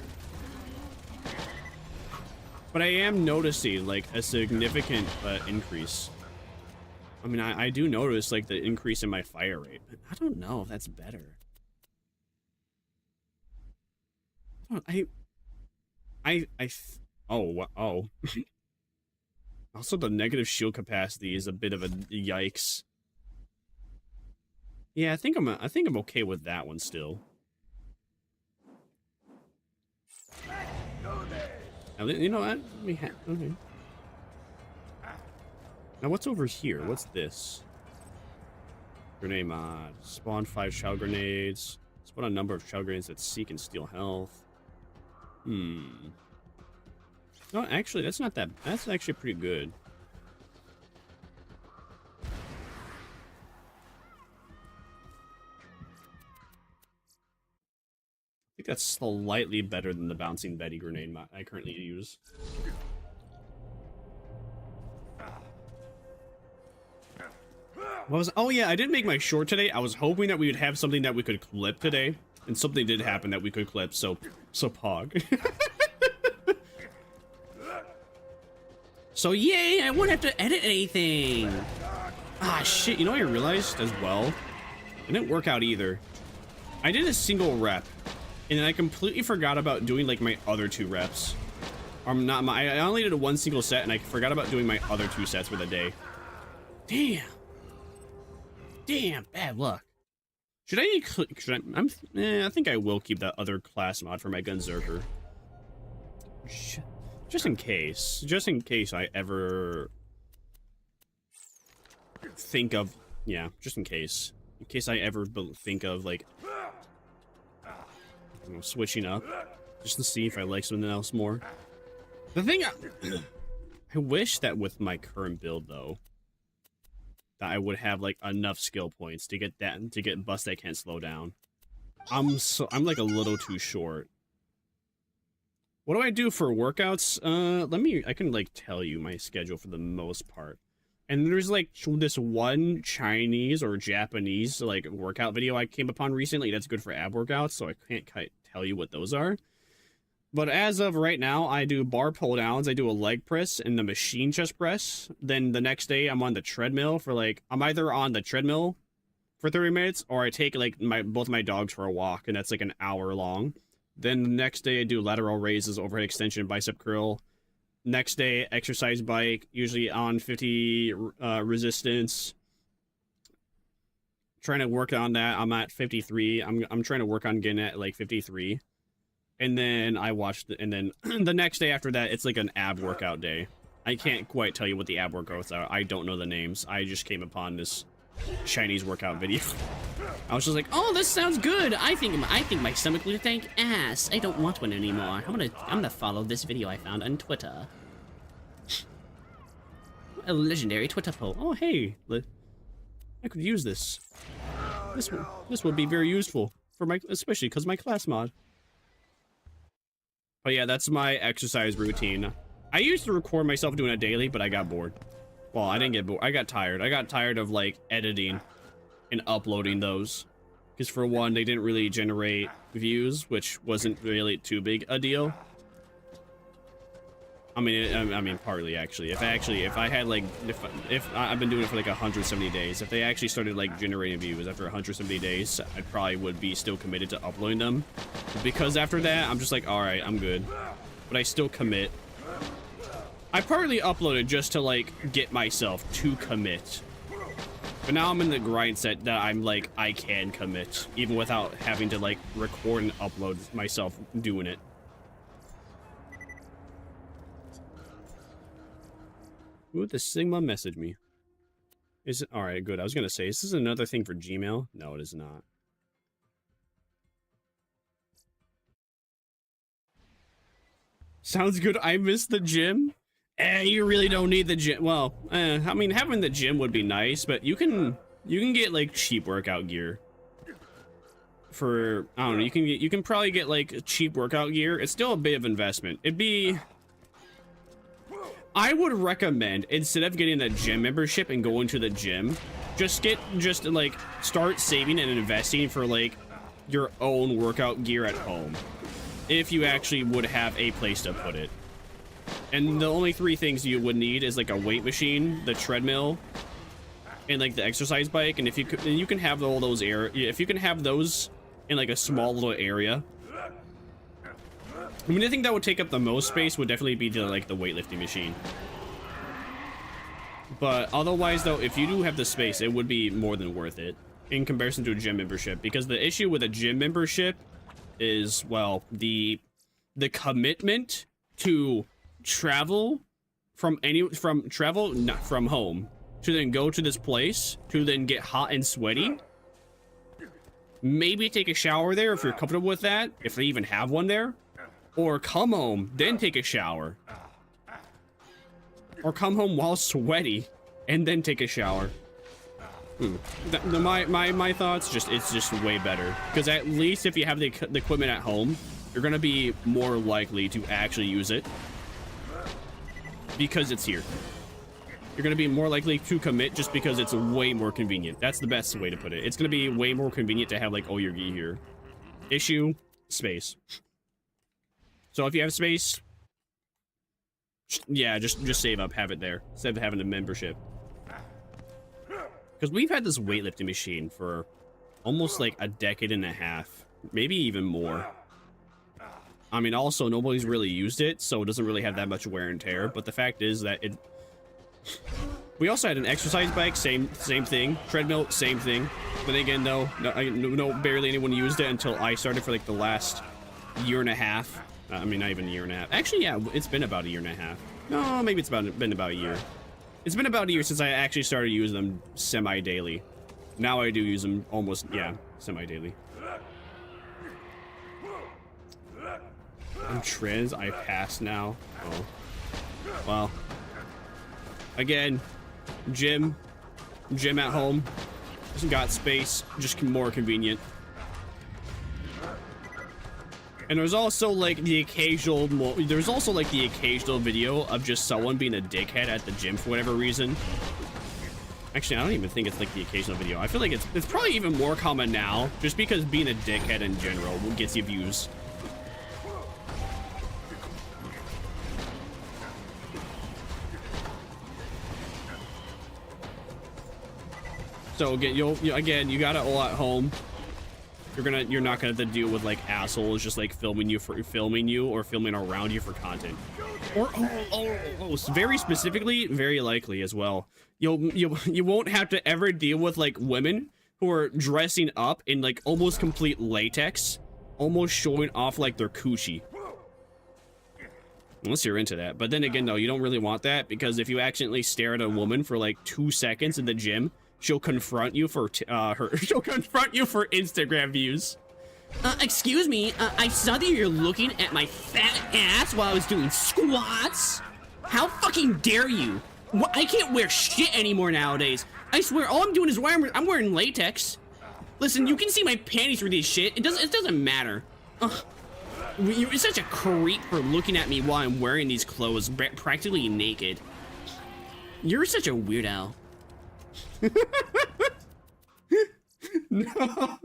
but I am noticing like a significant increase. I mean, I do notice like the increase in my fire rate, but I don't know if that's better. Oh. Also, the negative shield capacity is a bit of a yikes. Yeah, I think I'm okay with that one still. Now, you know what? Okay. Now, what's over here? What's this? Grenade mod. Spawn 5 shell grenades. Spawn a number of shell grenades that seek and steal health. No, actually, that's not that. That's actually pretty good. I think that's slightly better than the Bouncing Betty grenade mod I currently use. Oh yeah, I didn't make my short today. I was hoping that we would have something that we could clip today, and something did happen that we could clip. So pog. So yay! I won't have to edit anything. Ah shit! You know what I realized as well? It didn't work out either. I did a single rep, and then I completely forgot about doing like my other 2 reps. I only did a 1 single set, and I forgot about doing my other 2 sets for the day. Damn, bad luck. I think I will keep that other class mod for my Gunzerker. Just in case I ever think of, yeah, just in case I ever think of like, you know, switching up, just to see if I like something else more. The thing, I wish that with my current build though, that I would have like enough skill points to get bust that can't slow down. I'm like a little too short. What do I do for workouts? I can like tell you my schedule for the most part. And there's like this one Chinese or Japanese like workout video I came upon recently that's good for ab workouts, so I can't tell you what those are. But as of right now, I do bar pull downs, I do a leg press and the machine chest press. Then the next day I'm on the treadmill for like, I'm either on the treadmill for 30 minutes or I take like both my dogs for a walk, and that's like an hour long. Then the next day I do lateral raises, overhead extension, bicep curl. Next day, exercise bike, usually on 50 resistance. Trying to work on that. I'm at 53. I'm trying to work on getting at like 53. And then and then the next day after that, it's like an ab workout day. I can't quite tell you what the ab workouts are. I don't know the names. I just came upon this Chinese workout video. I was just like, oh, this sounds good. I think my stomach will thank ass. I don't want one anymore. I'm gonna follow this video I found on Twitter. A legendary Twitter poll. Oh, hey, I could use this. This would be very useful for especially because my class mod. But yeah, that's my exercise routine. I used to record myself doing it daily, but I got bored. Well, I didn't get bored. I got tired. I got tired of like editing and uploading those. Because for one, they didn't really generate views, which wasn't really too big a deal. I mean, partly actually. If I had like, if I've been doing it for like 170 days, if they actually started like generating views after 170 days, I probably would be still committed to uploading them. Because after that, I'm just like, all right, I'm good. But I still commit. I partly uploaded just to like get myself to commit. But now I'm in the grind set that I'm like, I can commit, even without having to like record and upload myself doing it. Who would the Sigma message me? Is it alright? Good. I was gonna say, is this another thing for Gmail? No, it is not. Sounds good. I missed the gym. You really don't need the gym. Well, I mean, having the gym would be nice, but you can get like cheap workout gear. For I don't know, you can probably get like cheap workout gear. It's still a bit of investment. I would recommend, instead of getting the gym membership and going to the gym, just like start saving and investing for like your own workout gear at home, if you actually would have a place to put it. And the only three things you would need is like a weight machine, the treadmill, and like the exercise bike. And if you can have all those if you can have those in like a small little area. I mean, I think that would take up the most space would definitely be the weightlifting machine. But otherwise, though, if you do have the space, it would be more than worth it in comparison to a gym membership. Because the issue with a gym membership is, well, the commitment to travel from home to then go to this place to then get hot and sweaty. Maybe take a shower there if you're comfortable with that, if they even have one there. Or come home, then take a shower. Or come home while sweaty, and then take a shower. My thoughts, it's just way better. Because at least if you have the equipment at home, you're gonna be more likely to actually use it. Because it's here. You're gonna be more likely to commit just because it's way more convenient. That's the best way to put it. It's gonna be way more convenient to have like all your gear here. Issue, space. So if you have space, yeah, just save up, have it there, instead of having a membership. Because we've had this weightlifting machine for almost like a decade and a half, maybe even more. I mean, also, nobody's really used it, so it doesn't really have that much wear and tear, but the fact is that it... We also had an exercise bike, same thing. Treadmill, same thing. But again, though, barely anyone used it until I started for like the last year and a half. I mean, not even a year and a half. Actually, yeah, it's been about a year and a half. No, maybe it's been about a year. It's been about a year since I actually started using them semi-daily. Now I do use them almost, yeah, semi-daily. I'm trans, I pass now. Oh. Well. Again, gym at home. Got space, just more convenient. And there's also like the occasional video of just someone being a dickhead at the gym for whatever reason. Actually, I don't even think it's like the occasional video. I feel like it's probably even more common now, just because being a dickhead in general gets you views. So again, you got it all at home. You're not gonna have to deal with like assholes just like filming you or filming around you for content. Or very specifically, very likely as well. You won't have to ever deal with like women who are dressing up in like almost complete latex, almost showing off like their coochie. Unless you're into that. But then again, though, you don't really want that, because if you accidentally stare at a woman for like 2 seconds in the gym, she'll confront you for Instagram views. Excuse me, I saw that you're looking at my fat ass while I was doing squats. How fucking dare you? I can't wear shit anymore nowadays. I swear, all I'm doing is I'm wearing latex. Listen, you can see my panties through this shit. It doesn't matter. Ugh. You're such a creep for looking at me while I'm wearing these clothes, practically naked. You're such a weirdo. No.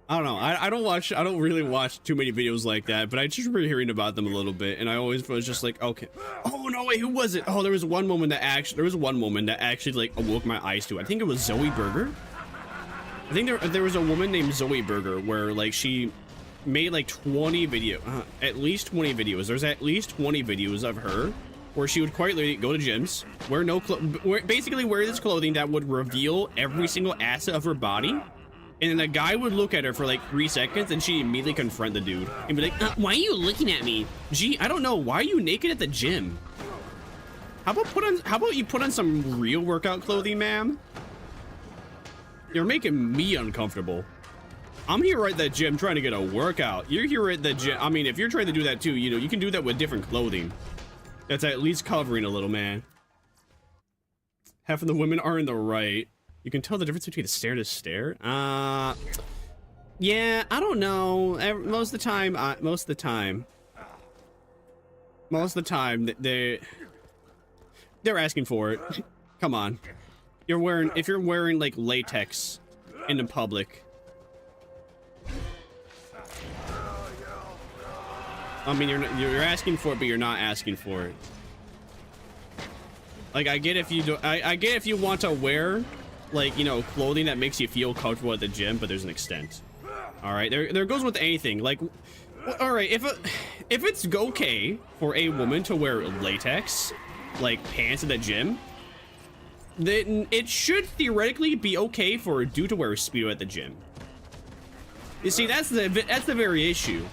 I don't know. I don't really watch too many videos like that, but I just remember hearing about them a little bit, and I always was just like, okay. Oh no, wait, who was it? Oh, there was one moment that actually like awoke my eyes to it. I think it was Zoe Berger. I think there was a woman named Zoe Berger where like she made like 20 videos, at least 20 videos. There's at least 20 videos of her where she would quite literally go to gyms, basically wear this clothing that would reveal every single asset of her body. And then the guy would look at her for like 3 seconds, and she'd immediately confront the dude and be like, why are you looking at me? Gee, I don't know. Why are you naked at the gym? How about you put on some real workout clothing, ma'am? You're making me uncomfortable. I'm here at the gym trying to get a workout. You're here at the gym. I mean, if you're trying to do that too, you know, you can do that with different clothing. That's at least covering a little, man. Half of the women are in the right. You can tell the difference between a stare to stare. Yeah, I don't know. Most of the time, they're asking for it. Come on. If you're wearing like latex in the public. I mean, you're asking for it, but you're not asking for it. Like, I get if you want to wear, like, you know, clothing that makes you feel comfortable at the gym, but there's an extent. All right, there goes with anything. Like, all right, if it's okay for a woman to wear latex, like pants at the gym, then it should theoretically be okay for a dude to wear a Speedo at the gym. You see, that's the very issue.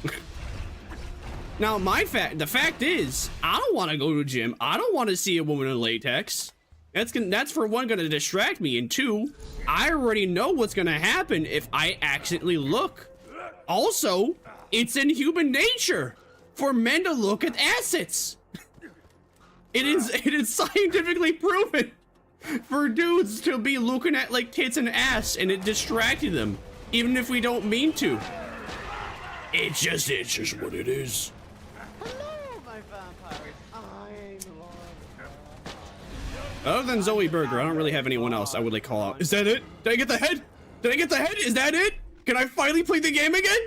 Now, the fact is, I don't want to go to a gym. I don't want to see a woman in latex. That's for one gonna distract me, and two, I already know what's gonna happen if I accidentally look. Also, it's in human nature for men to look at assets. It is scientifically proven for dudes to be looking at like tits and ass, and it distracted them, even if we don't mean to. It's just what it is. Hello, my vampires. I'm Lord Vermire. Other than Zoe Berger, I don't really have anyone else I would like call out. Is that it? Did I get the head? Did I get the head? Is that it? Can I finally play the game again?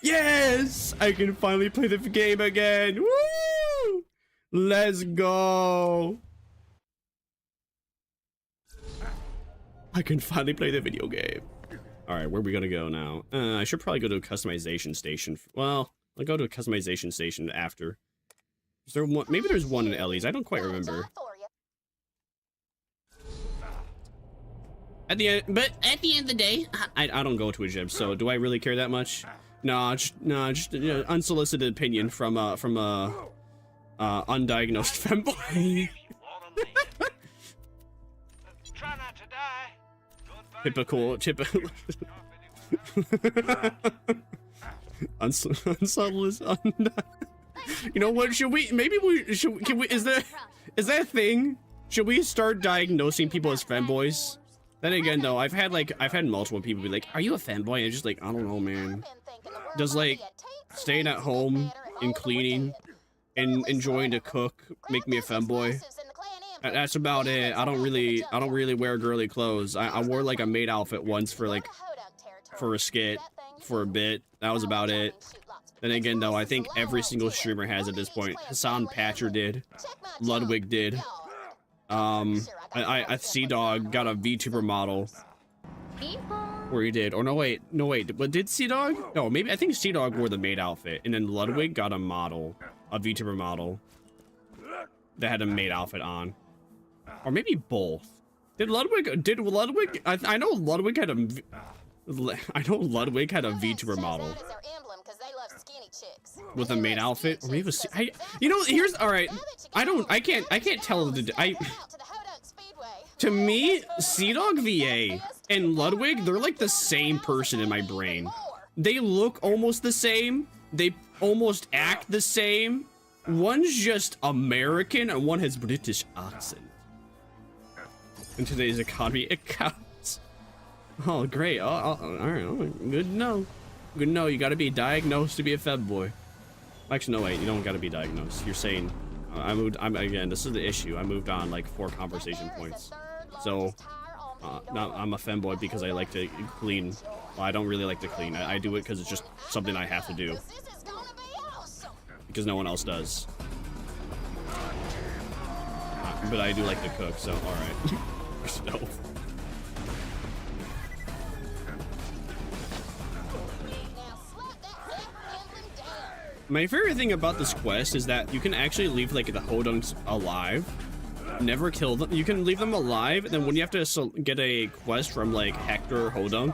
Yes! I can finally play the game again. Woo! Let's go. I can finally play the video game. All right, where are we gonna go now? I should probably go to a customization station. Well, I'll go to a customization station after. Is there one? Maybe there's one in Ellie's. I don't quite remember. At the end of the day, I don't go to a gym, so do I really care that much? No, just unsolicited opinion from undiagnosed femboy. Try not to die. Typical. Unsolicited. You know what? Should we? Maybe we should. Can we? Is that a thing? Should we start diagnosing people as femboys? Then again, though, I've had multiple people be like, "Are you a femboy?" And it's just like, I don't know, man. Does like staying at home and cleaning and enjoying to cook make me a femboy? That's about it. I don't really wear girly clothes. I wore like a maid outfit once for a skit for a bit. That was about it. Then again, though, I think every single streamer has at this point. Hassan Patcher did. Ludwig did. I Sea-Dog got a VTuber model. Or he did. Or no wait. But did Sea-Dog? No, maybe I think Sea-Dog wore the maid outfit, and then Ludwig got a VTuber model that had a maid outfit on. Or maybe both. Did Ludwig? I know Ludwig had a VTuber model with a maid outfit, or maybe here's all right. I can't tell to me, Sea-Dog VA and Ludwig, they're like the same person in my brain. They look almost the same. They almost act the same. One's just American and one has British accent. In today's economy, it counts. Oh, great. All right. Good to know. Good to know. You got to be diagnosed to be a femboy. Actually, no, wait. You don't got to be diagnosed. You're saying, again, this is the issue. I moved on like 4 conversation points. So, I'm a femboy because I like to clean. Well, I don't really like to clean. I do it because it's just something I have to do. Because no one else does. But I do like to cook, so alright. So. My favorite thing about this quest is that you can actually leave like the Hodunks alive. Never kill them. You can leave them alive, and then when you have to get a quest from like Hector or Hodunk,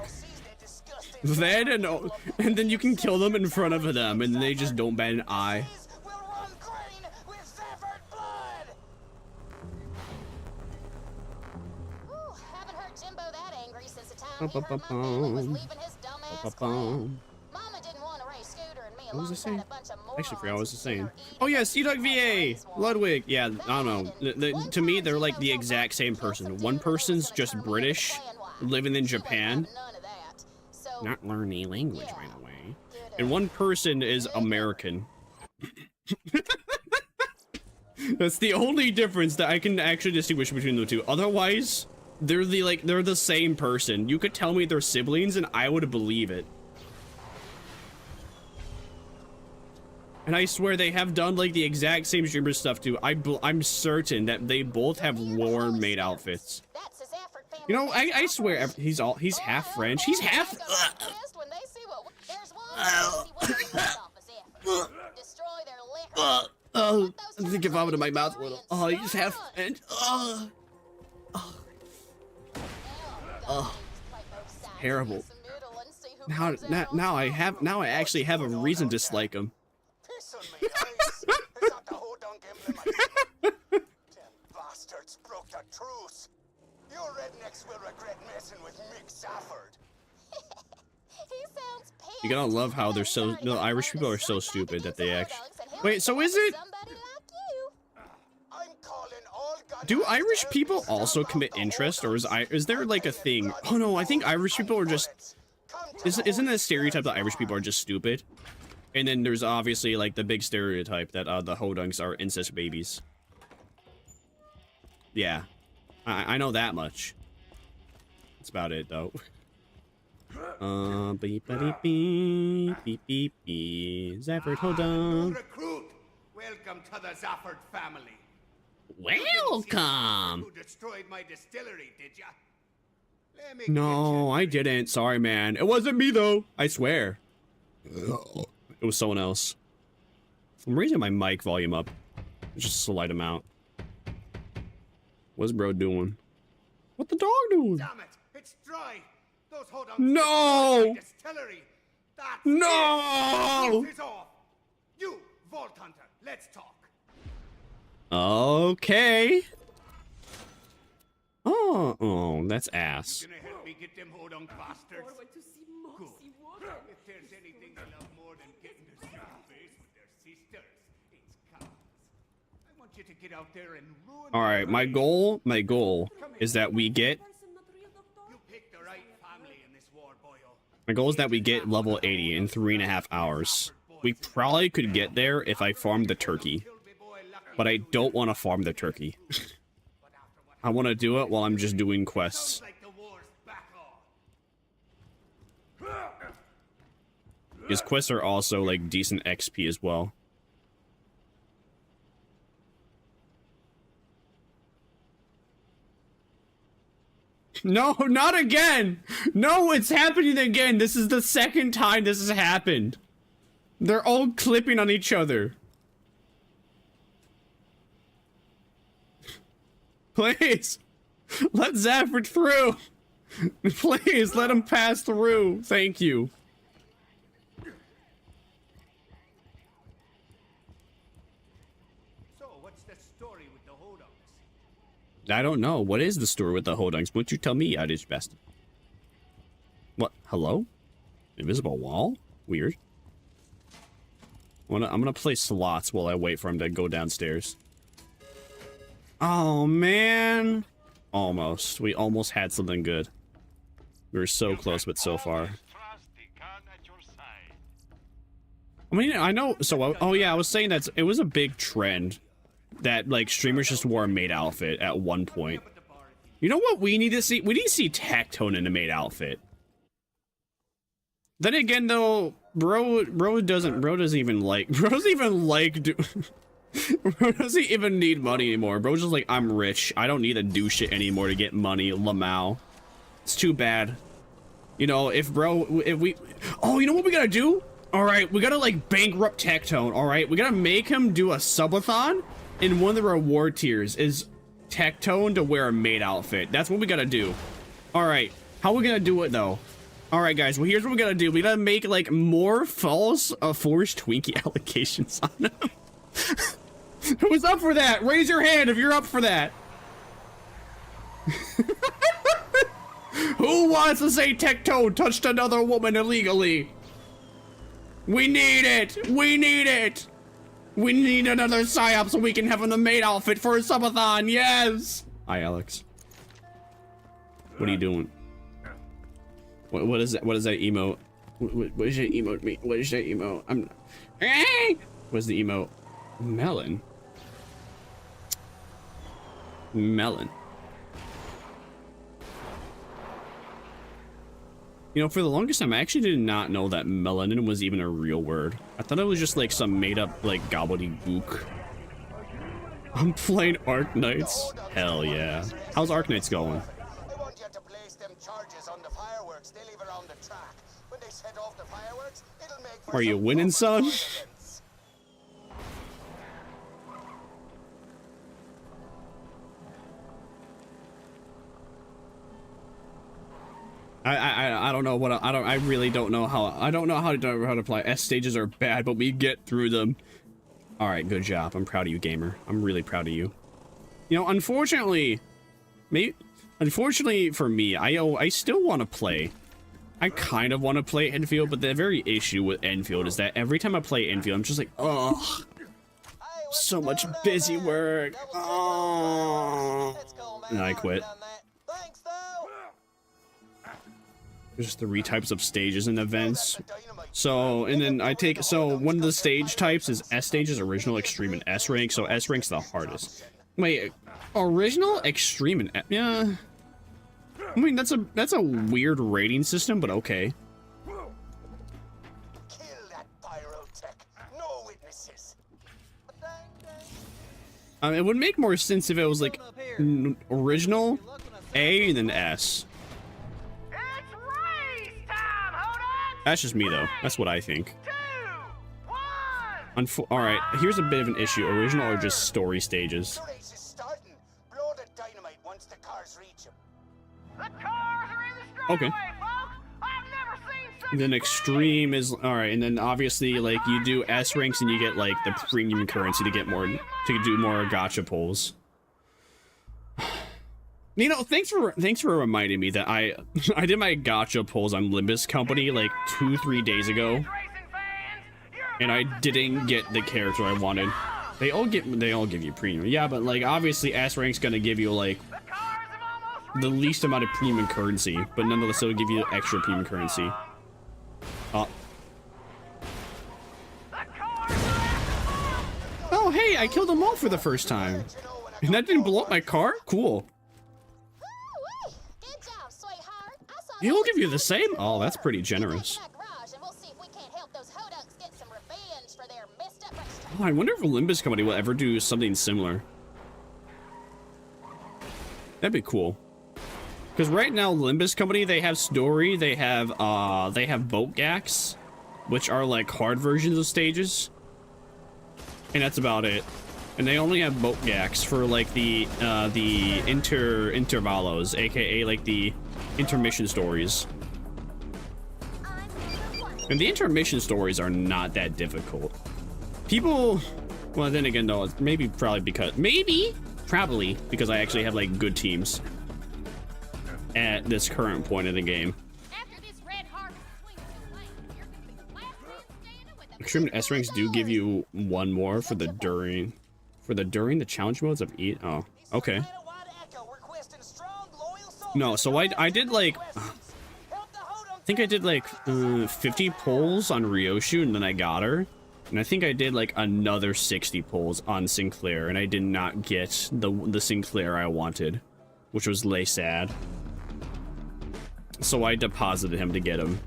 and then you can kill them in front of them, and they just don't bat an eye. What was I saying? I actually forgot what I was saying. Oh yeah, Sea-Dog VA! Ludwig! Yeah, I don't know. To me, they're like the exact same person. One person's just British, living in Japan. Not learning language right away. And one person is American. That's the only difference that I can actually distinguish between the two. Otherwise, they're the same person. You could tell me they're siblings and I would believe it. And I swear they have done like the exact same streamer stuff too. I'm certain that they both have worn maid outfits. You know, I swear he's half French. He's half. I think if I went in my mouth a little. Oh, he's half French. Terrible. Now I actually have a reason to dislike him. Them bastards broke the truce. You rednecks will regret messing with Mick Safford. He sounds paid. You gotta love how they're so. The Irish people are so stupid that they actually. Wait, so is it? Do Irish people also commit incest, or is there like a thing? Oh no, I think Irish people are just. Isn't it a stereotype that Irish people are just stupid? And then there's obviously like the big stereotype that the Hodunks are incest babies. Yeah, I know that much. That's about it though. Beep beep beep beep beep beep. Zafford Hodunk. Recruit. Welcome to the Zafford family. Welcome. Who destroyed my distillery, did ya? No, I didn't. Sorry, man. It wasn't me though. I swear. It was someone else. I'm raising my mic volume up. Just a slight amount. What's bro doing? What the dog doing? Damn it! It's dry. Those Hodunks no! Distillery. That's no! It is off. You, Vault Hunter, let's talk. Okay. Oh, that's ass. You gonna help me get them Hodunk bastards? Good. If there's anything they love more than getting to see your face with their sisters, you to get out there and ruin All right, my goal is that we get. You picked the right family in this war, boyo. My goal is that we get level 80 in 3.5 hours. We probably could get there if I farmed the turkey, but I don't want to farm the turkey. I want to do it while I'm just doing quests. Because quests are also like decent XP as well. No, not again! No, it's happening again! This is the second time this has happened. They're all clipping on each other. Please! Let Zafford through! Please, let him pass through! Thank you. So, what's the story with the hold-ups? I don't know. What is the story with the hodunks? Won't you tell me, Irish best? What? Hello? Invisible wall? Weird. I'm gonna play slots while I wait for him to go downstairs. Oh, man. Almost. We almost had something good. We were so close, but so far. I mean, I know. So, oh yeah, I was saying that it was a big trend that, like, streamers just wore a maid outfit at one point. You know what we need to see? We need to see Tectone in a maid outfit. Then again, though, bro doesn't even like bro doesn't even need money anymore. Bro's just like, I'm rich. I don't need to do shit anymore to get money. Lamau. It's too bad. You know, if we, oh, you know what we gotta do? All right, we gotta like bankrupt Tectone. All right, we gotta make him do a subathon, and one of the reward tiers is Tectone to wear a maid outfit. That's what we gotta do. All right, how are we gonna do it though? All right, guys. Well, here's what we gotta do. We gotta make like more false forged Twinkie allocations on him. Who's up for that? Raise your hand if you're up for that. Who wants to say Tectone touched another woman illegally? We need it. We need it. We need another psyop so we can have him a maid outfit for a subathon. Yes. Hi, Alex. What are you doing? What is that? What is that emote? What is that emote mean? What is that emote? What's the emote? Melon. Melon. You know, for the longest time, I actually did not know that melanin was even a real word. I thought it was just like some made-up, like, gobbledygook. I'm playing Arknights. Hell yeah. How's Arknights going? I want you to place them charges on the fireworks they leave around the track. When they set off the fireworks, it'll make for Are you winning, son? I don't know what I really don't know how to play. S stages are bad, but we get through them. All right, good job. I'm proud of you, gamer. I'm really proud of you. You know, unfortunately for me, I still want to play. I kind of want to play Enfield, but the very issue with Enfield is that every time I play Enfield, I'm just like, oh, so much busy work. Oh, and I quit. There's 3 types of stages and events. So, and then I take, so one of the stage types is S stages, original, extreme, and S rank. So S rank's the hardest. Wait, original, extreme, and yeah. I mean, that's a weird rating system, but okay. Kill that pyrotech. No witnesses. It would make more sense if it was like original, A, and then S. That's just me, though. That's what I think. Alright, here's a bit of an issue. Original or just story stages? Okay. Then extreme is... Alright, and then obviously, like, you do S ranks and you get, like, the premium currency to get more... to do more gacha pulls. You know, thanks for reminding me that I did my gacha pulls on Limbus Company like 2-3 days ago, and I didn't get the character I wanted. They all give you premium. Yeah, but like obviously S rank's gonna give you like the least amount of premium currency, but nonetheless it'll give you extra premium currency. Oh hey, I killed them all for the first time. And that didn't blow up my car? Cool. He'll give you the same? Oh, that's pretty generous. Oh, I wonder if Olympus Company will ever do something similar. That'd be cool. Because right now, Olympus Company, they have story, they have boat gacks, which are like hard versions of stages. And that's about it. And they only have boat gacks for like the intervalos, aka like the intermission stories. And the intermission stories are not that difficult. People, well then again though, probably because I actually have like good teams at this current point of the game. Extreme S ranks do give you one more for the during the challenge modes of eat. Oh, okay. No, so I did like, I think I did like 50 pulls on Ryoshu and then I got her. And I think I did like another 60 pulls on Sinclair and I did not get the Sinclair I wanted, which was lay sad. So I deposited him to get him.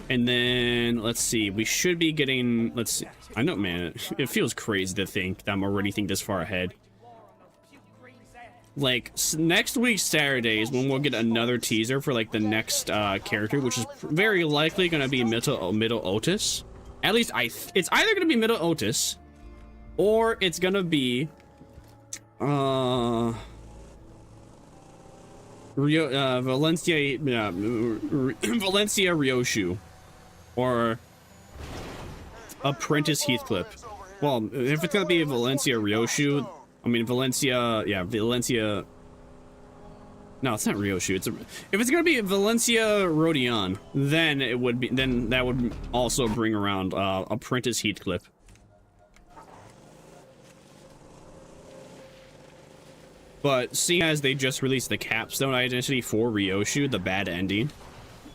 And then, let's see, we should be getting, let's see. I know, man, it feels crazy to think that I'm already this far ahead. Like, next week Saturday is when we'll get another teaser for, like, the next character, which is very likely going to be Middle Otis. At least, it's either going to be Middle Otis, or it's going to be, Valencia Ryoshu. Or Apprentice Heathcliff. Well, if it's gonna be Valencia Ryoshu, I mean Valencia, yeah, Valencia. No, it's not Ryoshu. If it's gonna be Valencia Rodion, then it would be. Then that would also bring around Apprentice Heathcliff. But seeing as they just released the capstone identity for Ryoshu, the bad ending.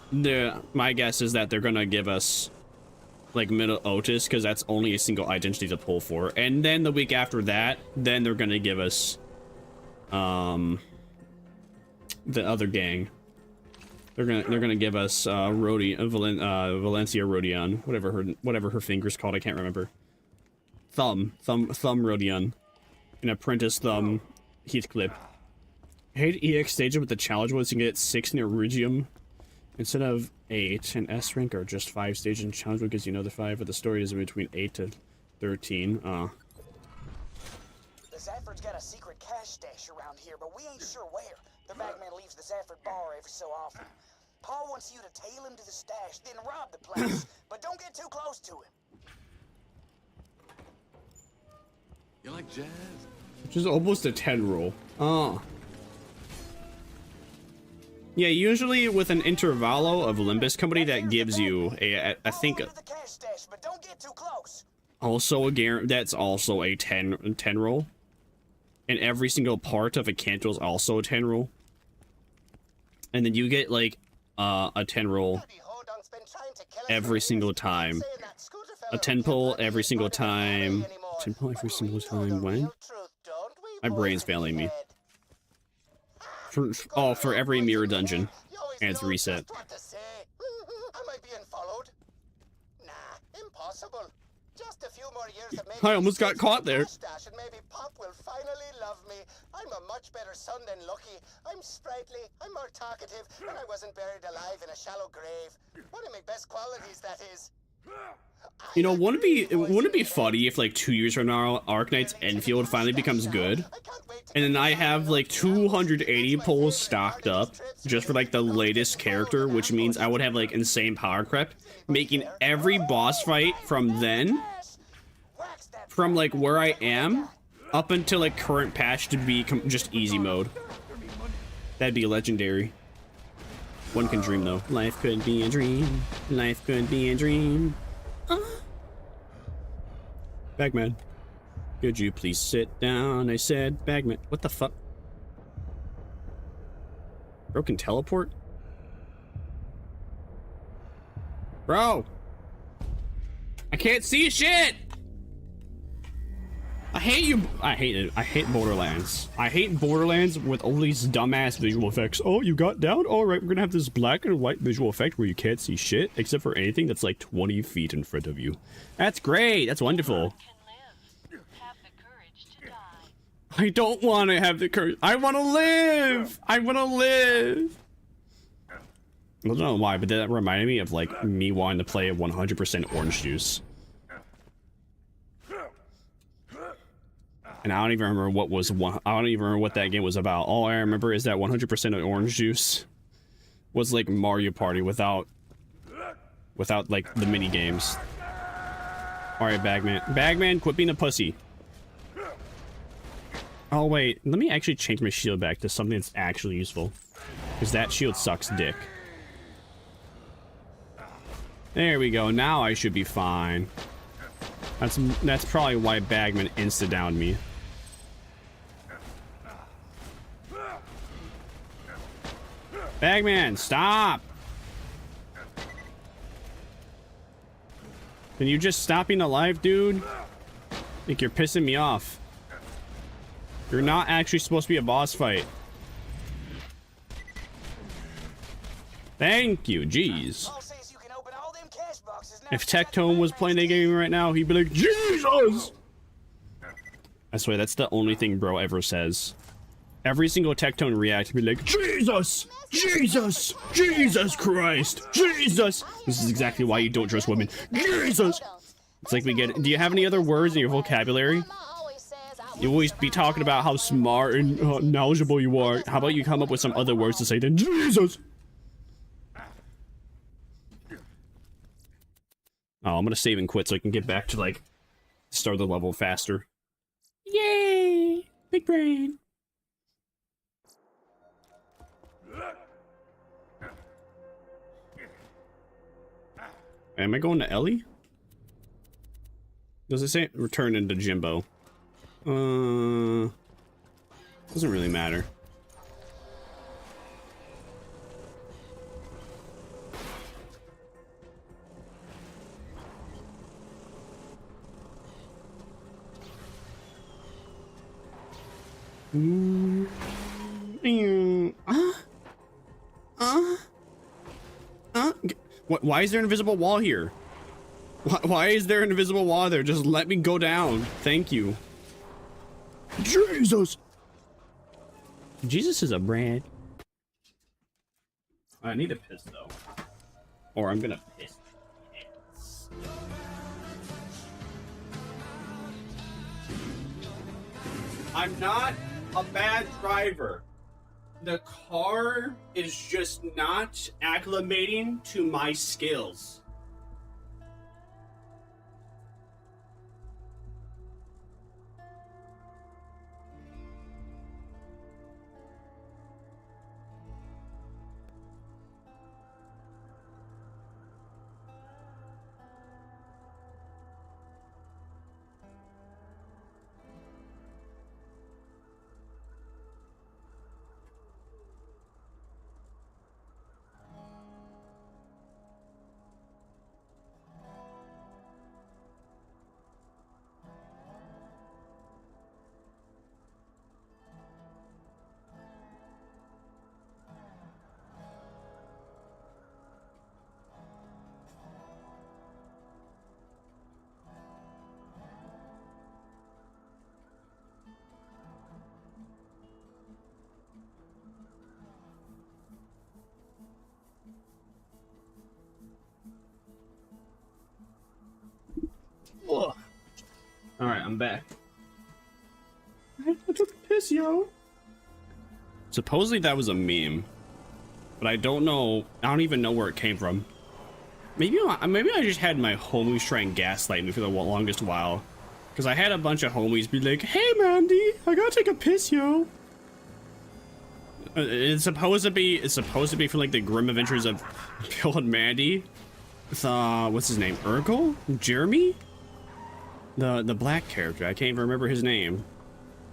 My guess is that they're gonna give us like Middle Otis because that's only a single identity to pull for, and then the week after that, then they're gonna give us the other gang. They're gonna give us Valencia Rodion, whatever her finger's called, I can't remember. Thumb Rodion, and Apprentice Thumb Heathcliff. I hate EX stage with the challenge ones. You can get 6 in Iridium. Instead of 8, and S rank are just 5 stages, and challenge one gives you another 5, but the story is in between 8 to 13. The Zafford's got a secret cash stash around here, but we ain't sure where. The bagman leaves the Zafford bar every so often. Paul wants you to tail him to the stash, then rob the place, but don't get too close to him. You like jazz? Which is almost a 10 roll. Oh. Yeah, usually with an intervalo of Olympus Company, that gives you I think also that's also a 10 roll. And every single part of a Canto is also a 10 roll. And then you get like a 10 roll every single time. A 10 pull every single time. 10 pull every single time. When? My brain's failing me. For every mirror dungeon. And it's reset. I might be followed. Nah, impossible. Just a few more years of I almost got caught there. And maybe Pop will finally love me. I'm a much better son than Lucky. I'm sprightly, I'm more talkative, and I wasn't buried alive in a shallow grave. One of my best qualities, that is. You know, wouldn't it be funny if like 2 years from now Arknight's Enfield finally becomes good, and then I have like 280 pulls stocked up just for like the latest character, which means I would have like insane power creep, making every boss fight from then, from like where I am up until like current patch, to be just easy mode. That'd be legendary. One can dream though. Life could be a dream. Life could be a dream. Bagman. Could you please sit down? I said, Bagman. What the fuck? Broken teleport? Bro! I can't see shit! I hate you. I hate it. I hate Borderlands. I hate Borderlands with all these dumbass visual effects. Oh, you got down? Alright, we're gonna have this black and white visual effect where you can't see shit except for anything that's like 20 feet in front of you. That's great. That's wonderful. I don't want to have the courage. I want to live. I want to live. I don't know why, but that reminded me of like me wanting to play a 100% orange juice. And I don't even remember what was I don't even remember what that game was about. All I remember is that 100% orange juice was like Mario Party without like the mini games. All right, Bagman. Bagman, quit being a pussy. Oh wait, let me actually change my shield back to something that's actually useful, because that shield sucks dick. There we go. Now I should be fine. That's probably why Bagman insta-downed me. Bagman, stop! Can you just stop being alive, dude? I think you're pissing me off. You're not actually supposed to be a boss fight. Thank you, jeez. If Tectone was playing that game right now, he'd be like, Jesus! I swear, that's the only thing bro ever says. Every single Tectone react would be like, Jesus! Jesus! Jesus Christ! Jesus! This is exactly why you don't trust women. Jesus! It's like we get, do you have any other words in your vocabulary? You always be talking about how smart and knowledgeable you are. How about you come up with some other words to say then? Jesus! Oh, I'm gonna save and quit so I can get back to, like, start the level faster. Yay! Big brain! Am I going to Ellie? Does it say return into Jimbo? Doesn't really matter. Why is there an invisible wall here? Why is there an invisible wall there? Just let me go down. Thank you. Jesus! Jesus is a brand. I need a piss though. Or I'm gonna piss. I'm not a bad driver. The car is just not acclimating to my skills. Alright, I'm back. I took a piss, yo. Supposedly that was a meme, but I don't know. I don't even know where it came from. Maybe I just had my homies try and gaslight me for the longest while, because I had a bunch of homies be like, "Hey, Mandy, I gotta take a piss, yo." It's supposed to be from like the Grim Adventures of Bill and Mandy. With what's his name? Urkel? Jeremy? The black character. I can't even remember his name.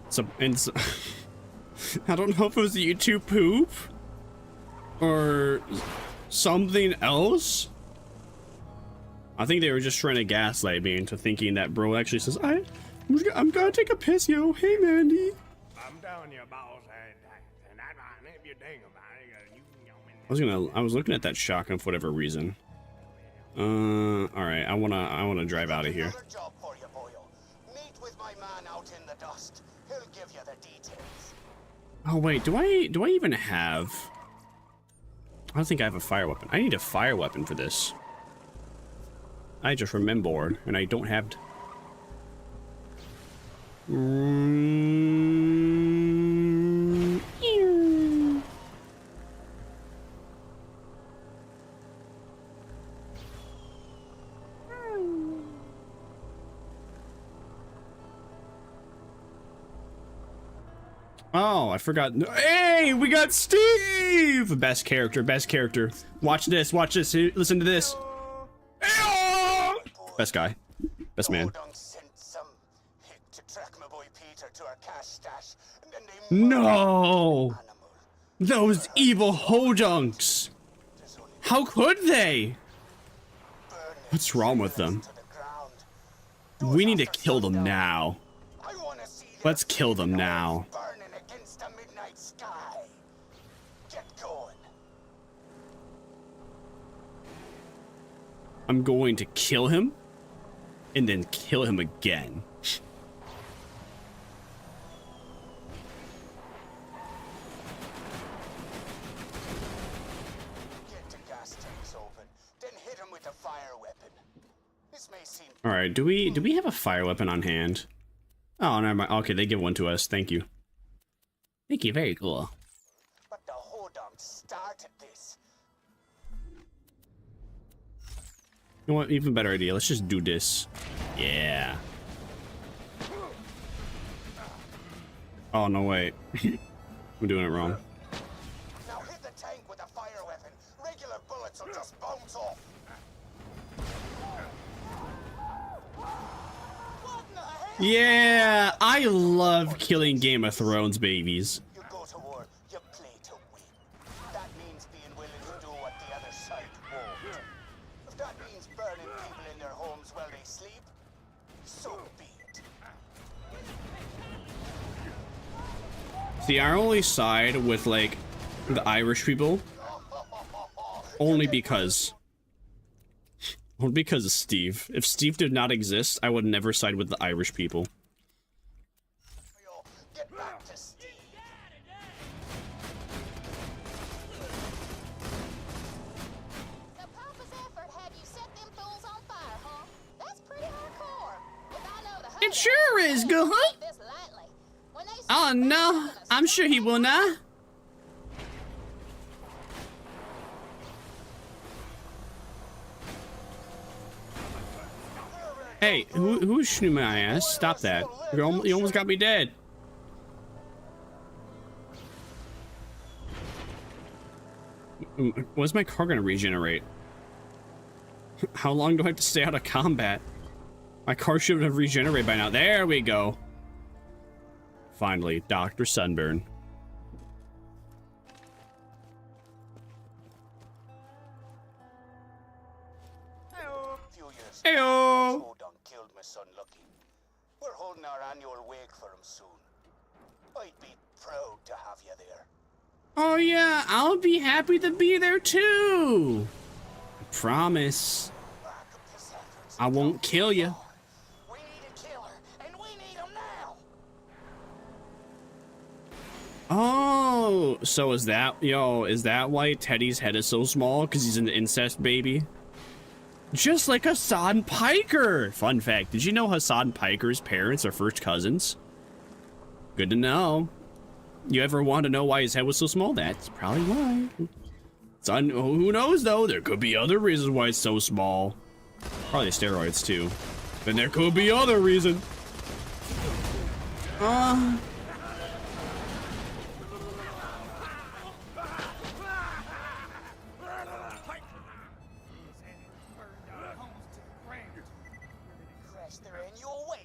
So I don't know if it was the YouTube poop or something else. I think they were just trying to gaslight me into thinking that bro actually says, I'm gonna take a piss, yo. Hey, Mandy. I'm telling you, boss, and if you think about it, I was looking at that shotgun for whatever reason. All right, I wanna drive out of here. Another job for you, boyo. Meet with my man out in the dust. He'll give you the details. Oh wait, do I even have? I don't think I have a fire weapon. I need a fire weapon for this. I just remembered, and I don't have. Oh, I forgot. Hey, we got Steve! Best character, best character. Watch this, listen to this. Best guy, best man. No! Those evil hojunks! How could they? What's wrong with them? We need to kill them now. Let's kill them now. I'm going to kill him and then kill him again. All right, do we have a fire weapon on hand? Oh, never mind. Okay, they give one to us. Thank you. Thank you. Very cool. But the Hodunk started this. You know what? Even better idea. Let's just do this. Yeah. Oh no! Wait. I'm doing it wrong. Now hit the tank with a fire weapon. Regular bullets will just bounce off. Yeah, I love killing Game of Thrones babies. You go to war, you play to win. That means being willing to do what the other side won't. If that means burning people in their homes while they sleep, so be it. See, I only side with, like, the Irish people. Only because of Steve. If Steve did not exist, I would never side with the Irish people. Get back to Steve. The Papa's effort had you set them fools on fire, huh? That's pretty hardcore. If I know the It sure is, good, huh? Oh no, I'm sure he will not. Hey, who's shooting my ass? Stop that. You almost got me dead. When's my car gonna regenerate? How long do I have to stay out of combat? My car should have regenerated by now. There we go. Finally, Dr. Sunburn. Heyo! Killed my son Lucky. We're holding our annual wake for him soon. I'd be proud to have you there. Oh yeah, I'll be happy to be there too. I promise. I won't kill you. We need a killer, and we need him now. Oh, so is that why Teddy's head is so small? Because he's an incest baby? Just like Hassan Piker! Fun fact, did you know Hassan Piker's parents are first cousins? Good to know. You ever want to know why his head was so small? That's probably why. Who knows though? There could be other reasons why it's so small. Probably steroids too. Then there could be other reason. Crash their annual wake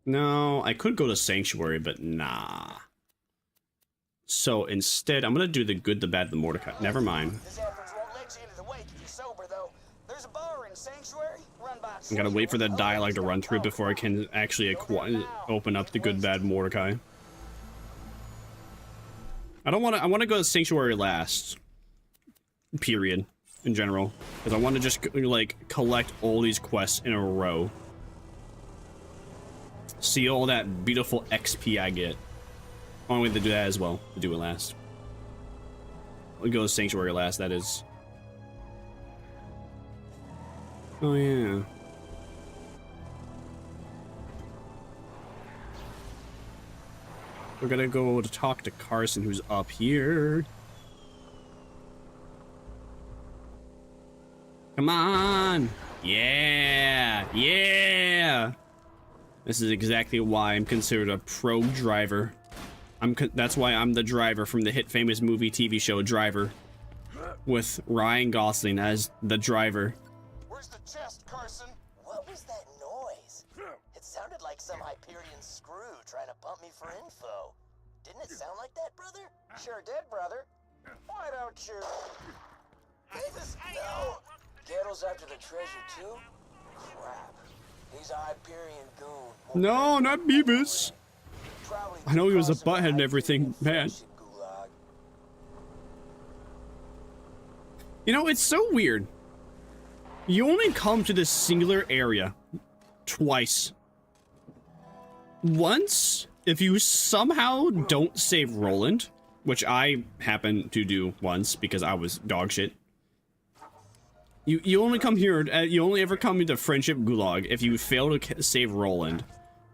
No, I could go to Sanctuary, but nah. So instead, I'm gonna do the good, the bad, the Mordecai. Never mind. This effort won't let you into the wake if you're sober, though. There's a bar in Sanctuary run by. I gotta wait for that dialogue to run through before I can actually open up the good, bad Mordecai. I want to go to Sanctuary last. Period. In general, because I want to just like collect all these quests in a row. See all that beautiful XP I get. Only way to do that as well. To do it last. We go to Sanctuary last. That is. Oh yeah. We're gonna go to talk to Carson, who's up here. Come on! Yeah! Yeah! This is exactly why I'm considered a pro driver. That's why I'm the driver from the hit famous movie TV show Driver. With Ryan Gosling as the driver. Where's the chest, Carson? What was that noise? It sounded like some Hyperion screw trying to pump me for info. Didn't it sound like that, brother? Sure did, brother. Why don't you... Jesus, no! Gettle's after the treasure, too? Crap. He's a Hyperion goon. No, not Beavis. I know he was a butthead and everything, man. You know, it's so weird. You only come to this singular area twice. Once, if you somehow don't save Roland, which I happened to do once because I was dog shit. You only come here, you only ever come into Friendship Gulag if you fail to save Roland.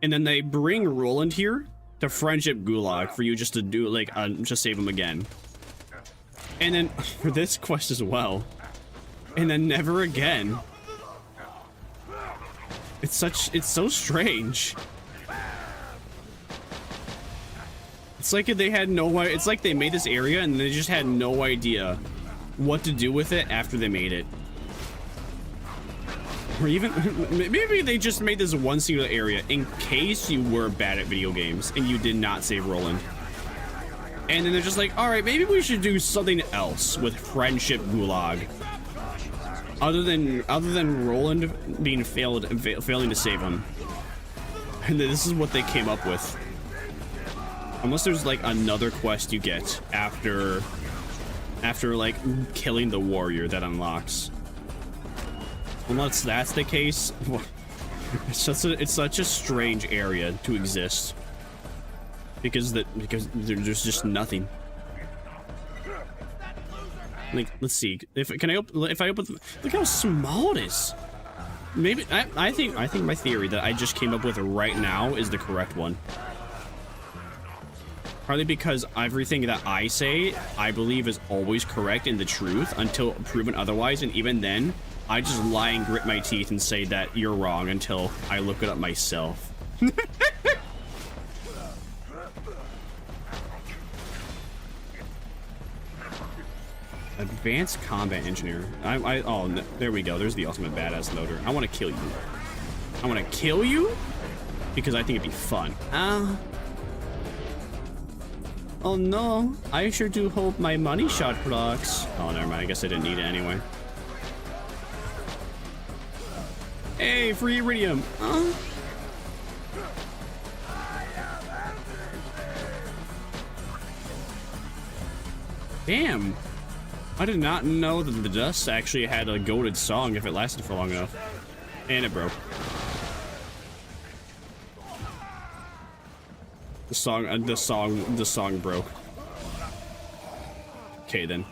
And then they bring Roland here to Friendship Gulag for you just to do, like, just save him again. And then, for this quest as well. And then never again. It's so strange. It's like they had it's like they made this area and they just had no idea what to do with it after they made it. Or even, maybe they just made this one singular area in case you were bad at video games and you did not save Roland. And then they're just like, alright, maybe we should do something else with Friendship Gulag. Other than Roland being failing to save him. And this is what they came up with. Unless there's like another quest you get after like killing the warrior that unlocks. Unless that's the case, it's such a strange area to exist. Because there's just nothing. Like, let's see. If I open, look how small it is. Maybe I think my theory that I just came up with right now is the correct one. Partly because everything that I say, I believe is always correct and the truth until proven otherwise, and even then, I just lie and grit my teeth and say that you're wrong until I look it up myself. Advanced Combat Engineer. Oh, there we go. There's the ultimate badass loader. I want to kill you. I want to kill you because I think it'd be fun. Oh no, I sure do hope my money shot procs. Oh, never mind. I guess I didn't need it anyway. Hey, free iridium. Damn. I did not know that the dust actually had a goated song if it lasted for long enough. And it broke. The song broke. Okay then.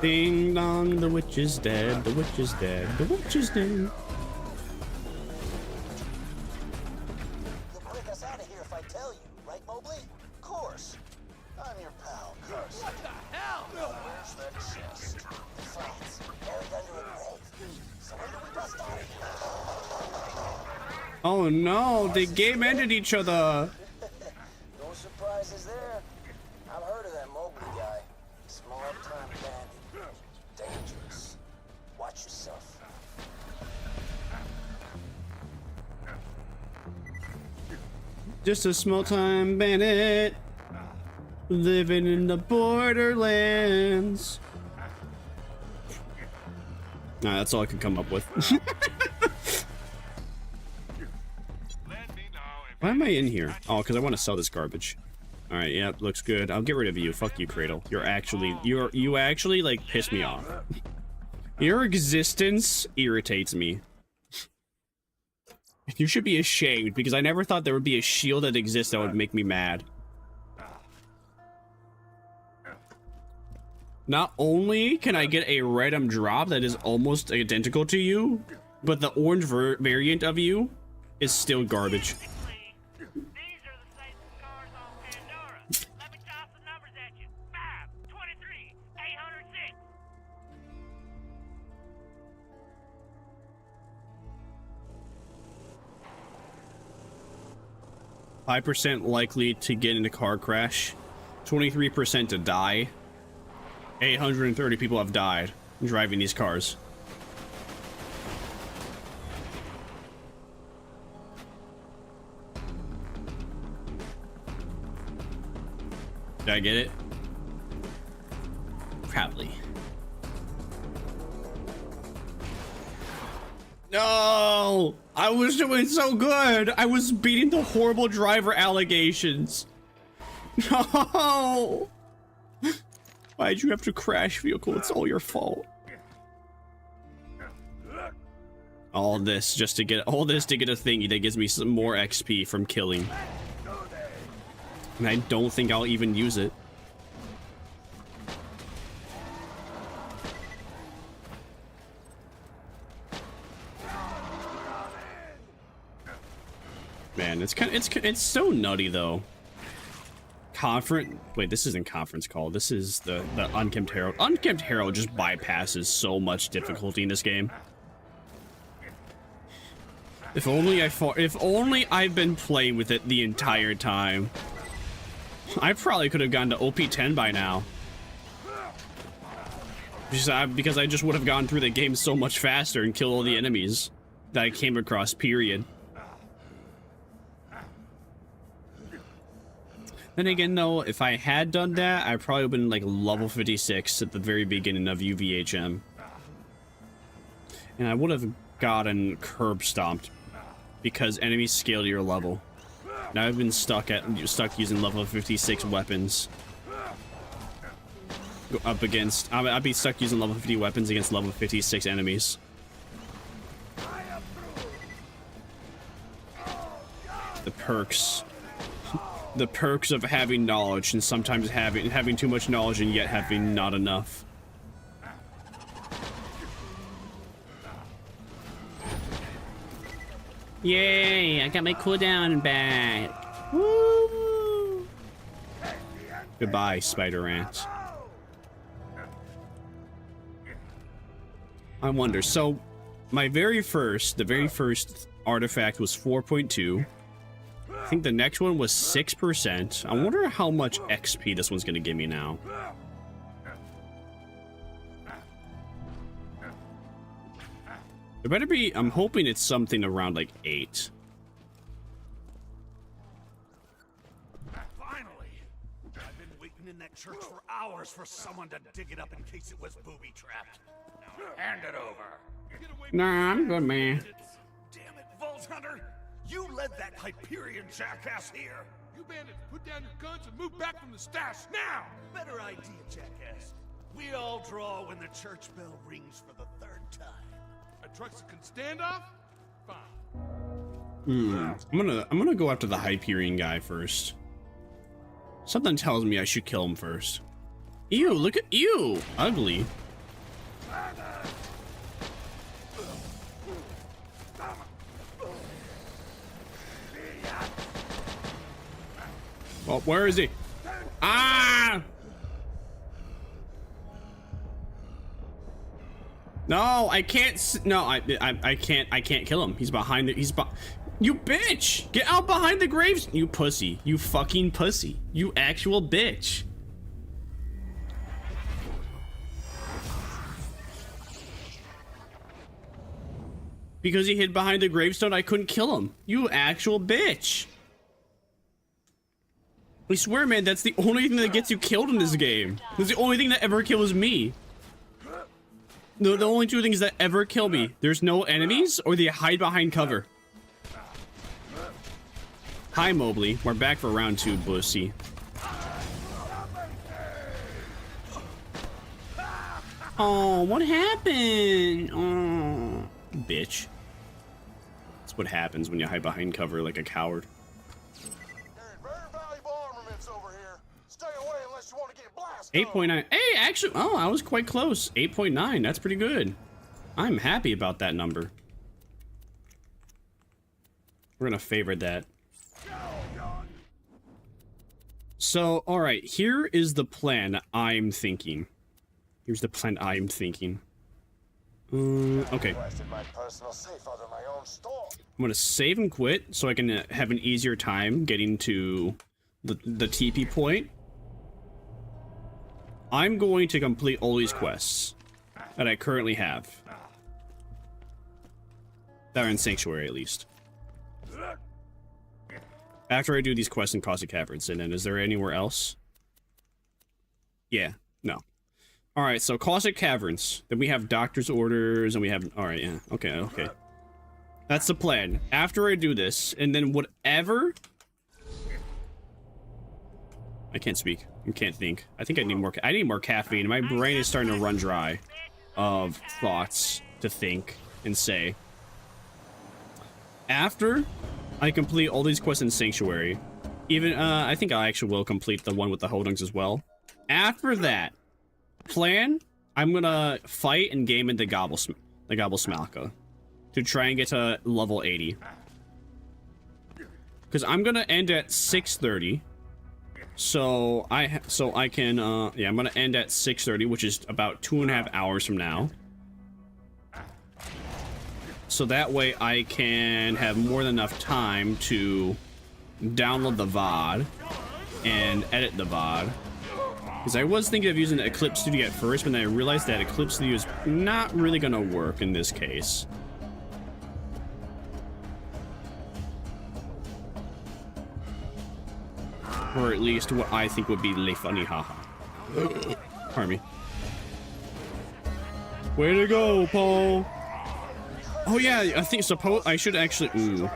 Ding dong, the witch is dead, the witch is dead, the witch is dead. You'll break us out of here if I tell you, right, Mobley? Of course. I'm your pal, Carson. What the hell? Where's that chest? The flats, buried under a grave. So when do we bust out of here? Oh no, they game ended each other. No surprises there. Just a small-time bandit living in the borderlands. Nah, that's all I can come up with. Why am I in here? Oh, because I want to sell this garbage. All right, yeah, looks good. I'll get rid of you. Fuck you, Cradle. You actually like piss me off. Your existence irritates me. You should be ashamed because I never thought there would be a shield that exists that would make me mad. Not only can I get a random drop that is almost identical to you, but the orange variant of you is still garbage. %, likely to get in a car crash, 23% to die. 830 people have died driving these cars. Did I get it? Probably. No! I was doing so good! I was beating the horrible driver allegations. No! Why'd you have to crash vehicle? It's all your fault. All this just to get a thingy that gives me some more XP from killing. And I don't think I'll even use it. Man, it's so nutty though. Wait, this isn't conference call. This is the Unkempt Herald. Unkempt Herald just bypasses so much difficulty in this game. If only I've been playing with it the entire time. I probably could have gone to OP10 by now. Because I just would have gone through the game so much faster and killed all the enemies that I came across, period. Then again, though, if I had done that, I probably would have been like level 56 at the very beginning of UVHM. And I would have gotten curb stomped because enemies scale to your level. Now I've been stuck using level 56 weapons. Up against, I'd be stuck using level 50 weapons against level 56 enemies. The perks. The perks of having knowledge and sometimes having too much knowledge and yet having not enough. Yay, I got my cooldown back. Woo! Goodbye, spider ants. I wonder, so the very first artifact was 4.2. I think the next one was 6%. I wonder how much XP this one's gonna give me now. It better be, I'm hoping it's something around like 8. Finally! I've been waiting in that church for hours for someone to dig it up in case it was booby-trapped. Now hand it over. Nah, I'm good, man. Damn it, Vault Hunter! You led that Hyperion jackass here! You bandits, put down your guns and move back from the stash, now! Better idea, jackass. We all draw when the church bell rings for the 3rd time. A trucks can stand off? Fine. I'm gonna go after the Hyperion guy first. Something tells me I should kill him first. Ew, look at you! Ugly. Oh, where is he? Ah! No, I can't. No, I can't kill him. He's behind it. You bitch! Get out behind the graves, you pussy. You fucking pussy. You actual bitch. Because he hid behind the gravestone, I couldn't kill him. You actual bitch. I swear, man, that's the only thing that gets you killed in this game. That's the only thing that ever kills me. The only two things that ever kill me. There's no enemies, or they hide behind cover. Hi, Mobley. We're back for round 2, Bussy. Oh, what happened? Oh, bitch. That's what happens when you hide behind cover like a coward. There's very valuable armaments over here. Stay away unless you want to get blasted. 8.9. Hey, actually, oh, I was quite close. 8.9. That's pretty good. I'm happy about that number. We're gonna favorite that. So, all right, here is the plan I'm thinking. Here's the plan I'm thinking. Okay. I'm gonna save and quit so I can have an easier time getting to the TP point. I'm going to complete all these quests that I currently have. That are in Sanctuary, at least. After I do these quests in Caustic Caverns, and then is there anywhere else? Yeah, no. Alright, so Caustic Caverns. Then we have Doctor's Orders, and we have... Alright, yeah. Okay, okay. That's the plan. After I do this, and then whatever... I can't speak. I can't think. I think I need more caffeine. My brain is starting to run dry of thoughts to think and say. After I complete all these quests in Sanctuary, even, I think I actually will complete the one with the Hodungs as well. After that, plan, I'm gonna fight and game into the Gobblesmalka to try and get to level 80. Because I'm gonna end at 6:30. So I can, yeah, I'm gonna end at 6:30, which is about 2.5 hours from now. So that way I can have more than enough time to download the VOD and edit the VOD. Because I was thinking of using Eclipse Studio at first, but then I realized that Eclipse Studio is not really gonna work in this case. Or at least what I think would be le funny haha. Pardon me. Way to go, Paul! Oh yeah, I think I should actually... Ooh.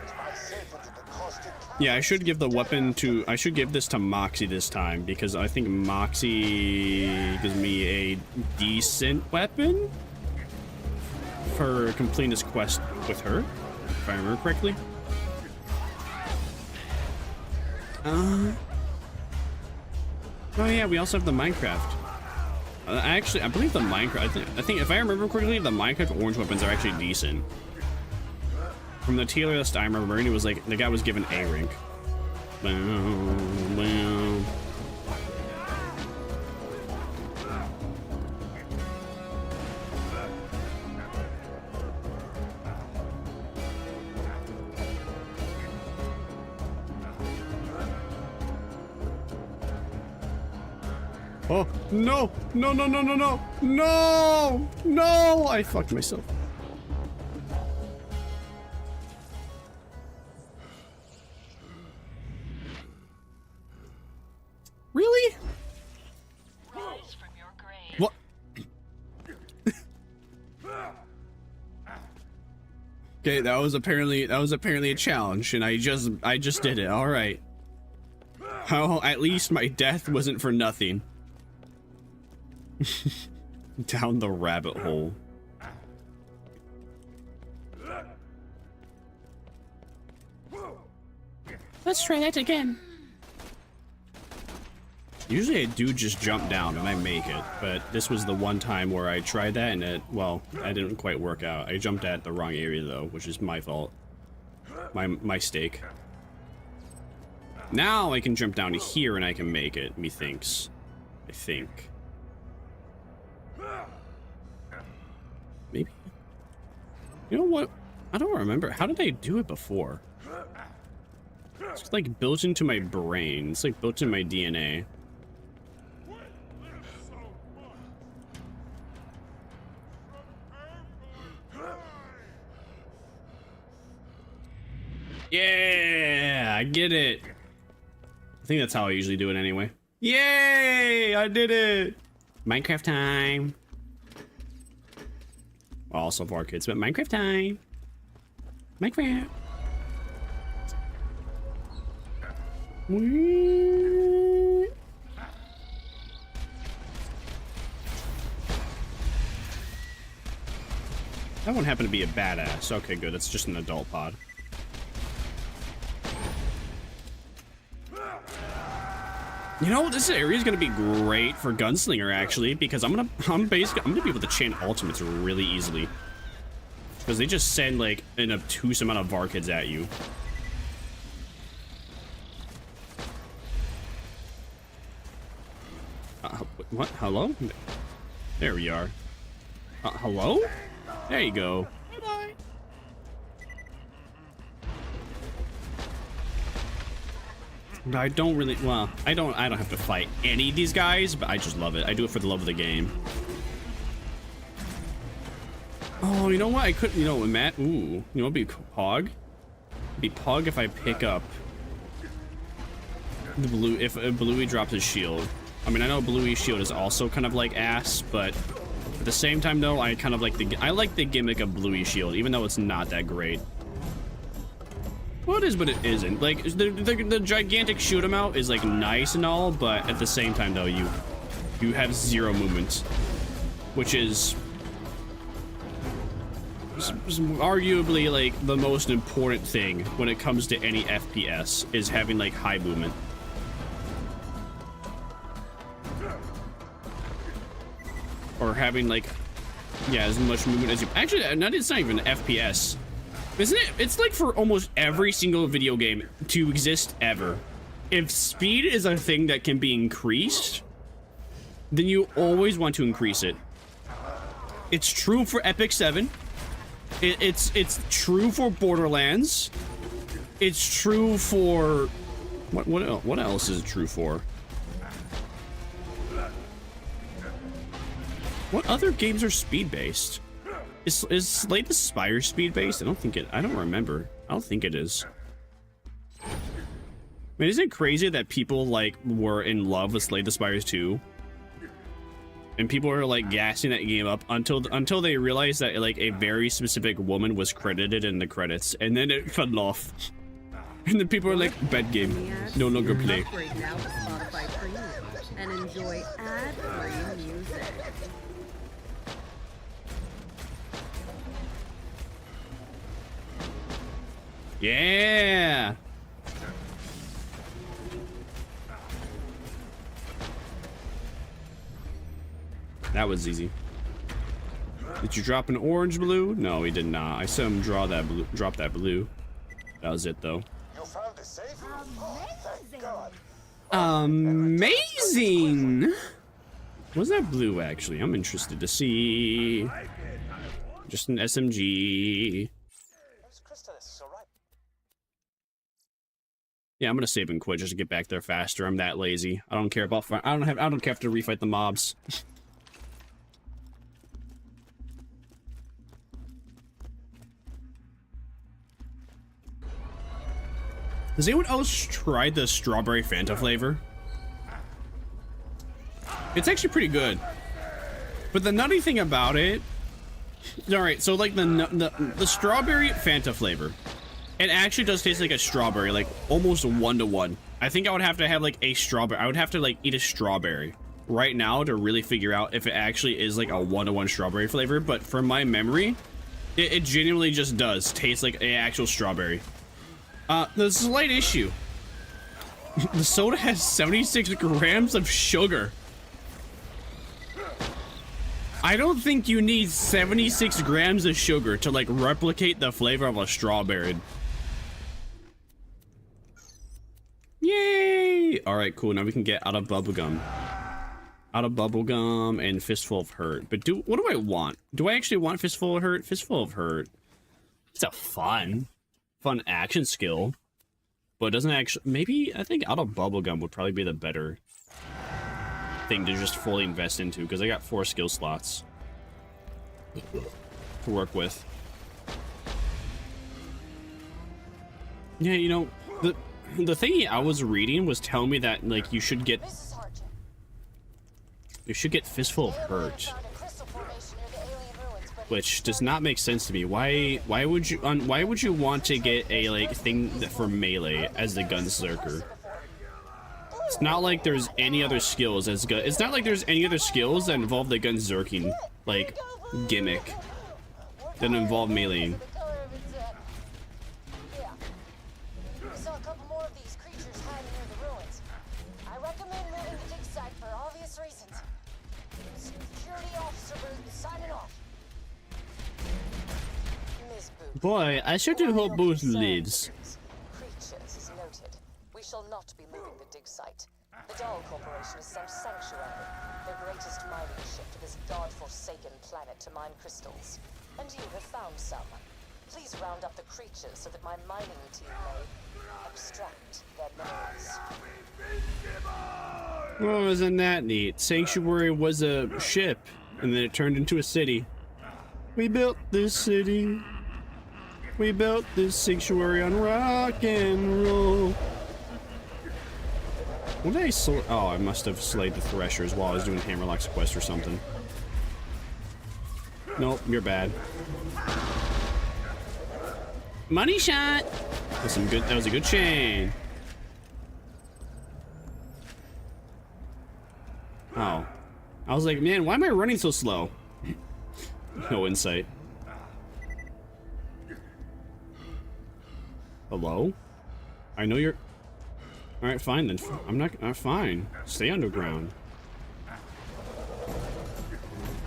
Yeah, I should give the weapon to... I should give this to Moxie this time, because I think Moxie gives me a decent weapon for completing this quest with her, if I remember correctly. Oh yeah, we also have the Minecraft. Actually, I believe the Minecraft... I think if I remember correctly, the Minecraft orange weapons are actually decent. From the tier list I remember, it was like the guy was given A rank. Boom, boom. Oh, no! No, no, no, no, no! No! No! I fucked myself. Really? Rise from your grave. What? Okay, that was apparently a challenge, and I just did it. All right. How at least my death wasn't for nothing. Down the rabbit hole. Let's try that again. Usually I do just jump down and I make it, but this was the one time where I tried that and it, well, I didn't quite work out. I jumped at the wrong area though, which is my fault. My mistake. Now I can jump down to here and I can make it, methinks. I think. Maybe. You know what? I don't remember. How did I do it before? It's like built into my brain. It's like built in my DNA. Yeah, I get it. think that's how I usually do it anyway. Yay! I did it! Minecraft time. Well, also for our kids, but Minecraft time. Minecraft. That one happened to be a badass. Okay, good. It's just an adult pod. You know, this area is gonna be great for Gunslinger actually, because I'm gonna be able to chain ultimates really easily. Because they just send like an obtuse amount of Varkids at you. What? Hello? There we are. Hello? There you go. Bye-bye. I don't really, well, I don't have to fight any of these guys, but I just love it. I do it for the love of the game. Oh, you know what? I could, you know, Matt, ooh, you know, it'd be Pog. It'd be Pog if I pick up the blue, if Bluey drops his shield. I mean, I know Bluey's shield is also kind of like ass, but at the same time, though, I kind of like I like the gimmick of Bluey's shield, even though it's not that great. Well, it is, but it isn't. Like, the gigantic shoot 'em out is, like, nice and all, but at the same time, though, you have zero movement, which is arguably, like, the most important thing when it comes to any FPS, is having, like, high movement. Or having, like, yeah, as much movement as you... Actually, it's not even FPS. Isn't it? It's like for almost every single video game to exist ever. If speed is a thing that can be increased, then you always want to increase it. It's true for Epic 7. It's true for Borderlands. It's true for... What else is it true for? What other games are speed-based? Is Slay the Spire speed-based? I don't remember. I don't think it is. I mean, isn't it crazy that people, like, were in love with Slay the Spire 2? And people were, like, gassing that game up until they realized that, like, a very specific woman was credited in the credits. And then it fell off. And then people were like, bad game. No longer play. Upgrade now to Spotify Premium and enjoy ad-free music. Yeah. That was easy. Did you drop an orange blue? No, he did not. I saw him drop that blue. That was it though. You found it safe? Oh, thank God. Amazing. What's that blue actually? I'm interested to see. Just an SMG. Yeah, I'm gonna save and quit just to get back there faster. I'm that lazy. I don't care about. I don't have to refight the mobs. Has anyone else tried the strawberry Fanta flavor? It's actually pretty good. But the nutty thing about it, all right. So like the strawberry Fanta flavor. It actually does taste like a strawberry, like almost 1-to-1. I think I would have to have like a strawberry. I would have to like eat a strawberry right now to really figure out if it actually is like a 1-to-1 strawberry flavor. But from my memory, it genuinely just does taste like an actual strawberry. The slight issue. The soda has 76 grams of sugar. I don't think you need 76 grams of sugar to like replicate the flavor of a strawberry. Yay! All right, cool. Now we can get out of bubblegum. Out of bubblegum and Fistful of Hurt. But what do I want? Do I actually want Fistful of Hurt? Fistful of Hurt. It's a fun action skill. But it doesn't actually... Maybe, I think out of bubblegum would probably be the better thing to just fully invest into. Because I got 4 skill slots to work with. Yeah, you know... the thing I was reading was telling me that like you should get Fistful of Hurt, which does not make sense to me. Why would you want to get a like thing for melee as the Gunzerker? It's not like there's any other skills as good. It's not like there's any other skills that involve the Gunzerking like gimmick that involve meleeing. Boy, I sure do hope Booth lives. Creatures is noted. We shall not be moving the dig site. The Dahl Corporation has sent Sanctuary, their greatest mining ship, to this god-forsaken planet to mine crystals. And you have found some. Please round up the creatures so that my mining team may extract their minerals. Oh, isn't that neat? Sanctuary was a ship, and then it turned into a city. We built this city. We built this sanctuary on rock and roll. What did I slay? Oh, I must have slayed the Threshers while I was doing Hammerlock's quest or something. Nope, you're bad. Money shot. That's some good. That was a good chain. Oh, I was like, man, why am I running so slow? No insight. Hello? I know you're... Alright, fine then. I'm not... fine. Stay underground.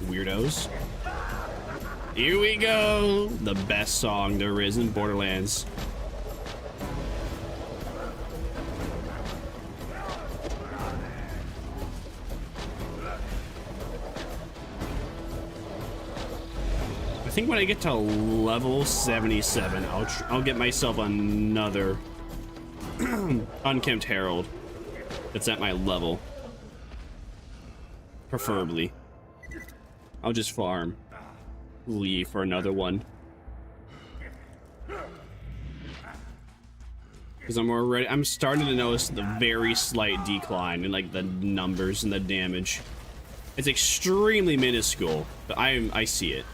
Weirdos. Here we go! The best song there is in Borderlands. I think when I get to level 77, I'll get myself another Unkempt Herald that's at my level. Preferably. I'll just farm Lee for another one. Because I'm starting to notice the very slight decline in like the numbers and the damage. It's extremely minuscule, but I see it.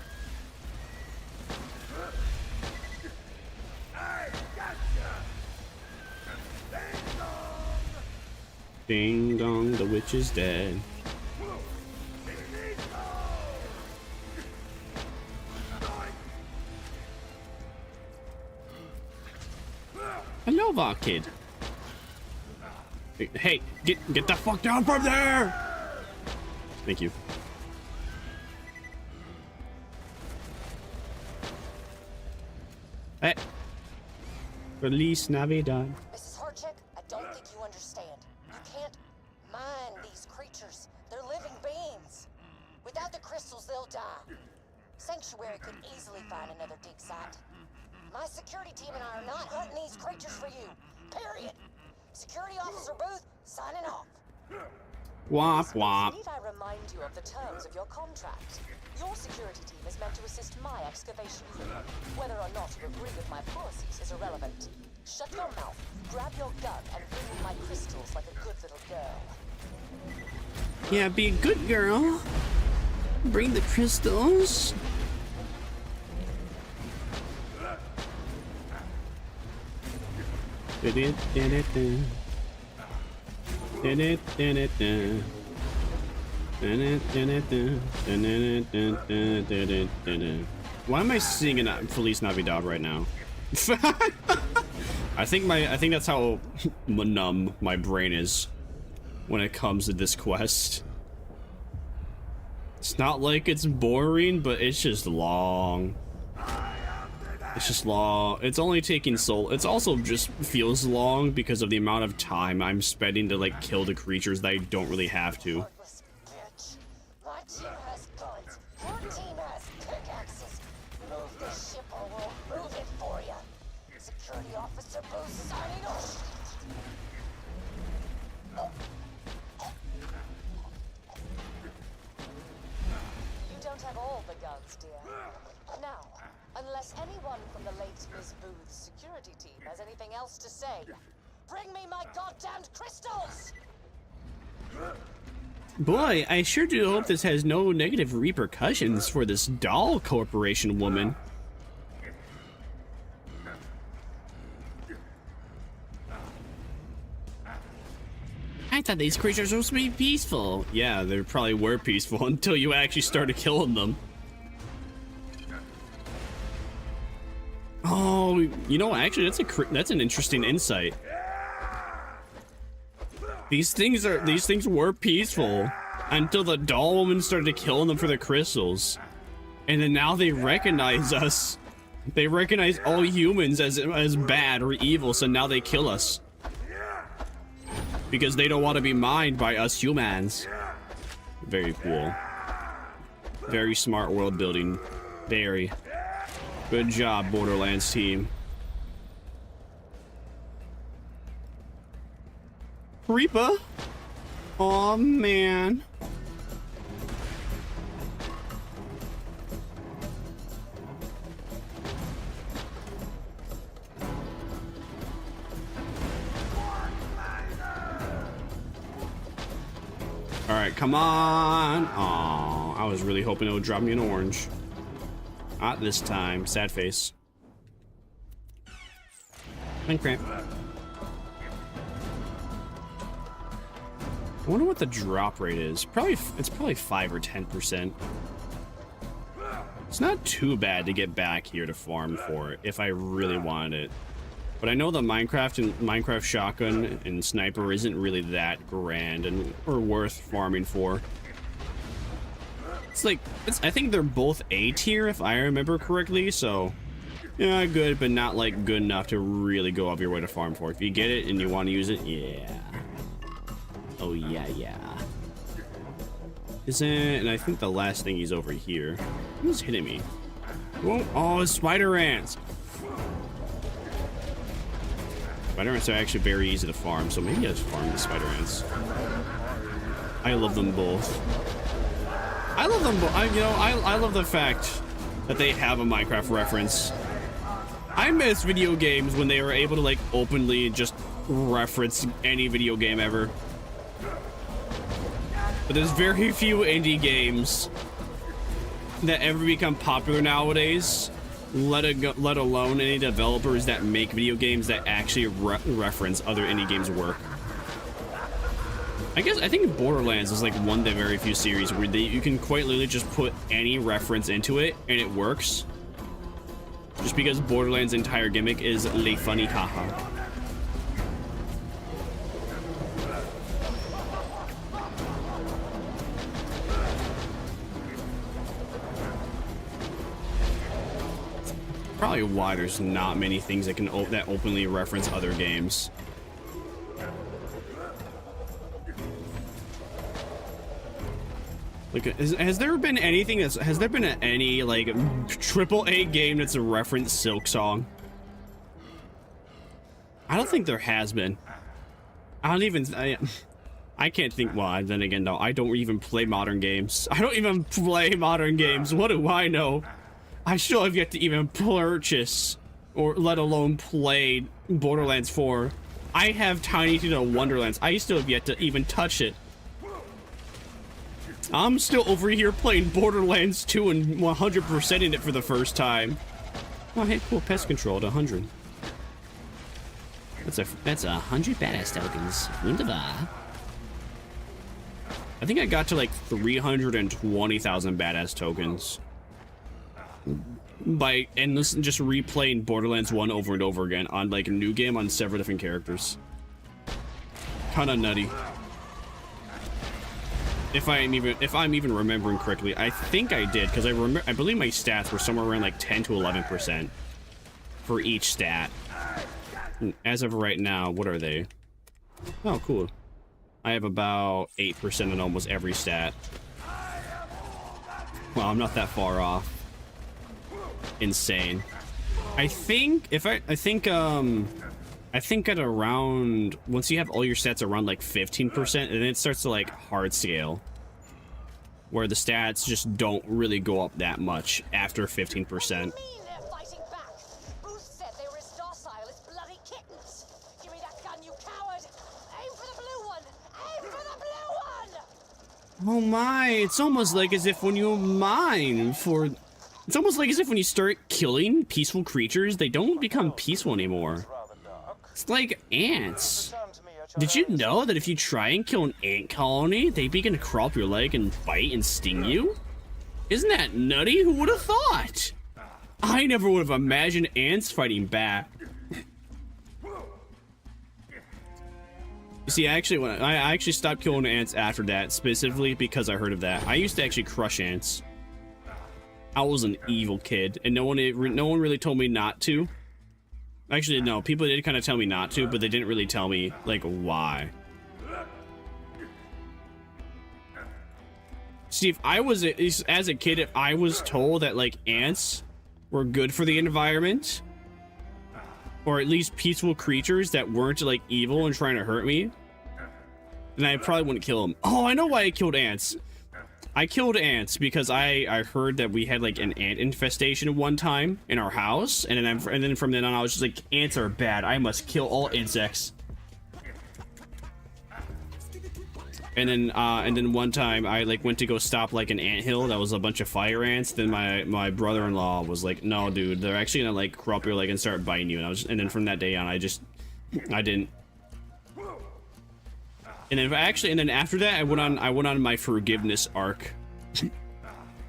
Ding dong, the witch is dead. Hello, Vok kid. Hey, get the fuck down from there! Thank you. Hey. Release Navidad. Mrs. Harchick, I don't think you understand. You can't mine these creatures. They're living beings. Without the crystals, they'll die. Sanctuary could easily find another dig site. My security team and I are not hunting these creatures for you. Period. Security Officer Booth, signing off. Womp womp. Need I remind you of the terms of your contract? Your security team is meant to assist my excavation crew. Whether or not you agree with my policies is irrelevant. Shut your mouth, grab your gun, and bring me my crystals like a good little girl. Yeah, be a good girl. Bring the crystals. Why am I singing Feliz Navidad right now? I think that's how numb my brain is when it comes to this quest. It's not like it's boring, but it's just long. It's just long. It's only taking soul. It's also just feels long because of the amount of time I'm spending to like kill the creatures that I don't really have to. My team has guns. Your team has pickaxes. Move this ship or we'll move it for you. Security Officer Booth signing off. You don't have all the guns, dear. Now, unless anyone from the late Miss Booth's security team has anything else to say, Bring me my goddamned crystals! Boy, I sure do hope this has no negative repercussions for this doll corporation woman. I thought these creatures were supposed to be peaceful. Yeah, they probably were peaceful until you actually started killing them. Oh, you know, actually, that's an interesting insight. These things were peaceful until the doll woman started killing them for the crystals, and then now they recognize us. They recognize all humans as bad or evil, so now they kill us because they don't want to be mined by us humans. Very cool. Very smart world building. Very. Good job, Borderlands team. Reaper? Aw, man. Alright, come on. Aw, I was really hoping it would drop me an orange. Not this time. Sad face. Minecraft. I wonder what the drop rate is. It's probably 5 or 10%. It's not too bad to get back here to farm for it if I really wanted it. But I know the Minecraft shotgun and sniper isn't really that grand or worth farming for. It's like, I think they're both A tier if I remember correctly, so yeah, good, but not like good enough to really go up your way to farm for. If you get it and you want to use it, yeah. Oh yeah, yeah. And I think the last thing is over here. Who's hitting me? Oh, it's spider ants. Spider ants are actually very easy to farm, so maybe I just farm the spider ants. I love them both. I love them both. I love the fact that they have a Minecraft reference. I miss video games when they were able to like openly just reference any video game ever. But there's very few indie games that ever become popular nowadays, let alone any developers that make video games that actually reference other indie games' work. I think Borderlands is like one of the very few series where you can quite literally just put any reference into it and it works. Just because Borderlands' entire gimmick is le funny haha. Probably why there's not many things that can that openly reference other games. Like, has there been anything that's any like AAA game that's a reference Silk Song? I don't think there has been. I can't think. Well, then again, though, I don't even play modern games. What do I know? I still have yet to even purchase, or let alone play Borderlands 4. I have Tiny Tina Wonderlands. I still have yet to even touch it. I'm still over here playing Borderlands 2 and 100%ing it for the first time. Oh, hey, cool. Pest control at 100. That's 100 badass tokens. Wunderbar. I think I got to like 320,000 badass tokens by just replaying Borderlands 1 over and over again on like a new game on several different characters. Kinda nutty. If I'm even remembering correctly, I think I did, because I believe my stats were somewhere around like 10 to 11% for each stat. And as of right now, what are they? Oh, cool. I have about 8% in almost every stat. Well, I'm not that far off. Insane. I think at around, once you have all your stats around like 15%, and then it starts to like hard scale, where the stats just don't really go up that much after 15%. Oh my, it's almost like as if when you mine for... It's almost like as if when you start killing peaceful creatures, they don't become peaceful anymore. It's like ants. Did you know that if you try and kill an ant colony, they begin to crawl up your leg and bite and sting you? Isn't that nutty? Who would have thought? I never would have imagined ants fighting back. You see, actually, I actually stopped killing ants after that, specifically because I heard of that. I used to actually crush ants. I was an evil kid, and no one really told me not to. Actually, no, people did kind of tell me not to, but they didn't really tell me, like, why. See, if I was, as a kid, if I was told that, like, ants were good for the environment, or at least peaceful creatures that weren't, like, evil and trying to hurt me, then I probably wouldn't kill them. Oh, I know why I killed ants. I killed ants because I heard that we had like an ant infestation one time in our house, and then from then on I was just like, ants are bad. I must kill all insects. And then one time I like went to go stop like an anthill that was a bunch of fire ants. Then my brother-in-law was like, no, dude, they're actually gonna like crawl up your leg and start biting you. And then from that day on, I didn't. And then after that, I went on my forgiveness arc.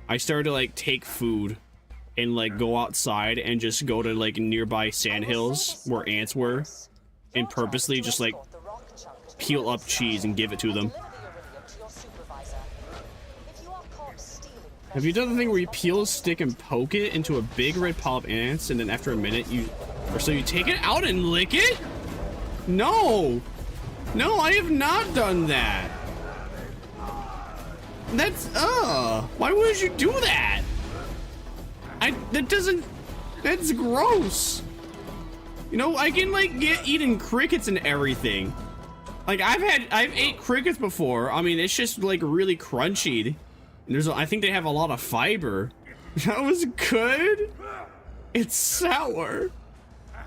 I started to like take food and like go outside and just go to like nearby sandhills where ants were, and purposely just like peel up cheese and give it to them. Have you done the thing where you peel a stick and poke it into a big red pile of ants, and then after a minute you take it out and lick it? No! No, I have not done that. That's, why would you do that? That's gross. You know, I can like get eating crickets and everything. Like I've ate crickets before. I mean, it's just like really crunchy. I think they have a lot of fiber. That was good. It's sour.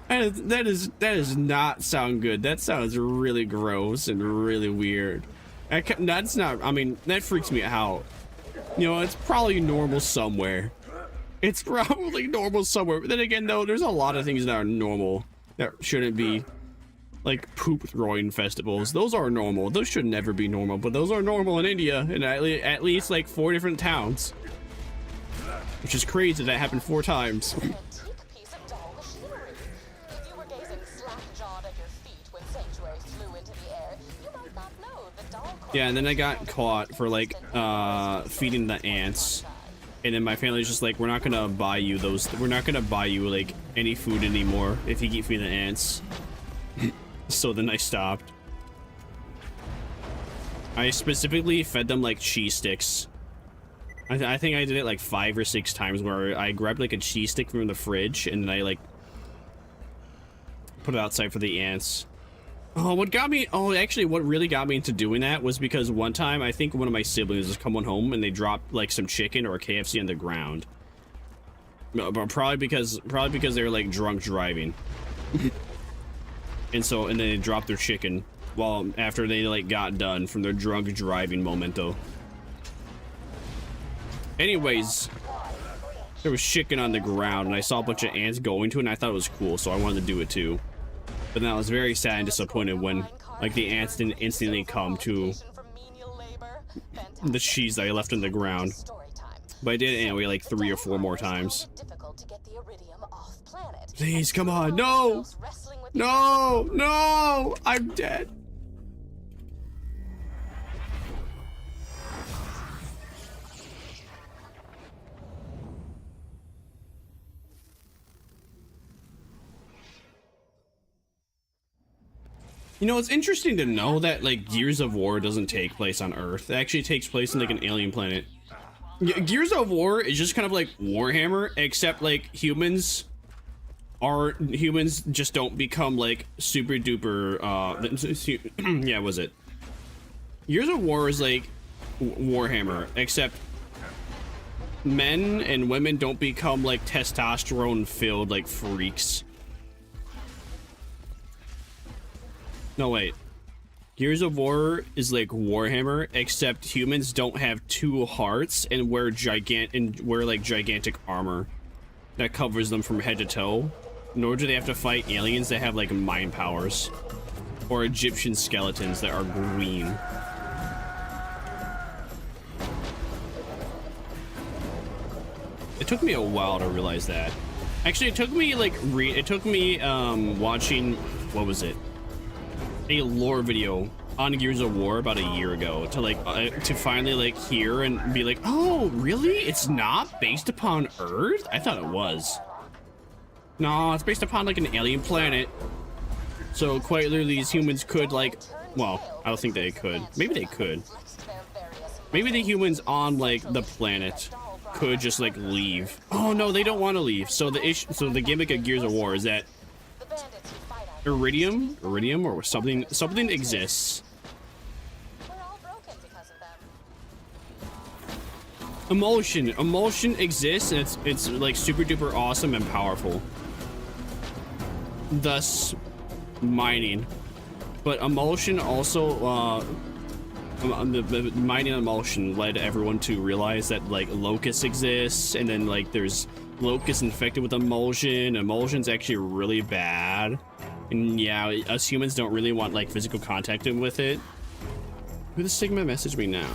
That does not sound good. That sounds really gross and really weird. That's not, I mean, that freaks me out. You know, it's probably normal somewhere. It's probably normal somewhere. But then again, though, there's a lot of things that are normal that shouldn't be, like poop throwing festivals. Those are normal. Those should never be normal, but those are normal in India, in at least like 4 different towns. Which is crazy. That happened 4 times. Yeah, and then I got caught for like feeding the ants, and then my family's just like, we're not gonna buy you like any food anymore if you keep feeding the ants. So then I stopped. I specifically fed them like cheese sticks. I think I did it like 5 or 6 times, where I grabbed like a cheese stick from the fridge and then I like put it outside for the ants. Actually what really got me into doing that was because one time I think one of my siblings was coming home and they dropped like some chicken or a KFC on the ground. No, but probably because they were like drunk driving. and then they dropped their chicken after they like got done from their drunk driving momento. Anyways, there was chicken on the ground and I saw a bunch of ants going to it and I thought it was cool, so I wanted to do it too. But then I was very sad and disappointed when like the ants didn't instantly come to the cheese that I left on the ground. But I did it anyway like 3 or 4 more times. Please, come on. No! No! No! I'm dead. You know, it's interesting to know that, like, Gears of War doesn't take place on Earth. It actually takes place in, like, an alien planet. Gears of War is just kind of like Warhammer, except, like, humans just don't become, like, super duper, yeah, was it? Gears of War is, like, Warhammer, except men and women don't become, like, testosterone-filled, like, freaks. No, wait. Gears of War is like Warhammer, except humans don't have 2 hearts and wear gigantic armor that covers them from head to toe. Nor do they have to fight aliens that have like mind powers or Egyptian skeletons that are green. It took me a while to realize that. Actually, it took me like watching, what was it? A lore video on Gears of War about a year ago to like to finally like hear and be like, oh really? It's not based upon Earth? I thought it was. No, it's based upon like an alien planet. So quite literally these humans could like, well, I don't think they could. Maybe they could. Maybe the humans on like the planet could just like leave. Oh no, they don't want to leave. So the gimmick of Gears of War is that iridium or something exists. Emulsion exists, and it's like super duper awesome and powerful. Thus mining. But emulsion also the mining emulsion led everyone to realize that like locusts exists, and then like there's locusts infected with emulsion. Emulsion's actually really bad. And yeah, us humans don't really want like physical contact with it. Who the Sigma message me now?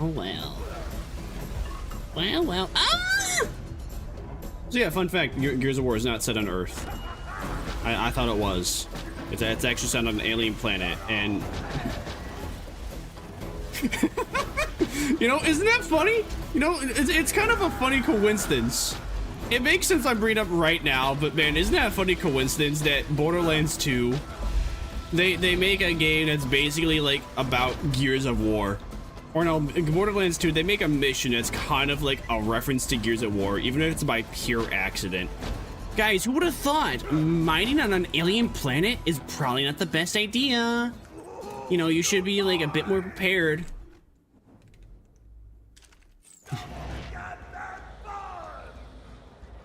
Oh well. Well. Ah! So yeah, fun fact: Gears of War is not set on Earth. I thought it was. It's actually set on an alien planet, and you know, isn't that funny? You know, it's kind of a funny coincidence. It makes sense I'm bringing up right now, but man, isn't that a funny coincidence that Borderlands 2, they make a game that's basically like about Gears of War. Or no, Borderlands 2, they make a mission that's kind of like a reference to Gears of War, even if it's by pure accident. Guys, who would have thought mining on an alien planet is probably not the best idea? You know, you should be like a bit more prepared.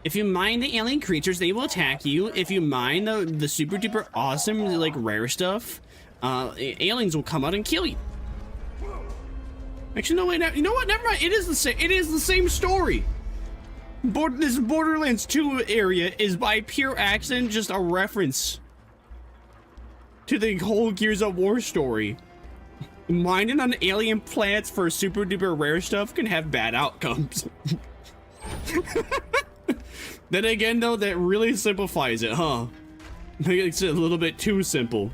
If you mine the alien creatures, they will attack you. If you mine the super duper awesome, like rare stuff, aliens will come out and kill you. Actually, no, wait, you know what? Never mind. It is the same. It is the same story. This Borderlands 2 area is by pure accident just a reference to the whole Gears of War story. Mining on alien planets for super duper rare stuff can have bad outcomes. Then again, though, that really simplifies it, huh? It's a little bit too simple.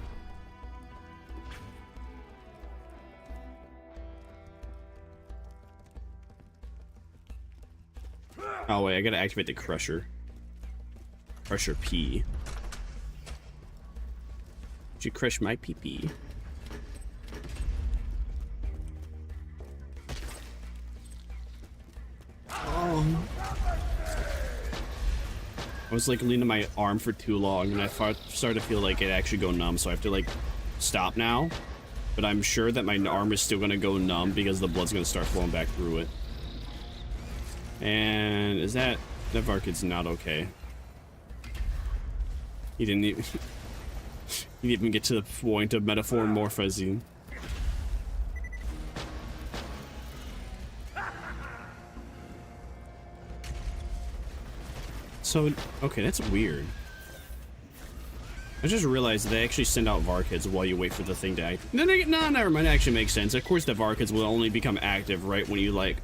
Oh wait, I gotta activate the Crusher. Crusher P. Did you crush my pee-pee? Oh. I was like leaning my arm for too long, and I started to feel like it actually go numb, so I have to like stop now. But I'm sure that my arm is still gonna go numb because the blood's gonna start flowing back through it. And is that Varkid's not okay? He didn't even he didn't even get to the point of metamorphosing. So okay, that's weird. I just realized they actually send out Varkids while you wait for the thing to act. No, never mind. It actually makes sense. Of course, the Varkids will only become active right when you like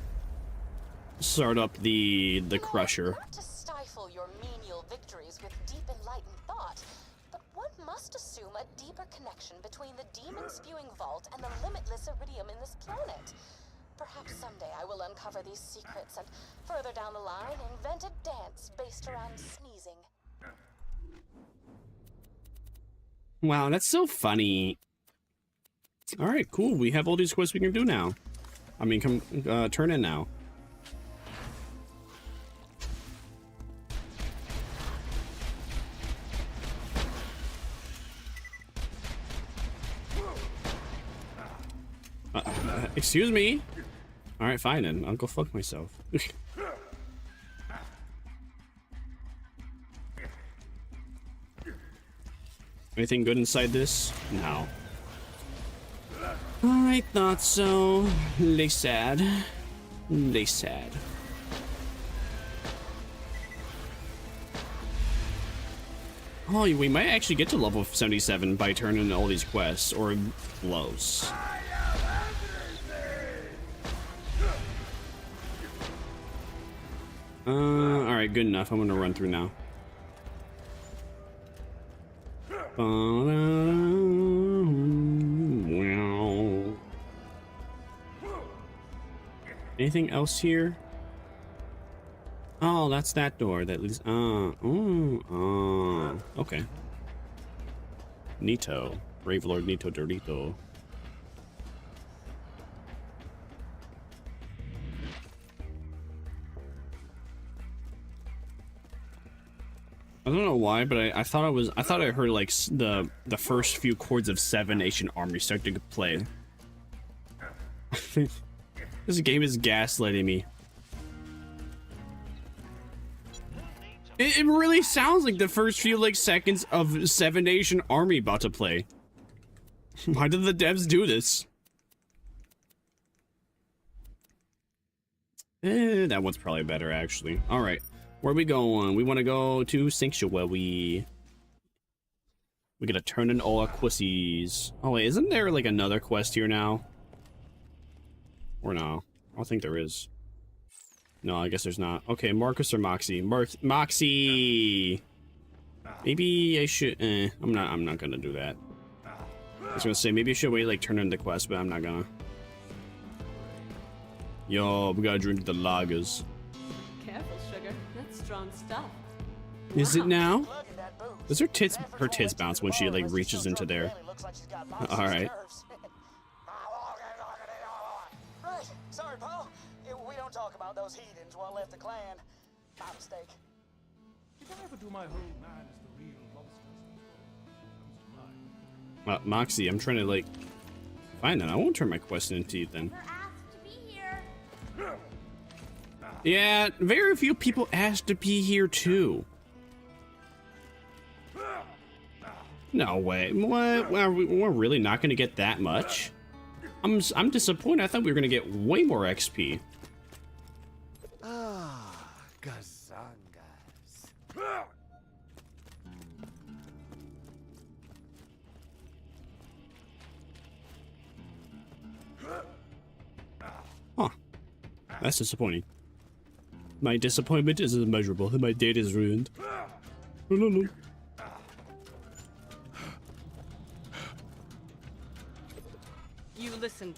start up the Crusher. Not to stifle your menial victories with deep enlightened thought, but one must assume a deeper connection between the demon-spewing vault and the limitless iridium in this planet. Perhaps someday I will uncover these secrets and, further down the line, invent a dance based around sneezing. Wow, that's so funny. All right, cool. We have all these quests we can do now. I mean, come turn in now. Excuse me. All right, fine then. I'll go fuck myself. Anything good inside this? No. I thought so. They sad. They sad. Oh, we might actually get to level 77 by turning all these quests, or close. Alright, good enough. I'm gonna run through now. Anything else here? Oh, that's that door that leads. Okay. Nito. Brave Lord Nito Dorito. I don't know why, but I thought I heard like the first few chords of Seven Nation Army start to play. This game is gaslighting me. It really sounds like the first few like seconds of Seven Nation Army about to play. Why did the devs do this? That one's probably better actually. All right. Where are we going? We want to go to Sanctuary. We gotta turn in all our quissies. Oh wait, isn't there like another quest here now? Or no? I don't think there is. No, I guess there's not. Okay, Marcus or Moxie? Moxie! Maybe I should... I'm not gonna do that. I was gonna say, maybe I should wait, like, turn in the quest, but I'm not gonna. Yo, we gotta drink the lagers. Careful, sugar. That's strong stuff. Is it now? Does her tits bounce when she, like, reaches into there? Alright. Sorry, Paul. We don't talk about those heathens who left the clan. My mistake. Did I ever do my whole man is the real monster? Moxie, I'm trying to, like... Fine then, I won't turn my quest into you then. Yeah, very few people asked to be here too. No way. What? We're really not going to get that much? I'm disappointed. I thought we were going to get way more XP. Ah, gazangas. Huh. That's disappointing. My disappointment is immeasurable and my date is ruined. No. You listened.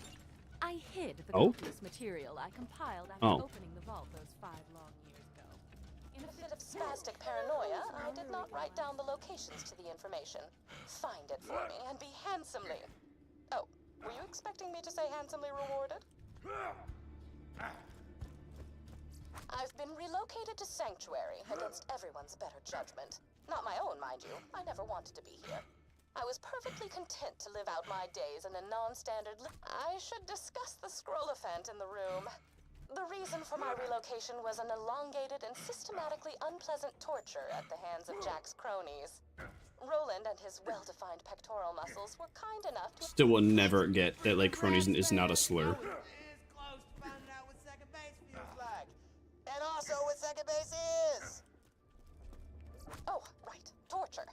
I hid the Oh? copious material I compiled after opening the vault those 5 long years ago. In a fit of spastic paranoia, I did not write down the locations to the information. Find it for me and be handsomely. Oh, were you expecting me to say handsomely rewarded? I've been relocated to Sanctuary against everyone's better judgment. Not my own, mind you. I never wanted to be here. I was perfectly content to live out my days in a non-standard I should discuss the scroll-ophant in the room. The reason for my relocation was an elongated and systematically unpleasant torture at the hands of Jack's cronies. Roland and his well-defined pectoral muscles were kind enough to... Still will never get that, like, cronies is not a slur. And also what second base is. Oh, right. Torture.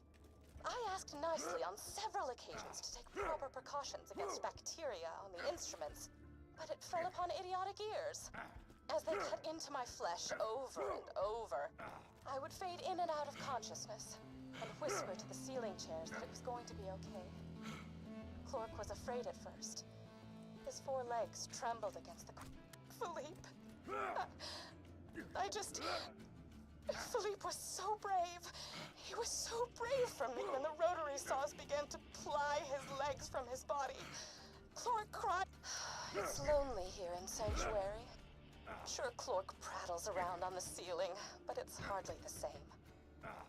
I asked nicely on several occasions to take proper precautions against bacteria on the instruments, but it fell upon idiotic ears. As they cut into my flesh over and over, I would fade in and out of consciousness and whisper to the ceiling chairs that it was going to be okay. Clark was afraid at first. His 4 legs trembled against the... Philippe. Philippe was so brave. He was so brave for me when the rotary saws began to ply his legs from his body. Clark cried. It's lonely here in Sanctuary. Sure, Clark prattles around on the ceiling, but it's hardly the same.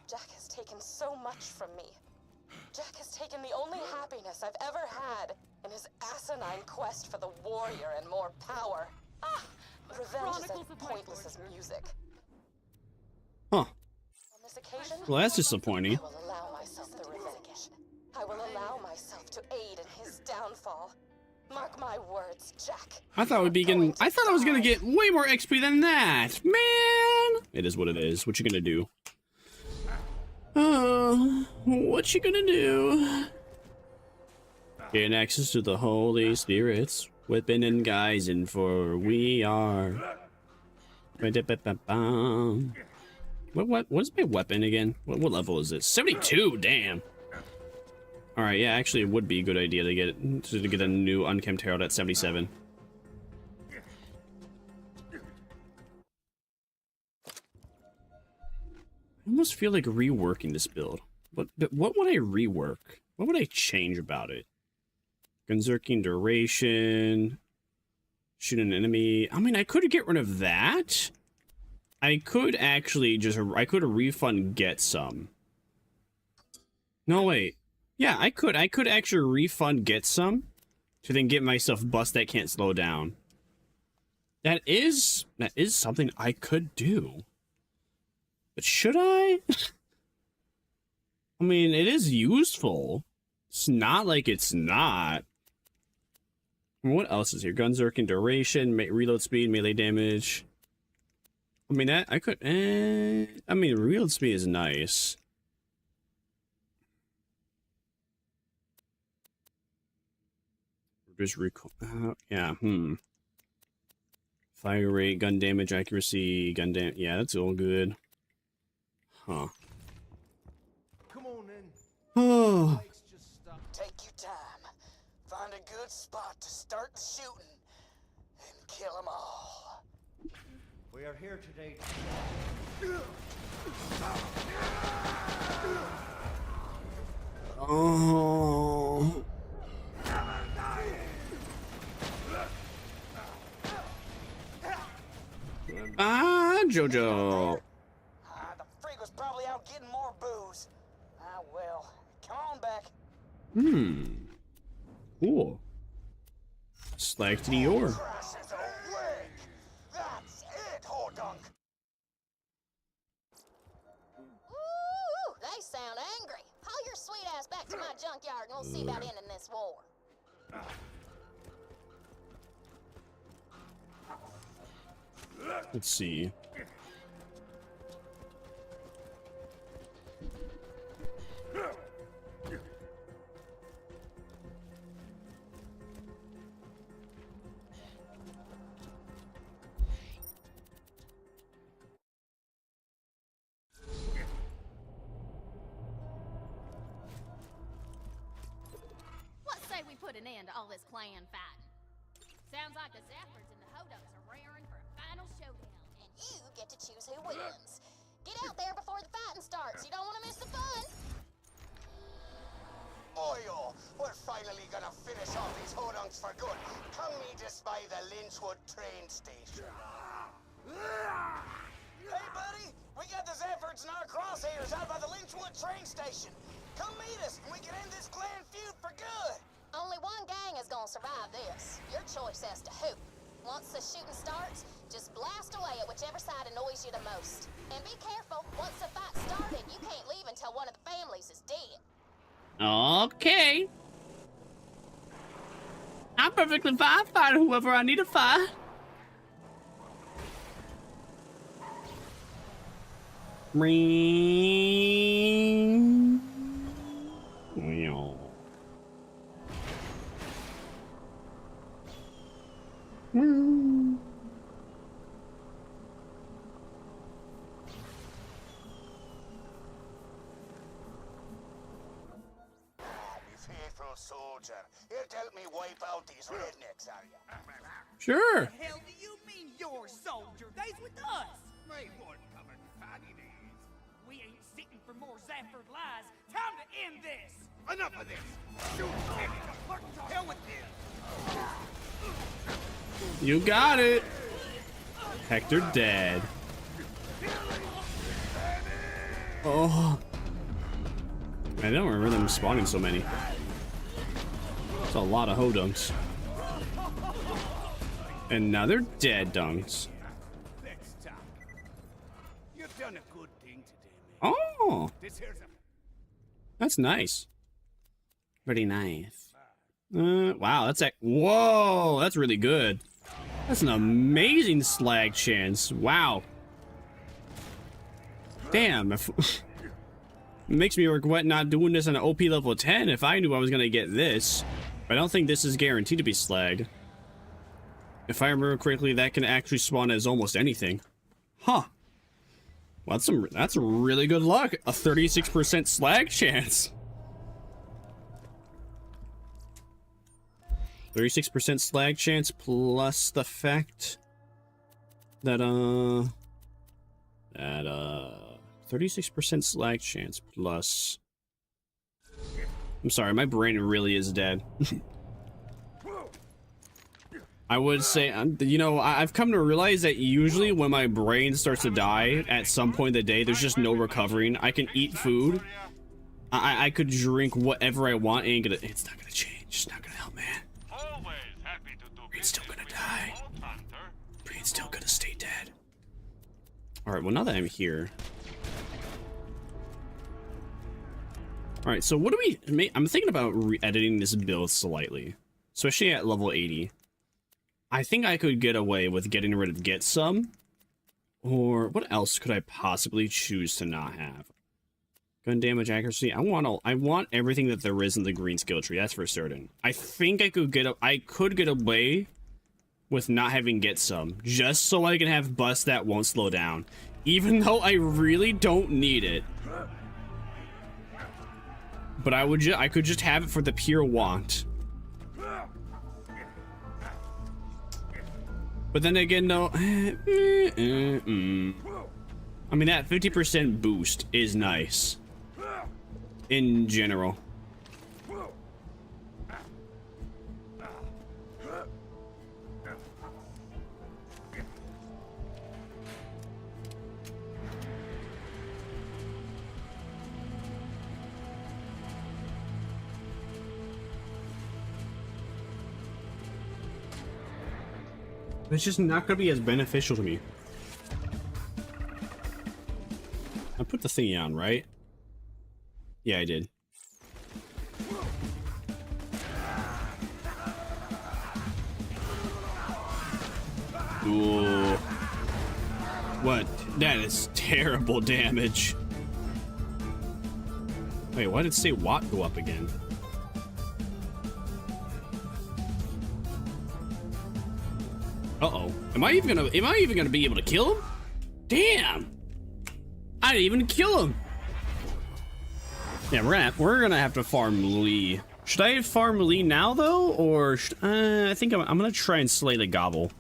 Jack has taken so much from me. Jack has taken the only happiness I've ever had in his asinine quest for the warrior and more power. Ah, revenge is as pointless as music. Huh. On this occasion, Well, that's disappointing. I will allow myself the revenge. I will allow myself to aid in his downfall. Mark my words, Jack. I thought we'd be getting. I thought I was gonna get way more XP than that, man. It is what it is. What you gonna do? What you gonna do? Gain access to the Holy Spirits, whipping and guising, for we are. What is my weapon again? What level is it? 72. Damn. All right, yeah, actually, it would be a good idea to get a new unkempt herald at 77. I almost feel like reworking this build. What would I rework? What would I change about it? Gunzerking duration. Shoot an enemy. I mean, I could get rid of that. I could actually I could refund get some. No, wait. Yeah, I could actually refund get some to then get myself bust that can't slow down. That is something I could do. But should I? I mean, it is useful. It's not like it's not. What else is here? Gunzerking duration, reload speed, melee damage. I mean, that I could. I mean, reload speed is nice. Just yeah. Fire rate, gun damage, accuracy, gun damage. Yeah, that's all good. Huh. Come on then. Oh. Take your time. Find a good spot to start shooting and kill them all. We are here today. Oh. Ah, Jojo. The freak was probably out getting more booze. Ah, well. Come on back. Cool. Slag to the ore. That's it, Hodunk. Ooh, they sound angry. Haul your sweet ass back to my junkyard and we'll see about ending this war. Let's see. What say we put an end to all this clan fighting? Sounds like the Zephyrs and the Hoducks are raring for a final showdown. And you get to choose who wins. Get out there before the fighting starts. You don't want to miss the fun. Oyo, we're finally gonna finish off these hodunks for good. Come meet us by the Lynchwood train station. Hey, buddy, we got the Zephyrs in our crosshairs out by the Lynchwood train station. Come meet us, and we can end this clan feud for good. Only one gang is gonna survive this. Your choice as to who. Once the shooting starts, just blast away at whichever side annoys you the most. And be careful, once the fight started, you can't leave until one of the families is dead. Okay. I'm perfectly fine fighting whoever I need to fight. Ring. Soldier, you'll help me wipe out these rednecks, are you? Sure. What the hell do you mean you're a soldier? They's with us. They weren't coming fighting these. We ain't sitting for more Zephyr lies. Time to end this. Enough of this. Shoot him. What the hell with this? You got it. Hector dead. I don't remember them spawning so many. That's a lot of hodunks. And now they're dead dunks. You've done a good thing today, man. Oh, that's nice. Pretty nice. Wow, that's whoa, that's really good. That's an amazing slag chance. Wow. Damn. It makes me regret not doing this on an OP level 10 if I knew I was gonna get this. But I don't think this is guaranteed to be slagged. If I remember correctly, that can actually spawn as almost anything. Huh. Well, that's really good luck. A 36% slag chance. 36% slag chance plus the fact that 36% slag chance plus. I'm sorry, my brain really is dead. I would say, you know, I've come to realize that usually when my brain starts to die at some point in the day, there's just no recovering. I can eat food. I could drink whatever I want. It's not gonna change. It's not gonna help, man. Brain's still gonna die. Brain's still gonna stay dead. Alright, well, now that I'm here. Alright, so what do we... I'm thinking about re-editing this build slightly. Especially at level 80. I think I could get away with getting rid of Get Some. Or what else could I possibly choose to not have? Gun damage, accuracy. I want everything that there is in the green skill tree. That's for certain. I think I could get away with not having Get Some, just so I can have Bust that won't slow down, even though I really don't need it. But I could just have it for the pure want. But then again, no. I mean, that 50% boost is nice. In general. It's just not gonna be as beneficial to me. I put the thingy on, right? Yeah, I did. Ooh. What? That is terrible damage. Wait, why did it say Watt go up again? Uh-oh. Am I even gonna be able to kill him? Damn! I didn't even kill him! Yeah, we're gonna have to farm Lee. Should I farm Lee now though? Or I think I'm gonna try and slay the Gobble.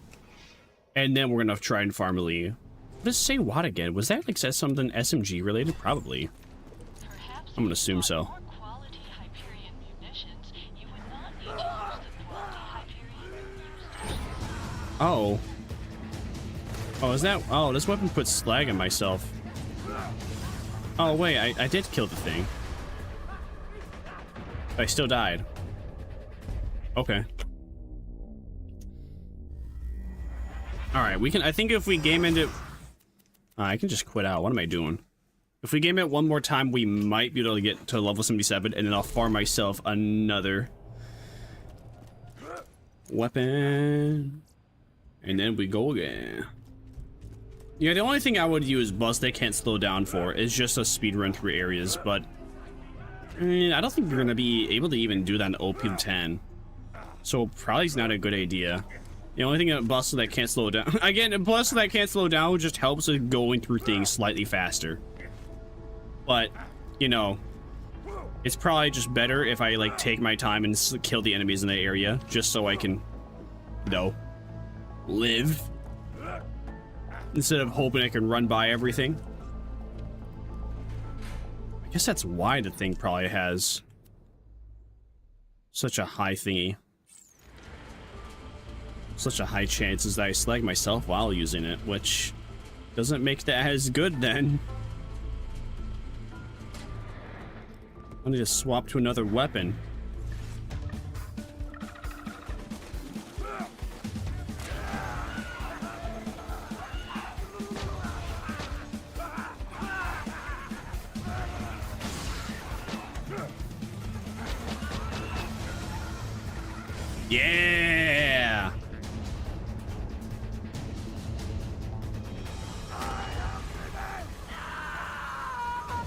And then we're gonna try and farm Lee. What does it say Watt again? Was that like something SMG related? Probably. I'm gonna assume so. Oh. Oh, is that... Oh, this weapon puts slag on myself. Oh, wait, I did kill the thing. I still died. Okay. Alright, we can... I think if we game end it... I can just quit out. What am I doing? If we game it one more time, we might be able to get to level 77, and then I'll farm myself another weapon. And then we go again. Yeah, the only thing I would use Bust that can't slow down for is just a speed run through areas, but I don't think we're gonna be able to even do that in OP10. So probably it's not a good idea. The only thing that Bust that can't slow down again, Bust that can't slow down just helps with going through things slightly faster. But you know, it's probably just better if I like take my time and kill the enemies in the area, just so I can, you know, live instead of hoping I can run by everything. I guess that's why the thing probably has such a high thingy, such a high chances that I slag myself while using it, which doesn't make that as good then. I need to swap to another weapon. Yeah.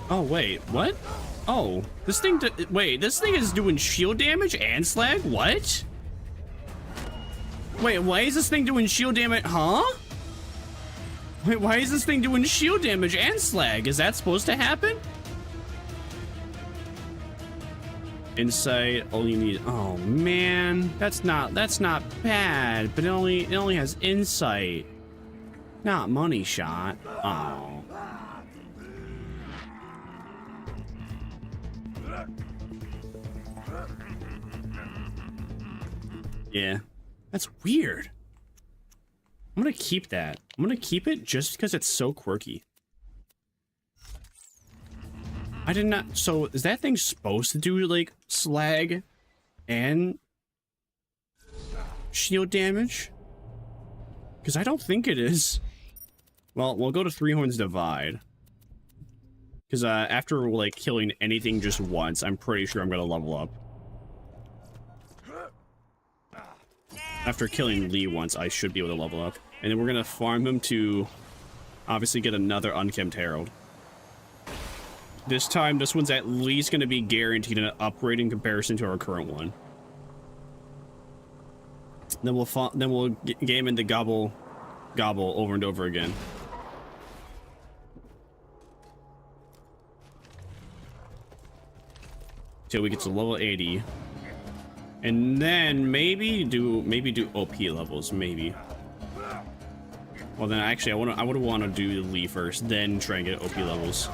Oh wait, what? Oh, this thing. Wait, this thing is doing shield damage and slag. What? Wait, why is this thing doing shield damage? Huh? Wait, why is this thing doing shield damage and slag? Is that supposed to happen? Insight, all you need. Oh man, that's not bad, but it only has insight, not money shot. Oh. Yeah, that's weird. I'm gonna keep that. I'm gonna keep it just because it's so quirky. I did not. So is that thing supposed to do like slag and shield damage? Because I don't think it is. Well, we'll go to Three Horns Divide. Because after like killing anything just once, I'm pretty sure I'm gonna level up. After killing Lee once, I should be able to level up. And then we're gonna farm him to obviously get another Unkempt Herald. This time, this one's at least gonna be guaranteed an upgrade in comparison to our current one. Then we'll game into gobble over and over again. Till we get to level 80. And then maybe do OP levels, maybe. Well then actually I would want to do Lee first, then try and get OP levels.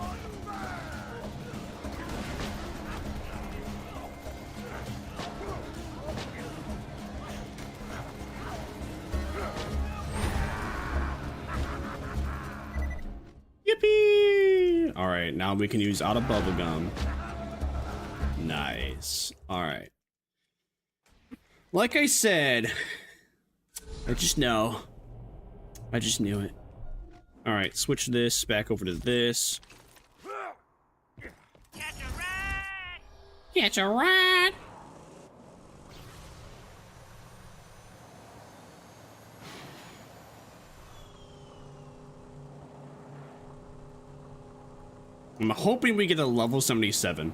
Yippee! Alright, now we can use out of bubblegum. Nice. Alright. Like I said, I just know. I just knew it. Alright, switch this back over to this. Catch a rat! I'm hoping we get a level 77.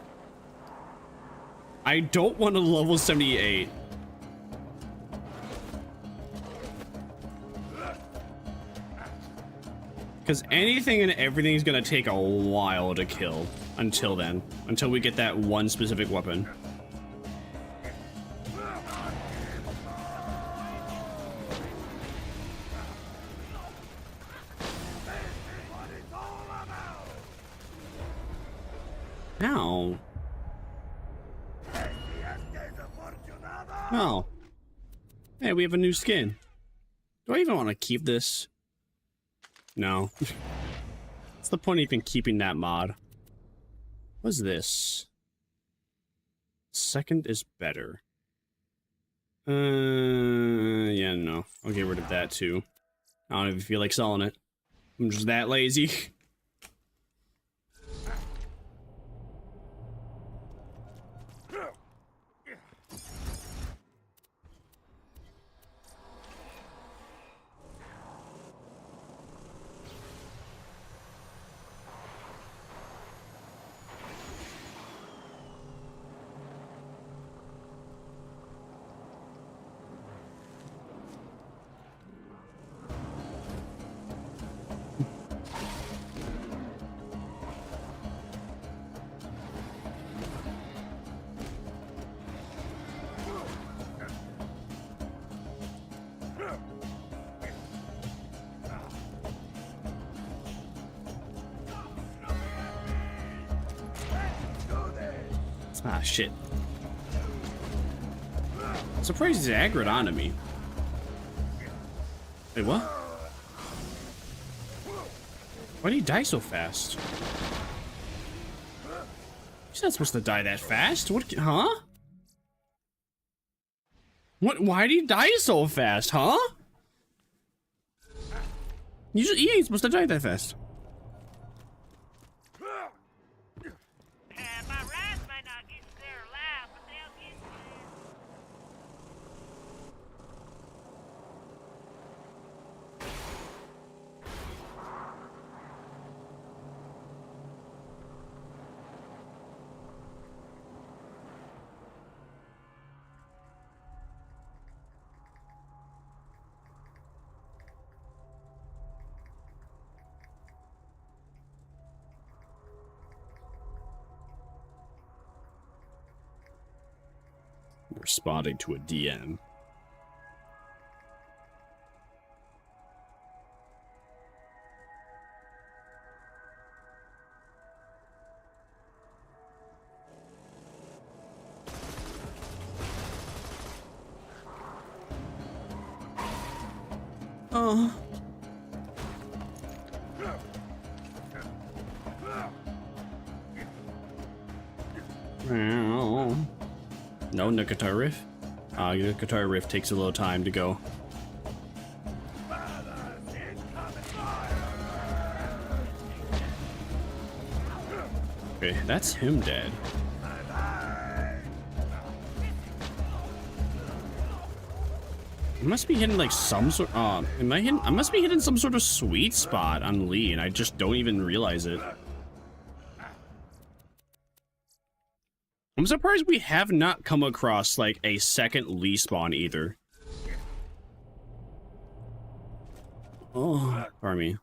I don't want a level 78. Because anything and everything is going to take a while to kill until then. Until we get that one specific weapon. Ow. Oh. Hey, we have a new skin. Do I even want to keep this? No. What's the point of even keeping that mod? What's this? Second is better. Yeah, no. I'll get rid of that too. I don't even feel like selling it. I'm just that lazy. Ah, shit. I'm surprised he's aggroed onto me. Wait, what? Why did he die so fast? He's not supposed to die that fast. What? Huh? What? Why did he die so fast? Huh? He ain't supposed to die that fast. Responding to a DM. Oh. No, the guitar riff. The guitar riff takes a little time to go. Okay, that's him dead. I must be hitting like some sort. I must be hitting some sort of sweet spot on Lee, and I just don't even realize it. I'm surprised we have not come across like a second Lee spawn either. Oh, pardon me.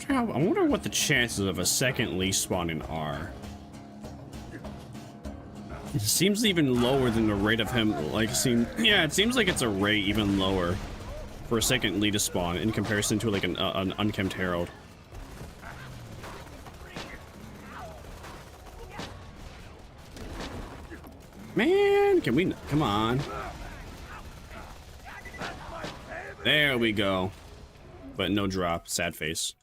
I wonder what the chances of a second Lee spawning are. It seems even lower than the rate of him, like, yeah, it seems like it's a rate even lower for a second Lee to spawn in comparison to, like, an unkempt Herald. Man, can we, come on. There we go. But no drop, sad face.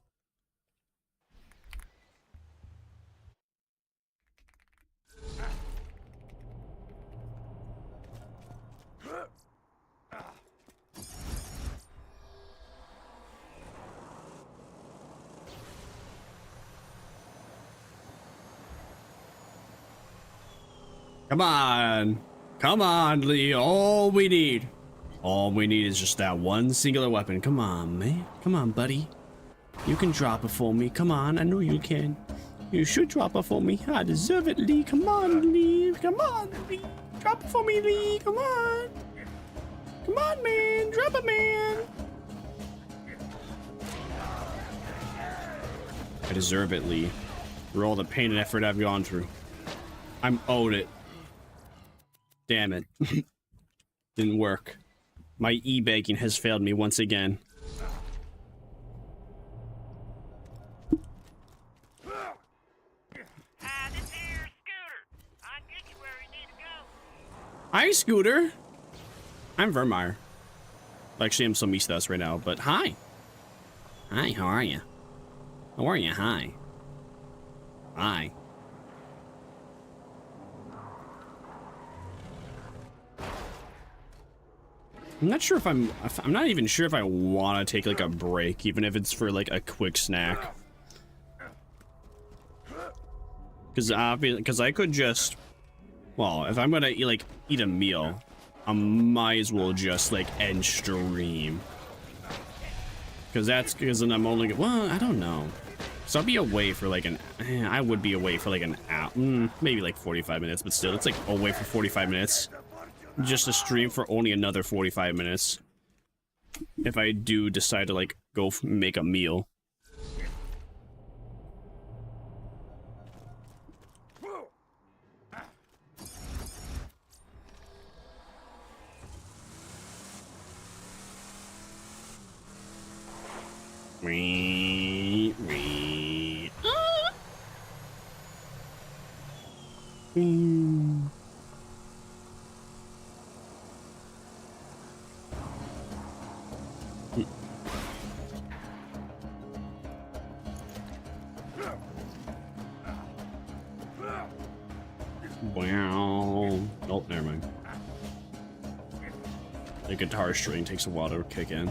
Come on. Come on, Lee. All we need is just that one singular weapon. Come on, man. Come on, buddy. You can drop it for me. Come on. I know you can. You should drop it for me. I deserve it, Lee. Come on, Lee. Come on, Lee. Drop it for me, Lee. Come on. Come on, man. Drop it, man. I deserve it, Lee. For all the pain and effort I've gone through. I'm owed it. Damn it. Didn't work. My e-banking has failed me once again. Hi, Scooter. I'm Vermire. Actually, I'm Somicidas right now, but hi. Hi, how are you? How are you? Hi. Hi. I'm not sure if I'm not even sure if I want to take like a break, even if it's for like a quick snack. Because I could just, well, if I'm gonna eat a meal, I might as well just like end stream. Because then I'm only, well, I don't know. So I'll be away for like I would be away for like an hour, maybe like 45 minutes, but still, it's like away for 45 minutes. Just to stream for only another 45 minutes. If I do decide to like go make a meal. Wee. Wow. Oh, never mind. The guitar string takes a while to kick in.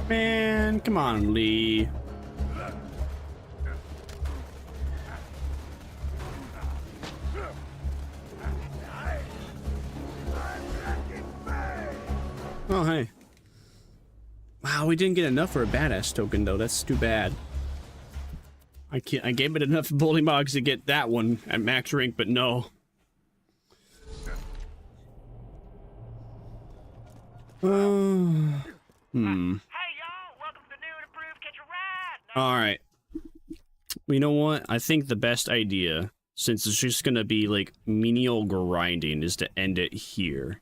Man, come on, Lee. Oh, hey. Wow, we didn't get enough for a badass token, though. That's too bad. I gave it enough bowling bogs to get that one at max rank, but no. Hey, y'all! Welcome to new and improved Catch a Ride! Alright. You know what? I think the best idea, since it's just gonna be, like, menial grinding, is to end it here.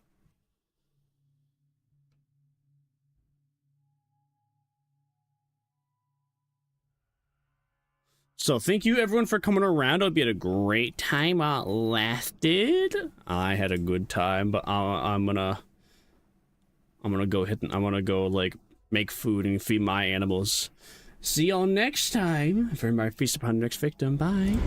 So thank you everyone for coming around. I hope you had a great time while it lasted. I had a good time, but I'm gonna go like make food and feed my animals. See y'all next time. Vermire feast upon the next victim. Bye.